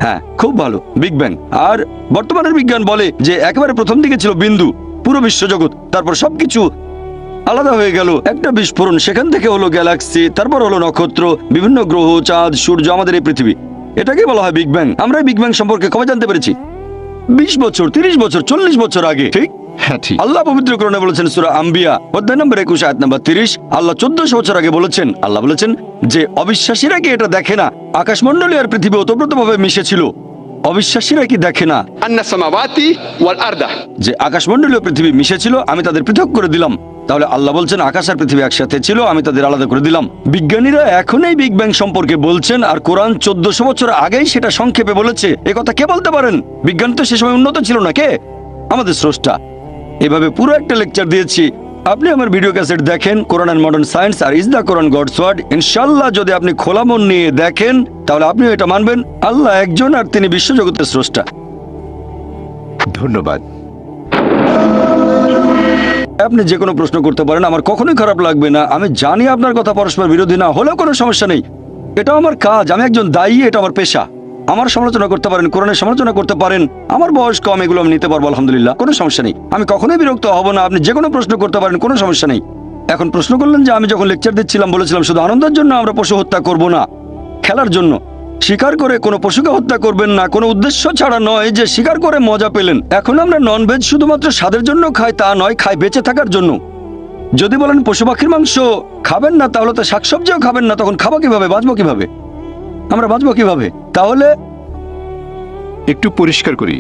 হ্যাঁ, খুব ভালো, বিগ ব্যাং। আর বর্তমানের বিজ্ঞান বলে যে একেবারে প্রথম দিকে ছিল বিন্দু, পুরো বিশ্বজগৎ, তারপর সবকিছু আলাদা হয়ে গেল, একটা বিস্ফোরণ, সেখান থেকে হলো গ্যালাক্সি, তারপর হলো নক্ষত্র, বিভিন্ন গ্রহ, চাঁদ, সূর্য, আমাদের এই পৃথিবী। এটাকেই বলা হয় বিগ ব্যাং। আমরা এই বিগ ব্যাং সম্পর্কে কবে জানতে পেরেছি? 20 বছর, 30 বছর, 40 বছর আগে, ঠিক? হ্যাঁ, ঠিক। আল্লাহ পবিত্র কোরআনে বলেছেন সূরা আম্বিয়া অধ্যায় নম্বর 21 আয়াত নম্বর 30, আল্লাহ 1400 বছর আগে বলেছেন, আল্লাহ বলেছেন যে অবিশ্বাসীরা কি এটা দেখে না আকাশমণ্ডলী আর পৃথিবী ওতপ্রোতভাবে মিশেছিল? অবিশ্বাসীরা কি দেখে না আন্না সামাওয়াতি ওয়াল আরদা, যে আকাশমণ্ডলী ও পৃথিবী মিশেছিল, আমি তাদের পৃথক করে দিলাম? তাহলে আল্লাহ বলছেন আকাশ আর পৃথিবী একসাথে ছিল, আমি তাদের আলাদা করে দিলাম। বিজ্ঞানীরা এখন এই বিগ ব্যাং সম্পর্কে বলছেন, আর কোরআন 1400 বছর আগেই সেটা সংক্ষেপে বলেছে। এ কথা কে বলতে পারেন? বিজ্ঞান তো সে সময় উন্নত ছিল না। কে? আমাদের স্রষ্টা। এভাবে পুরো একটা লেকচার দিয়েছি। আপনি আমার ভিডিও ক্যাসেট দেখেন, কোরআন এন্ড মডার্ন সায়েন্স আর is the Quran God's word. ইনশাআল্লাহ যদি আপনি খোলা মন নিয়ে দেখেন তাহলে আপনিও এটা মানবেন, আল্লাহ একজন আর তিনি বিশ্বজগতের স্রষ্টা। ধন্যবাদ। আপনি যে কোনো প্রশ্ন করতে পারেন, আমার কখনোই খারাপ লাগবে না। আমি জানি আপনার কথা পরস্পর বিরোধী না হলেও কোনো সমস্যা নেই, এটা আমার কাজ, আমি একজন দায়ী, এটা আমার পেশা। আমার সমালোচনা করতে পারেন, কোরআনের সমালোচনা করতে পারেন, আমার বয়স কম, এগুলো আমি নিতে পারবো, আলহামদুলিল্লাহ, কোনো সমস্যা নেই। আমি কখনোই বিরক্ত হব না, আপনি যে কোনো প্রশ্ন করতে পারেন, কোনো সমস্যা নেই। এখন প্রশ্ন করলেন যে আমি যখন লেকচার দিচ্ছিলাম বলেছিলাম শুধু আনন্দের জন্য আমরা পশু হত্যা করব না, খেলার জন্য। শিকার করে কোনো পশুকে হত্যা করবেন না, কোনো উদ্দেশ্য ছাড়া নয় যে শিকার করে মজা পেলেন। এখন আমরা ননভেজ শুধুমাত্র স্বাদের জন্য খাই তা নয়, খাই বেঁচে থাকার জন্য। যদি বলেন পশু পাখির মাংস খাবেন না, তাহলে তো শাকসবজিও খাবেন না, তখন খাবো কিভাবে, বাঁচবো কিভাবে, আমরা বাঁচবো কিভাবে? তাহলে একটু পরিষ্কার করি,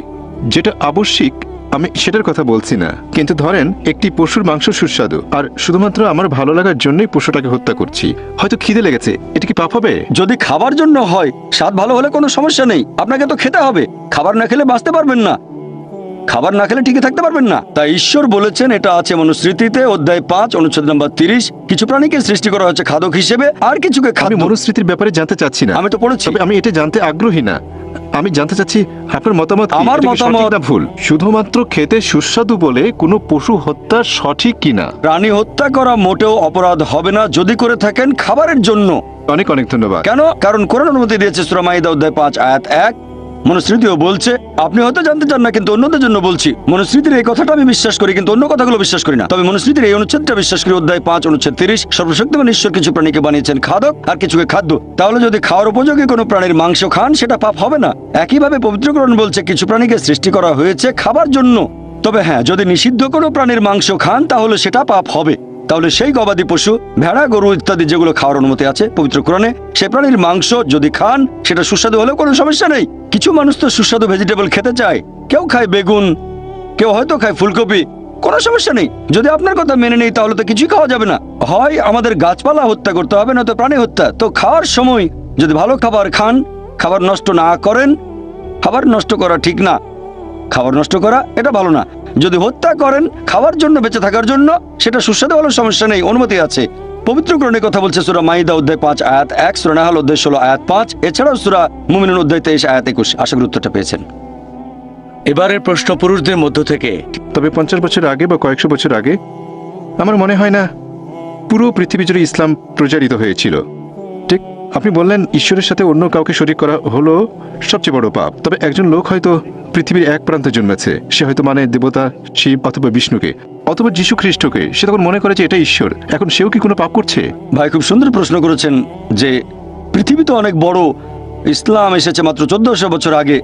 যেটা আবশ্যিক আমি সেটার কথা বলছি না, কিন্তু ধরেন একটি পশুর মাংস সুস্বাদু আর শুধুমাত্র আমার ভালো লাগার জন্যই পশুটাকে হত্যা করছি, হয়তো খিদে লেগেছে, এটা কি পাপ হবে? যদি খাবার জন্য হয়, স্বাদ ভালো হলে কোনো সমস্যা নেই, আপনাকে তো খেতে হবে। খাবার না খেলে বাঁচতে পারবেন না, খাবার না খেলে টিকে থাকতে পারবেন না। তাই ঈশ্বর বলেছেন, এটা আছে মনুস্মৃতিতে অধ্যায় 5 অনুচ্ছেদ নম্বর 30, কিছু প্রাণীকে সৃষ্টি করা হচ্ছে খাদক হিসেবে আর কিছুকে আমি খাদ্য। মনুস্মৃতির ব্যাপারে জানতে চাচ্ছি না, আমি তো পড়েছি। তবে আমি এটা জানতে আগ্রহী না। আমি জানতে চাচ্ছি আপনার মতামত কি? আমার এটা কি সঠিক মতামত- না ভুল? শুধুমাত্র খেতে সুস্বাদু বলে কোনো পশু হত্যা সঠিক কিনা? প্রাণী হত্যা করা মোটেও অপরাধ হবে না যদি করে থাকেন খাবারের জন্য। অনেক অনেক ধন্যবাদ। কেন? কারণ কোরআন অনুমতি দিয়েছে সূরা মাইদা অধ্যায় 5 আয়াত 1। মনুস্মৃতিও বলছে, আপনি হয়তো জানতে চান না কিন্তু অন্যদের জন্য বলছি, মনুস্মৃতির এই কথাটা আমি বিশ্বাস করি কিন্তু অন্য কথাগুলো বিশ্বাস করি না। তবে মনুস্মৃতির এই অনুচ্ছেদটা বিশ্বাস করি, অধ্যায় 5 অনুচ্ছেদ 30, সর্বশক্তিমান ঈশ্বর কিছু প্রাণীকে বানিয়েছেন খাদক আর কিছুকে খাদ্য। তাহলে যদি খাওয়ার উপযোগী কোনো প্রাণীর মাংস খান সেটা পাপ হবে না। একইভাবে পবিত্রকরণ বলছে কিছু প্রাণীকে সৃষ্টি করা হয়েছে খাবার জন্য। তবে হ্যাঁ, যদি নিষিদ্ধ কোনো প্রাণীর মাংস খান তাহলে সেটা পাপ হবে। তাহলে সেই গবাদি পশু, ভেড়া, গরু ইত্যাদি যেগুলো খাওয়ার অনুমতি আছে পবিত্র কোরআনে, সে প্রাণীর মাংস যদি খান সেটা সুস্বাদু হলেও কোনো সমস্যা নেই। কিছু মানুষ তো সুস্বাদু ভেজিটেবল খেতে চায়, কেউ খায় বেগুন, কেউ হয়তো খায় ফুলকপি, কোনো সমস্যা নেই। যদি আপনার কথা মেনে নেই তাহলে তো কিছুই খাওয়া যাবে না। হয় আমাদের গাছপালা হত্যা করতে হবে, না তো প্রাণী হত্যা। তো খাওয়ার সময় যদি ভালো খাবার খান, খাবার নষ্ট না করেন, খাবার নষ্ট করা ঠিক না, খাবার নষ্ট করা এটা ভালো না। যদি হত্যা করেন খাওয়ার জন্য, বেঁচে থাকার জন্য, সেটা সুস্বাদু হলেও সমস্যা নেই, অনুমতি আছে। পবিত্র কোরআনে কথা বলছে সূরা মাইদা অধ্যায় 5 আয়াত 1, সূরা নাহল অধ্যায় 16 আয়াত 5, এছাড়াও সূরা মুমিনুন অধ্যায় 23 আয়াত 21। আশা করি উত্তরটা পেয়েছেন। এবারের প্রশ্ন পুরুষদের মধ্য থেকে। তবে 50 বছর আগে বা কয়েকশো বছর আগে আমার মনে হয় না পুরো পৃথিবী জুড়ে ইসলাম প্রচারিত হয়েছিল। ঠিক, আপনি বললেন ঈশ্বরের সাথে অন্য কাউকে শরীক করা হলো সবচেয়ে বড় পাপ। তবে একজন লোক হয়তো পৃথিবীর এক প্রান্তে জন্মেছে, সে হয়তো মানে দেবতা শিব অথবা বিষ্ণুকে অথবা যীশু খ্রিস্টকে, সে তখন মনে করে যে এটা ঈশ্বর। এখন সেও কি কোনো পাপ করছে? ভাই খুব সুন্দর প্রশ্ন করেছেন যে পৃথিবী তো অনেক বড়, ইসলাম এসেছে মাত্র 1400 বছর আগে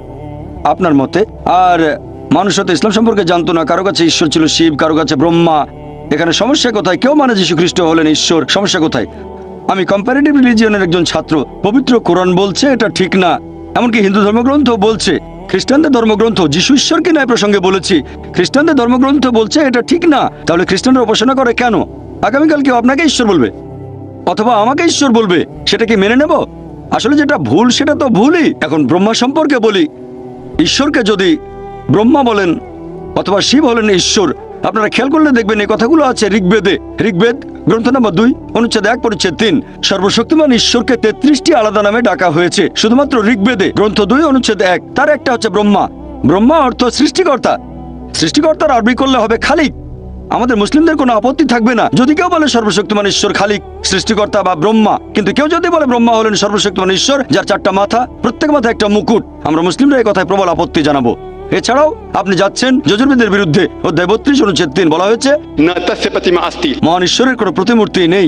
আপনার মতে, আর মানুষ হয়তো ইসলাম সম্পর্কে জানতো না। কারো কাছে ঈশ্বর ছিল শিব, কারো কাছে ব্রহ্মা। এখানে সমস্যা কোথায়? কেউ মানে যীশু খ্রিস্ট হলেন ঈশ্বর, সমস্যা কোথায়? আমি কম্পারেটিভ রিলিজিয়নের একজন ছাত্র, পবিত্র কোরআন বলছে এটা ঠিক না, এমনকি হিন্দু ধর্মগ্রন্থ বলছে, খ্রিস্টানদের ধর্মগ্রন্থ, যীশু ঈশ্বরকে নয় প্রসঙ্গে বলেছি, খ্রিস্টানদের ধর্মগ্রন্থ বলছে এটা ঠিক না। তাহলে খ্রিস্টানরা উপাসনা করে কেন? আগামীকাল কেউ আপনাকে ঈশ্বর বলবে অথবা আমাকে ঈশ্বর বলবে, সেটা কি মেনে নেব? আসলে যেটা ভুল সেটা তো ভুলই। এখন ব্রহ্মা সম্পর্কে বলি, ঈশ্বরকে যদি ব্রহ্মা বলেন অথবা শিব হলেন ঈশ্বর, আপনারা খেয়াল করলে দেখবেন এই কথাগুলো আছে ঋগ্বেদে। ঋগ্বেদ গ্রন্থ নম্বর 2 অনুচ্ছেদ 1 পরিচ্ছেদ 3, সর্বশক্তিমান ঈশ্বরকে 33টি আলাদা নামে ডাকা হয়েছে শুধুমাত্র ঋগ্বেদে গ্রন্থ 2 অনুচ্ছেদ 1। তার একটা হচ্ছে ব্রহ্মা। ব্রহ্মা অর্থ সৃষ্টিকর্তা। সৃষ্টিকর্তার আরবি করলে হবে খালিক। আমাদের মুসলিমদের কোনো আপত্তি থাকবে না যদি কেউ বলে সর্বশক্তিমান ঈশ্বর খালিক, সৃষ্টিকর্তা বা ব্রহ্মা। কিন্তু কেউ যদি বলে ব্রহ্মা হলেন সর্বশক্তিমান ঈশ্বর যার 4টা মাথা, প্রত্যেক মাথায় একটা মুকুট, আমরা মুসলিমরা এই কথায় প্রবল আপত্তি জানাবো। এছাড়াও আপনি যাচ্ছেন যজুর্বেদের বিরুদ্ধে। অধ্যায় 32 অনুচ্ছেদ 3 বলা হয়েছে न तस्य प्रतिमा अस्ति। মহান ঈশ্বরের কোনো প্রতিমূর্তি নেই।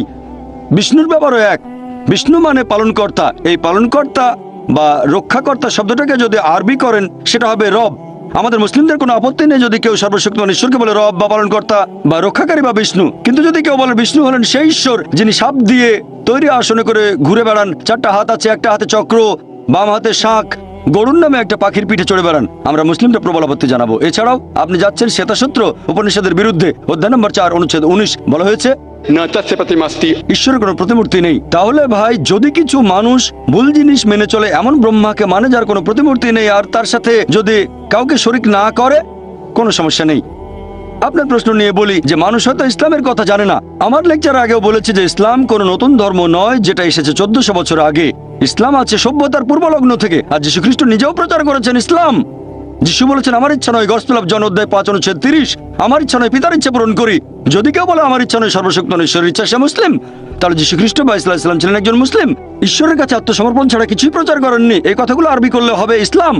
বিষ্ণুর ব্যাপারও এক। বিষ্ণু মানে পালনকর্তা। এই পালনকর্তা বা রক্ষাকর্তা শব্দটাকে যদি আরবি করেন সেটা হবে রব। আমাদের মুসলিমদের কোনো আপত্তি নেই যদি কেউ সর্বশক্তিমান ঈশ্বরকে বলে রব বা পালনকর্তা বা রক্ষাকারী বা বিষ্ণু। কিন্তু যদি কেউ বলে বিষ্ণু হলেন সেই ঈশ্বর যিনি সাপ দিয়ে তৈরি আসনে করে ঘুরে বেড়ান, 4টা হাত আছে, একটা হাতে চক্র, বাম হাতে শাঁখ, গরুর নামে একটা পাখির পিঠে চড়ে বেড়ান, আমরা মুসলিমরা প্রবল আপত্তি জানাবো। এছাড়াও আপনি যাচ্ছেন শ্বেতাসূত্র উপনিষদের বিরুদ্ধে। অধ্যায় নম্বর 4 অনুচ্ছেদ 19 বলা হয়েছে न तस्य प्रतिमा अस्ति। ঈশ্বরের কোনো প্রতিমূর্তি নেই। তাহলে ভাই যদি কিছু মানুষ ভুল জিনিস মেনে চলে, এমন ব্রহ্মাকে মানে যার কোনো প্রতিমূর্তি নেই, আর তার সাথে যদি কাউকে শরীক না করে, কোনো সমস্যা নেই। আপনার প্রশ্ন নিয়ে বলি যে মানুষ হয়তো ইসলামের কথা জানে না। আমার লেকচার আগেও বলেছি যে ইসলাম কোনো নতুন ধর্ম নয় যেটা এসেছে 1400 বছর আগে। ইসলাম আছে সভ্যতার পূর্বলগ্ন থেকে। আর যীশু খ্রিস্ট নিজেও প্রচার করেছেন ইসলাম। যিশু বলেছেন আমার ইচ্ছা নয়, গসপেল অফ জন অধ্যায় 5 অনুচ্ছেদ 30, আমার ইচ্ছা নয় পিতার ইচ্ছা পূরণ করি। যদি কেউ বলে আমার ইচ্ছা নয় সর্বশক্তিমান ঈশ্বরের ইচ্ছা, সে মুসলিম। তাহলে যীশু খ্রিস্ট বা ইসলাম ছিলেন একজন মুসলিম। ঈশ্বরের কাছে আত্মসমর্পণ ছাড়া কিছুই প্রচার করেননি। এই কথাগুলো আরবি করলে হবে ইসলাম।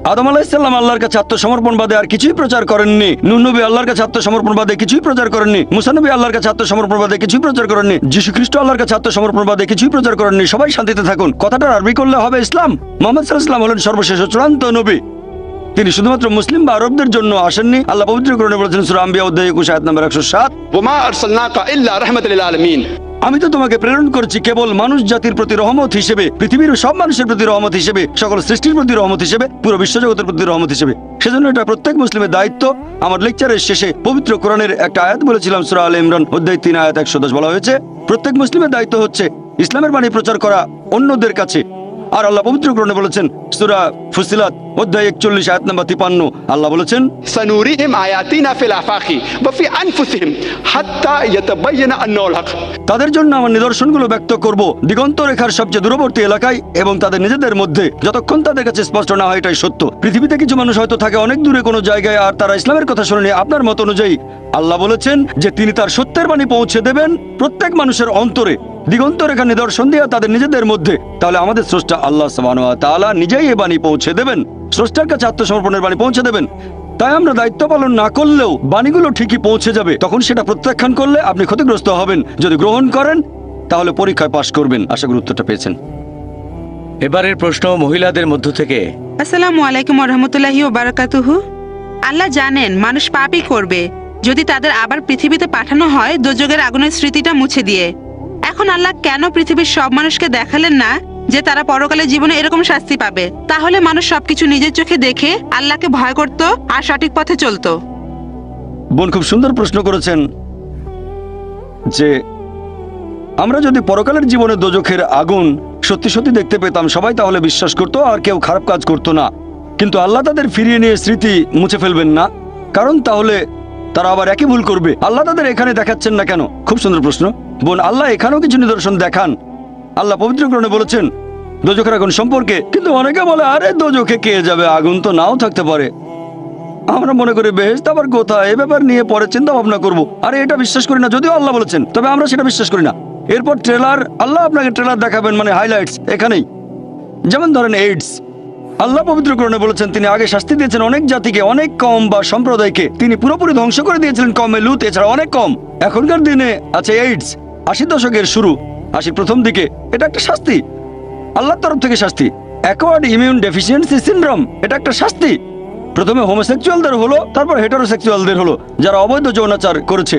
আদম আলাইহিসসালাম আল্লাহর কাছে আত্মসমর্পণ বাদে আর কিছুই প্রচার করেননি। নূহ নবী আল্লাহর কাছে আত্মসমর্পণ বাদে কিছুই প্রচার করেননি। মুসা নবী আল্লাহর কাছে আত্মসমর্পণ বাদে কিছুই প্রচার করেননি। যীশু খ্রিস্ট আল্লাহর কাছে আত্মসমর্পণ বাদে কিছুই প্রচার করেননি। সবাই শান্তিতে থাকুন, কথাটার আরবি করলে হবে ইসলাম। মুহাম্মদ সাল্লাল্লাহু আলাইহি ওয়াসাল্লাম হলেন সর্বশেষ ও চূড়ান্ত নবী। তিনি শুধুমাত্র মুসলিম বা আরবদের জন্য আসেননি। আল্লাহ পবিত্র কোরআনে বলেছেন সূরা আম্বিয়া অধ্যায় 21 আয়াত নম্বর 107, وما أرسلناك إلا رحمة للعالمين। আমি তো তোমাকে প্রেরণ করছি কেবল মানুষ জাতির প্রতি রহমত হিসেবে, পৃথিবীর সব মানুষের প্রতি রহমত হিসেবে, সকল সৃষ্টির প্রতি রহমত হিসেবে, পুরো বিশ্বজগতের প্রতি রহমত হিসেবে। সেজন্য এটা প্রত্যেক মুসলিমের দায়িত্ব। আমার লেকচারের শেষে পবিত্র কোরআনের একটা আয়াত বলেছিলাম, সূরা আলে ইমরান অধ্যায় 3 আয়াত 110 বলা হয়েছে, প্রত্যেক মুসলিমের দায়িত্ব হচ্ছে ইসলামের বাণী প্রচার করা অন্যদের কাছে। আর আল্লাহ পবিত্র কোরআনে বলেছেন সূরা ফুসিলাত অধ্যায় 41 আয়াত নম্বর 53, আল্লাহ বলেছেন سنريهم آياتنا في الآفاق وفي أنفسهم حتى يتبين أنه الحق। তাদের জন্য আমার নিদর্শনগুলো ব্যক্ত করব দিগন্ত রেখার সবচেয়ে দূরবর্তী এলাকায় এবং তাদের নিজেদের মধ্যে, যতক্ষণ তাদের কাছে স্পষ্ট না হয় এটাই সত্য। পৃথিবীতে কিছু মানুষ হয়তো থাকে অনেক দূরে কোনো জায়গায়, আর তারা ইসলামের কথা শুনেনি আপনার মত অনুযায়ী। আল্লাহ বলেছেন যে তিনি তার সত্যের বাণী পৌঁছে দেবেন প্রত্যেক মানুষের অন্তরে দিগন্ত রেখা নিদর্শন দিয়ে তাদের নিজেদের মধ্যে। তাহলে আমাদের স্রষ্টা আল্লাহ সুবহানাহু ওয়া তাআলা নিজেই এই বাণী পৌঁছে দেবেন, স্রষ্টার কাছে আত্মসমর্পণের বাণী পৌঁছে দেবেন। তাই আমরা দায়িত্ব পালন না করলেও বাণীগুলো ঠিকই পৌঁছে যাবে। তখন সেটা প্রত্যাখ্যান করলে আপনি ক্ষতিগ্রস্ত হবেন, যদি গ্রহণ করেন তাহলে পরীক্ষায় পাশ করবেন। আশা করি উত্তরটা পেয়েছেন। এবারের প্রশ্ন মহিলাদের মধ্য থেকে। আসসালামু আলাইকুম ওয়া রাহমাতুল্লাহি ওয়া বারাকাতুহু। আল্লাহ জানেন মানুষ পাপই করবে যদি তাদের আবার পৃথিবীতে পাঠানো হয় দোজখের আগুনের স্মৃতিটা মুছে দিয়ে। এখন আল্লাহ কেন পৃথিবীর সব মানুষকে দেখালেন না যে তারা পরকালে জীবনে এরকম শাস্তি পাবে? তাহলে মানুষ সবকিছু নিজের চোখে দেখে আল্লাহকে ভয় করত আর সঠিক পথে চলতো। বোন খুব সুন্দর প্রশ্ন করেছেন যে আমরা যদি পরকালের জীবনে দোজখের আগুন সত্যি সত্যি দেখতে পেতাম, সবাই তাহলে বিশ্বাস করত আর কেউ খারাপ কাজ করত না। কিন্তু আল্লাহ তাদের ফিরিয়ে নিয়ে স্মৃতি মুছে ফেলবেন না, কারণ তাহলে তারা আবার একই ভুল করবে। আল্লাহ তাদের এখানে দেখাচ্ছেন না কেন? খুব সুন্দর প্রশ্ন বোন। আল্লাহ এখানেও কিছু নিদর্শন দেখান। আল্লাহ পবিত্র কোরআনে বলেছেন দোজখের আগুন সম্পর্কে, কিন্তু অনেকে বলে আরে দোজখে কে যাবে, আগুন তো নাও থাকতে পারে। আমরা মনে করি বেহেশত আবার কোথায়, এ ব্যাপার নিয়ে পরে চিন্তা ভাবনা করবো। আরে এটা বিশ্বাস করি না, যদিও আল্লাহ বলেছেন, তবে আমরা সেটা বিশ্বাস করি না। এরপর ট্রেলার, আল্লাহ আপনাকে ট্রেলার দেখাবেন, মানে হাইলাইটস এখানেই। যেমন ধরেন এইডস, আল্লাহ পবিত্র কোরআনে বলেছেন তিনি আগে শাস্তি দিয়েছেন অনেক জাতিকে, অনেক কম বা সম্প্রদায়কে তিনি পুরোপুরি ধ্বংস করে দিয়েছিলেন কমে লুত, এছাড়া অনেক কম। এখনকার দিনে আছে এইডস, 80 দশকের শুরু, 80 প্রথম দিকে। এটা একটা শাস্তি, আল্লাহর তরফ থেকে শাস্তি। অ্যাকোয়ার্ড ইমিউন ডেফিসিয়েন্সি সিনড্রোম, এটা একটা শাস্তি। প্রথমে হোমোসেক্সুয়ালদের হলো, তারপর হেটারোসেক্সুয়ালদের হলো, যারা অবৈধ যৌনাচার করেছে।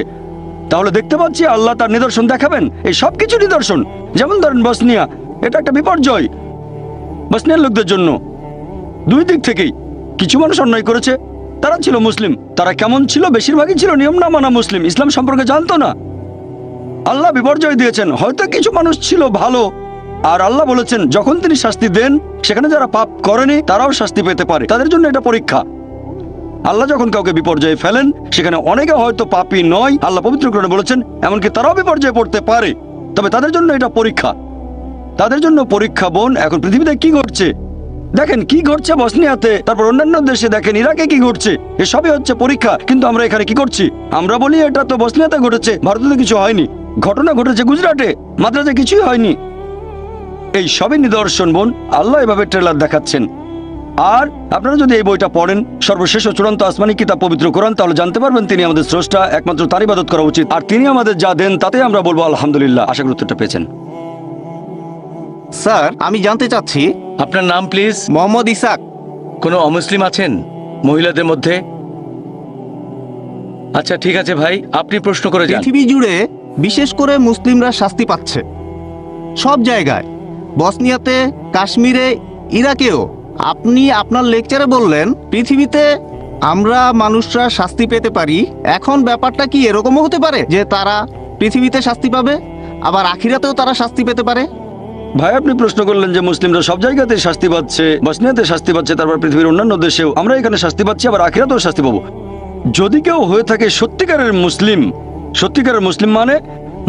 তাহলে দেখতে পাচ্ছি আল্লাহ তার নিদর্শন দেখাবেন, এই সব কিছু নিদর্শন। যেমন ধরেন বসনিয়া, এটা একটা বিপর্যয় বসনিয়ার লোকদের জন্য। দুই দিক থেকেই কিছু মানুষ অন্যায় করেছে, তারা ছিল মুসলিম। তারা কেমন ছিল? বেশিরভাগই ছিল নিয়ম না মানা মুসলিম, ইসলাম সম্পর্কে জানতো না। আল্লাহ বিপর্যয় দিয়েছেন। হয়তো কিছু মানুষ ছিল ভালো, আর আল্লাহ বলেছেন যখন তিনি শাস্তি দেন সেখানে যারা পাপ করেনি তারাও শাস্তি পেতে পারে, তাদের জন্য এটা পরীক্ষা। আল্লাহ যখন কাউকে বিপর্যয়ে ফেলেন সেখানে অনেকে হয়তো পাপী নয়, আল্লাহ পবিত্র কোরআনে বলেছেন এমনকি তারাও বিপর্যয়ে পড়তে পারে, তবে তাদের জন্য এটা পরীক্ষা। তাদের জন্য পরীক্ষা বোন। এখন পৃথিবীতে কি ঘটছে দেখেন, কি ঘটছে বসনিয়াতে, তারপর অন্যান্য দেশে দেখেন, ইরাকে কি ঘটছে, এসবই হচ্ছে পরীক্ষা। কিন্তু আমরা এখানে কি করছি? আমরা বলি এটা তো বসনিয়াতে ঘটেছে, ভারতে তো কিছু হয়নি। ঘটনা ঘটেছে গুজরাটে, মাদ্রাজে কিছুই হয়নি। এই সবই নিদর্শন বোন। আল্লাহ এভাবে ট্রেলার দেখাচ্ছেন। আর আপনারা যদি এই বইটা পড়েন, সর্বশেষ ও চূড়ান্ত আসমানি কিতাব পবিত্র কোরআন, তাহলে জানতে পারবেন তিনি আমাদের স্রষ্টা, একমাত্র তার ইবাদত করা উচিত। আর তিনি আমাদের যা দেন তাতে আমরা বলবো আলহামদুলিল্লাহ। আশা করি উত্তরটা পেয়েছেন। স্যার, আমি জানতে চাচ্ছি, আপনার নাম প্লিজ? মোহাম্মদ ইসাক। কোনো অমুসলিম আছেন মহিলাদের মধ্যে? আচ্ছা ঠিক আছে ভাই, আপনি প্রশ্ন করে যান। পৃথিবী জুড়ে বিশেষ করে মুসলিমরা শাস্তি পাচ্ছে সব জায়গায়, বসনিয়াতে, কাশ্মীরে, ইরাকেও। আপনি আপনার লেকচারে বললেন পৃথিবীতে আমরা মানুষরা শাস্তি পেতে পারি। এখন ব্যাপারটা কি এরকমও হতে পারে যে তারা পৃথিবীতে শাস্তি পাবে আবার আখিরাতেও তারা শাস্তি পেতে পারে? ভাই আপনি প্রশ্ন করলেন যে মুসলিমরা সব জায়গাতে শাস্তি পাচ্ছে, বসনিয়াতে শাস্তি পাচ্ছে, তারপর পৃথিবীর অন্যান্য দেশেও আমরা এখানে শাস্তি পাচ্ছি, আবার আখিরাতেও শাস্তি পাবো। যদি কেউ হয়ে থাকে সত্যিকারের মুসলিম, সত্যিকারের মুসলিম মানে,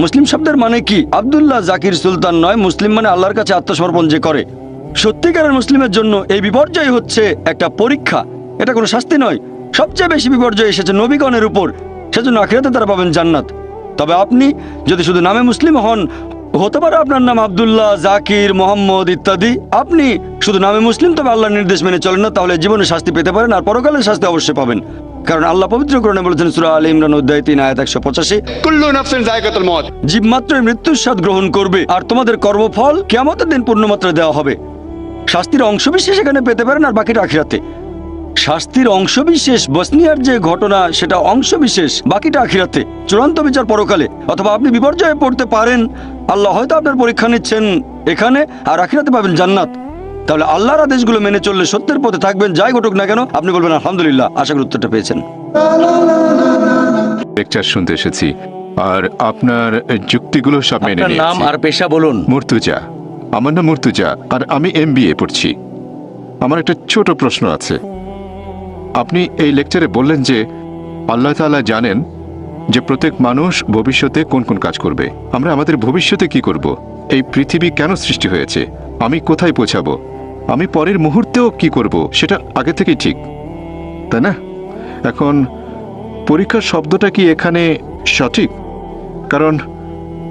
মুসলিম শব্দের মানে কি আব্দুল্লাহ জাকির সুলতান নয়, মুসলিম মানে আল্লাহর কাছে আত্মসমর্পণ যে করে। সত্যিকারের মুসলিমের জন্য এই বিপর্যয় হচ্ছে একটা পরীক্ষা, এটা কোনো শাস্তি নয়। সবচেয়ে বেশি বিপর্যয় এসেছে নবীগণের উপর, সেজন্য আখিরাতে তারা পাবেন জান্নাত। তবে আপনি যদি শুধু নামে মুসলিম হন, হতে পারে আপনার নাম আব্দুল্লাহ, জাকির, মোহাম্মদ ইত্যাদি। আপনি শুধু নামে মুসলিম, তবে আল্লাহর নির্দেশ মেনে চলেন না, তাহলে জীবনে শাস্তি পেতে পারেন, আর পরকালের শাস্তি অবশ্যই পাবেন। কারণ আল্লাহ পবিত্র কোরআনে বলেছেন সূরা আলে ইমরান অধ্যায় 3 আয়াত 185, कुल्लु नफ्सिन जायकातुल मौत। জীব মাত্রই মৃত্যুর স্বাদ গ্রহণ করবে, আর তোমাদের কর্মফল কিয়ামতের দিন পূর্ণমাত্রায় দেওয়া হবে। শাস্তির অংশবিশেষ এখানে পেতে পারেন, আর বাকিটা আখিরাতে। শাস্তির অংশবিশেষ বসনিয়ার যে ঘটনা, সেটা অংশবিশেষ, বাকিটা আখিরাতে, চূড়ান্ত বিচার পরকালে। অথবা আপনি বিপর্যয়ে পড়তে পারেন, আল্লাহ হয়তো আপনার পরীক্ষা নিচ্ছেন এখানে, আর আখিরাতে পাবেন জান্নাত। তাহলে আল্লাহর আদেশগুলো মেনে চললে সত্যের পথে থাকবেন, যাই ঘটুক না কেন আপনি বলবেন আলহামদুলিল্লাহ। আশা করি উত্তরটা পেয়েছেন। লেকচার শুনতে এসেছি, আর আপনার যুক্তিগুলো সব মেনে আপনার নাম নিয়েছি। আর পেশা বলুন। মুর্তুজা, আমার নাম মুর্তুজা, আর আমি MBA পড়ছি। আমার একটা ছোট প্রশ্ন আছে। আপনি এই লেকচারে বললেন যে আল্লাহ তাআলা জানেন যে প্রত্যেক মানুষ ভবিষ্যতে কোন কোন কাজ করবে। আমরা আমাদের ভবিষ্যতে কি করব? এই পৃথিবী কেন সৃষ্টি হয়েছে? আমি কোথায় পৌঁছাবো? আমি পরের মুহূর্তেও কি করব সেটা আগে থেকেই ঠিক, তাই না? এখন পরীক্ষা শব্দটা কি এখানে সঠিক? কারণ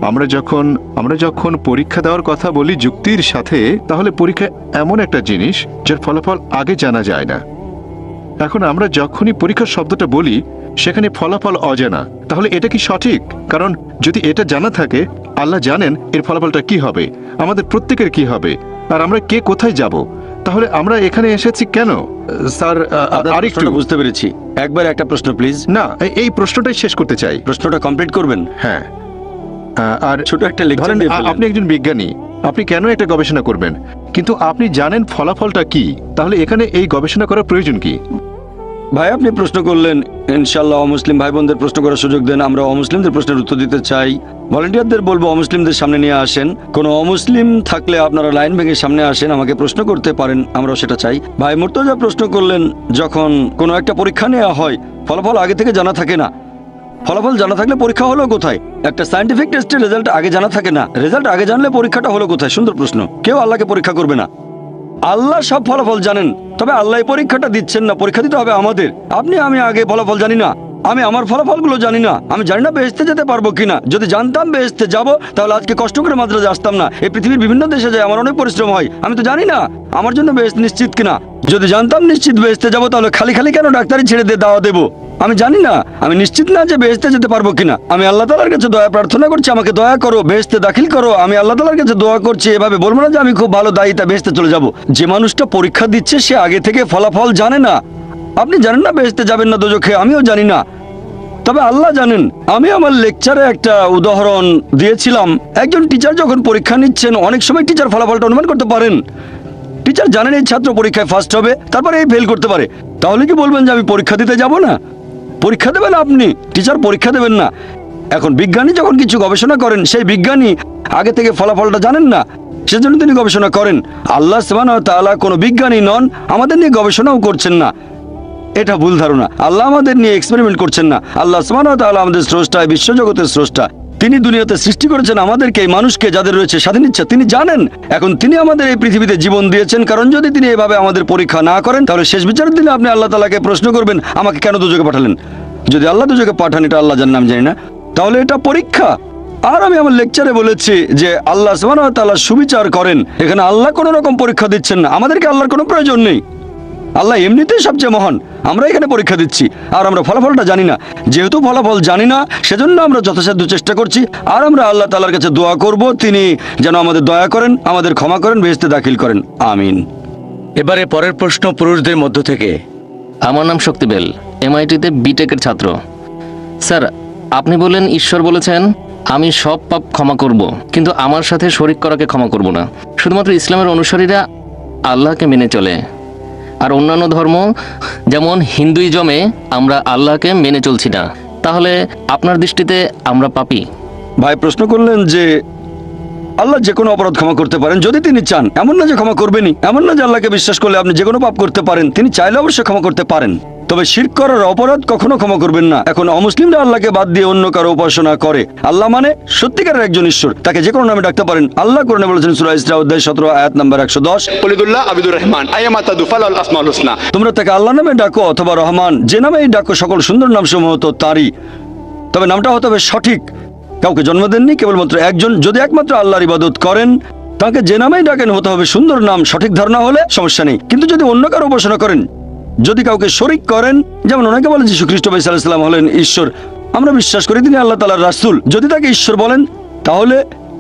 আমরা যখন পরীক্ষা দেওয়ার কথা বলি যুক্তির সাথে, তাহলে পরীক্ষা এমন একটা জিনিস যার ফলাফল আগে জানা যায় না। এখন আমরা যখনই পরীক্ষা শব্দটা বলি সেখানে ফলাফল অজানা, তাহলে এটা কি সঠিক? কারণ যদি এটা জানা থাকে, আল্লাহ জানেন এর ফলাফলটা কি হবে, আমাদের প্রত্যেকের কি হবে, আর আমরা কে কোথায় যাব, তাহলে আমরা এখানে এসেছি কেন? স্যার, আপনার আরেকটু প্রশ্নটা বুঝতে পেরেছি। একবার একটা প্রশ্ন প্লিজ। না, এই প্রশ্নটাই শেষ করতে চাই। প্রশ্নটা কমপ্লিট করবেন। হ্যাঁ, আর ছোট একটা লেকচার ধরেন দিয়ে ফেললেন। আপনি একজন বিজ্ঞানী, আপনি কেন একটা গবেষণা করবেন, কিন্তু আপনি জানেন ফলাফলটা কি, তাহলে এখানে এই গবেষণা করার প্রয়োজন কি? ভাই আপনি প্রশ্ন করলেন, ইনশাআল্লাহ অমুসলিম ভাই বোনদের প্রশ্ন করার সুযোগ দেন। আমরা অমুসলিমদের প্রশ্নের উত্তর দিতে চাই। ভলেন্টিয়ারদের বলবো অমুসলিমদের সামনে নিয়ে আসেন। কোনো অমুসলিম থাকলে আপনারা লাইন ভেঙে সামনে আসেন, আমাকে প্রশ্ন করতে পারেন, আমরাও সেটা চাই। ভাই মুর্তজা প্রশ্ন করলেন, যখন কোনো একটা পরীক্ষা নেওয়া হয় ফলাফল আগে থেকে জানা থাকে না। ফলাফল জানা থাকলে পরীক্ষা হলো কোথায়? একটা সায়েন্টিফিক টেস্টের রেজাল্ট আগে জানা থাকে না, রেজাল্ট আগে জানলে পরীক্ষাটা হলো কোথায়? সুন্দর প্রশ্ন। কেউ আল্লাহকে পরীক্ষা করবে না, আল্লাহ সব ফলাফল জানেন, তবে আল্লাহ পরীক্ষাটা দিচ্ছেন না, পরীক্ষা দিতে হবে আমাদের। আপনি আমি আগে ফলাফল জানি না, আমি আমার ফলাফলগুলো জানি না, আমি জানি না বেহেশতে যেতে পারবো কিনা। যদি জানতাম বেহেশতে যাব, তাহলে আজকে কষ্ট করে মাদ্রাজে আসতাম না। এই পৃথিবীর বিভিন্ন দেশে যায়, আমার অনেক পরিশ্রম হয়, আমি তো জানি না আমার জন্য বেহেশত নিশ্চিত কিনা। যদি জানতাম নিশ্চিত বেহেশতে যাব, তাহলে খালি খালি কেন ডাক্তারি ছেড়ে দিয়ে দাওয়া দেবো? আমি জানি না, আমি নিশ্চিত না যে বেহেশতে যেতে পারবো কিনা। আমি আল্লাহ তাআলার কাছে দয়া প্রার্থনা করছি, আমাকে দয়া করো, বেহেশতে দাখিল করো। আমি আল্লাহ তাআলার কাছে দোয়া করছি, এভাবে বলবো না যে আমি খুব ভালো দায়িতা বেহেশতে চলে যাব। যে মানুষটা পরীক্ষা দিচ্ছে সে আগে থেকে ফলাফল জানে না। আপনি জানেন না বেহেশতে যাবেন না দোজখে, আমিও জানি না, তবে আল্লাহ জানেন। আমি আমার লেকচারে একটা উদাহরণ দিয়েছিলাম। একজন টিচার যখন পরীক্ষা নিচ্ছেন, অনেক সময় টিচার ফলাফলটা অনুমান করতে পারেন। টিচার জানেন এই ছাত্র পরীক্ষায় ফার্স্ট হবে, তারপরে এই ফেল করতে পারে। তাহলে কি বলবেন যে আমি পরীক্ষা দিতে যাব না? পরীক্ষা দেবেন আপনি, টিচার পরীক্ষা দেবেন না। এখন বিজ্ঞানী যখন কিছু গবেষণা করেন, সেই বিজ্ঞানী আগে থেকে ফলাফলটা জানেন না, সেজন্য তিনি গবেষণা করেন। আল্লাহ সুবহানাহু ওয়া তাআলা কোনো বিজ্ঞানী নন, আমাদের নিয়ে গবেষণাও করছেন না, এটা ভুল ধারণা। আল্লাহ আমাদের নিয়ে এক্সপেরিমেন্ট করছেন না। আল্লাহ সুবহানাহু ওয়া তাআলা আমাদের স্রষ্টা, বিশ্বজগতের স্রষ্টা। তিনি দুনিয়াতে সৃষ্টি করেছেন আমাদেরকে, এই মানুষকে, যাদের রয়েছে স্বাধীন ইচ্ছা, তিনি জানেন। এখন তিনি আমাদের এই পৃথিবীতে জীবন দিয়েছেন, কারণ যদি তিনি এভাবে আমাদের পরীক্ষা না করেন, তাহলে শেষ বিচারের দিনে আপনি আল্লাহ তাআলাকে প্রশ্ন করবেন, আমাকে কেন দুজকে পাঠালেন? যদি আল্লাহ দুজকে পাঠান, এটা আল্লাহ জানেন, আমি জানি না, তাহলে এটা পরীক্ষা। আর আমি আমার লেকচারে বলেছি যে আল্লাহ সুবহানাহু ওয়া তাআলা সুবিচার করেন। এখানে আল্লাহ কোনো রকম পরীক্ষা দিচ্ছেন না, আমাদেরকে আল্লাহর কোনো প্রয়োজন নেই। আল্লাহ এমনিতেই সবচেয়ে মহান, আমরা এখানে পরীক্ষা দিচ্ছি, আর আমরা ফলাফলটা জানি না। যেহেতু ফলাফল জানি না, সেজন্য আমরা যথাসাধ্য চেষ্টা করছি, আর আমরা আল্লাহ তাআলার কাছে দোয়া করব, তিনি যেন আমাদের দয়া করেন, আমাদের ক্ষমা করেন, বেহেশতে দাখিল করেন। আমিন। এবারে পরের প্রশ্ন পুরুষদের মধ্য থেকে। আমার নাম শক্তিবেল, MIT-তে বিটেকের ছাত্র। স্যার, আপনি বললেন ঈশ্বর বলেছেন আমি সব পাপ ক্ষমা করব, কিন্তু আমার সাথে শরিক করাকে ক্ষমা করব না। শুধুমাত্র ইসলামের অনুসারীরা আল্লাহকে মেনে চলে, আর অন্যান্য ধর্ম যেমন হিন্দুইজমে আমরা আল্লাহকে মেনে চলছি না। তাহলে আপনার দৃষ্টিতে আমরা পাপী? ভাই প্রশ্ন করলেন যে আল্লাহ যে কোনো অপরাধ ক্ষমা করতে পারেন যদি তিনি চান, এমন না যে ক্ষমা করবেনই, এমন না যে আল্লাহকে বিশ্বাস করলে আপনি যে কোনো পাপ করতে পারেন। তিনি চাইলে অবশ্যই ক্ষমা করতে পারেন, তবে শিরক করার অপরাধ কখনো ক্ষমা করবেন না। এখন অমুসলিমরা আল্লাহকে বাদ দিয়ে অন্য কারো উপাসনা করে। আল্লাহ মানে সত্যিকারের একজন ঈশ্বর, তাকে যে কোনো নামে ডাকতে পারেন। আল্লাহ কোরআনে বলেছেন সূরা ইসরা অধ্যায় 17 আয়াত নাম্বার 110, কুলিদুল্লাহ আবিদুর রহমান আইয়ামা তাদুফাল আল আসমাউল হুসনা। তোমরা তাকে আল্লাহ নামে ডাকো অথবা রহমান, যে নামেই ডাকো সকল সুন্দর নাম সমূহ তো তারই, তবে নামটা হতে হবে সঠিক। কাউকে জন্ম দেননি, কেবলমাত্র একজন। যদি একমাত্র আল্লাহর ইবাদত করেন, তাকে যে নামেই ডাকেন হতে হবে সুন্দর নাম, সঠিক ধারণা হলে সমস্যা নেই। কিন্তু যদি অন্য কারো উপাসনা করেন, যদি কাউকে শরিক করেন, যেমন অনেকে বলেন যীশু খ্রিস্ট ভাই সাল্লাল্লাহু আলাইহি ওয়াসাল্লাম হলেন ঈশ্বর, আমরা বিশ্বাস করি তিনি আল্লাহ তাআলার রাসূল, যদি তাকে ঈশ্বর বলেন তাহলে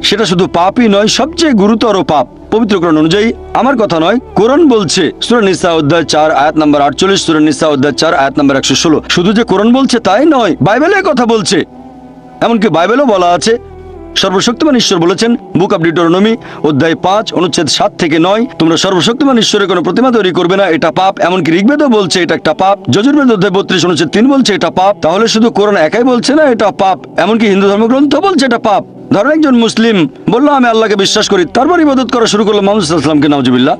সেটা শুধু পাপই নয়, সবচেয়ে গুরুতর পাপ। পবিত্র কোরআন অনুযায়ী, আমার কথা নয়, কোরআন বলছে সূরা নিসা অধ্যায় 4 আয়াত নম্বর 48, সূরা নিসা অধ্যায় 4 আয়াত নম্বর 116। শুধু যে কোরআন বলছে তাই নয়, বাইবেলে কথা বলছে। এমনকি বাইবেলও বলা আছে, সর্বশক্তিমান ঈশ্বর বলেছেন, বুক অব ডিউটেরোনমি অধ্যায় 5 অনুচ্ছেদ 7 থেকে 9, তোমরা সর্বশক্তিমান ঈশ্বরের কোনো প্রতিমা তৈরি করবে না, এটা পাপ। এমনকি ঋগ্বেদও বলছে এটা একটা পাপ। যজুর্বেদ অধ্যায় 32 অনুচ্ছেদ 3 বলছে এটা পাপ। তাহলে শুধু কোরআন একাই বলছে না এটা পাপ, এমনকি হিন্দু ধর্মগ্রন্থ বলছে এটা পাপ। ধরেন একজন মুসলিম বললো আমি আল্লাহকে বিশ্বাস করি, তারপর ইবাদত করা শুরু করলো মুহাম্মদ সাল্লাল্লাহু আলাইহি ওয়াসাল্লামকে, নাউজুবিল্লাহ।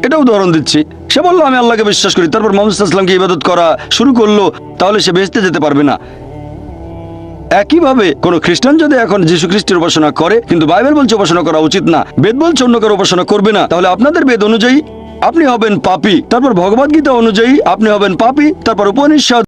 এটা উদাহরণ দিচ্ছি। সে বললো আমি আল্লাহকে বিশ্বাস করি, তারপর মুহাম্মদ সাল্লাল্লাহু আলাইহি ওয়াসাল্লামকে ইবাদত করা শুরু করলো, তাহলে সে বেহেশতে যেতে পারবে না। একইভাবে কোন খ্রিস্টান যদি এখন যীশু খ্রিস্টের উপাসনা করে, কিন্তু বাইবেল বলছে উপাসনা করা উচিত না, বেদ বলছে অন্য কারো উপাসনা করবে না, তাহলে আপনাদের বেদ অনুযায়ী আপনি হবেন পাপী, তারপর ভগবদ্গীতা অনুযায়ী আপনি হবেন পাপী, তারপর উপনিষদ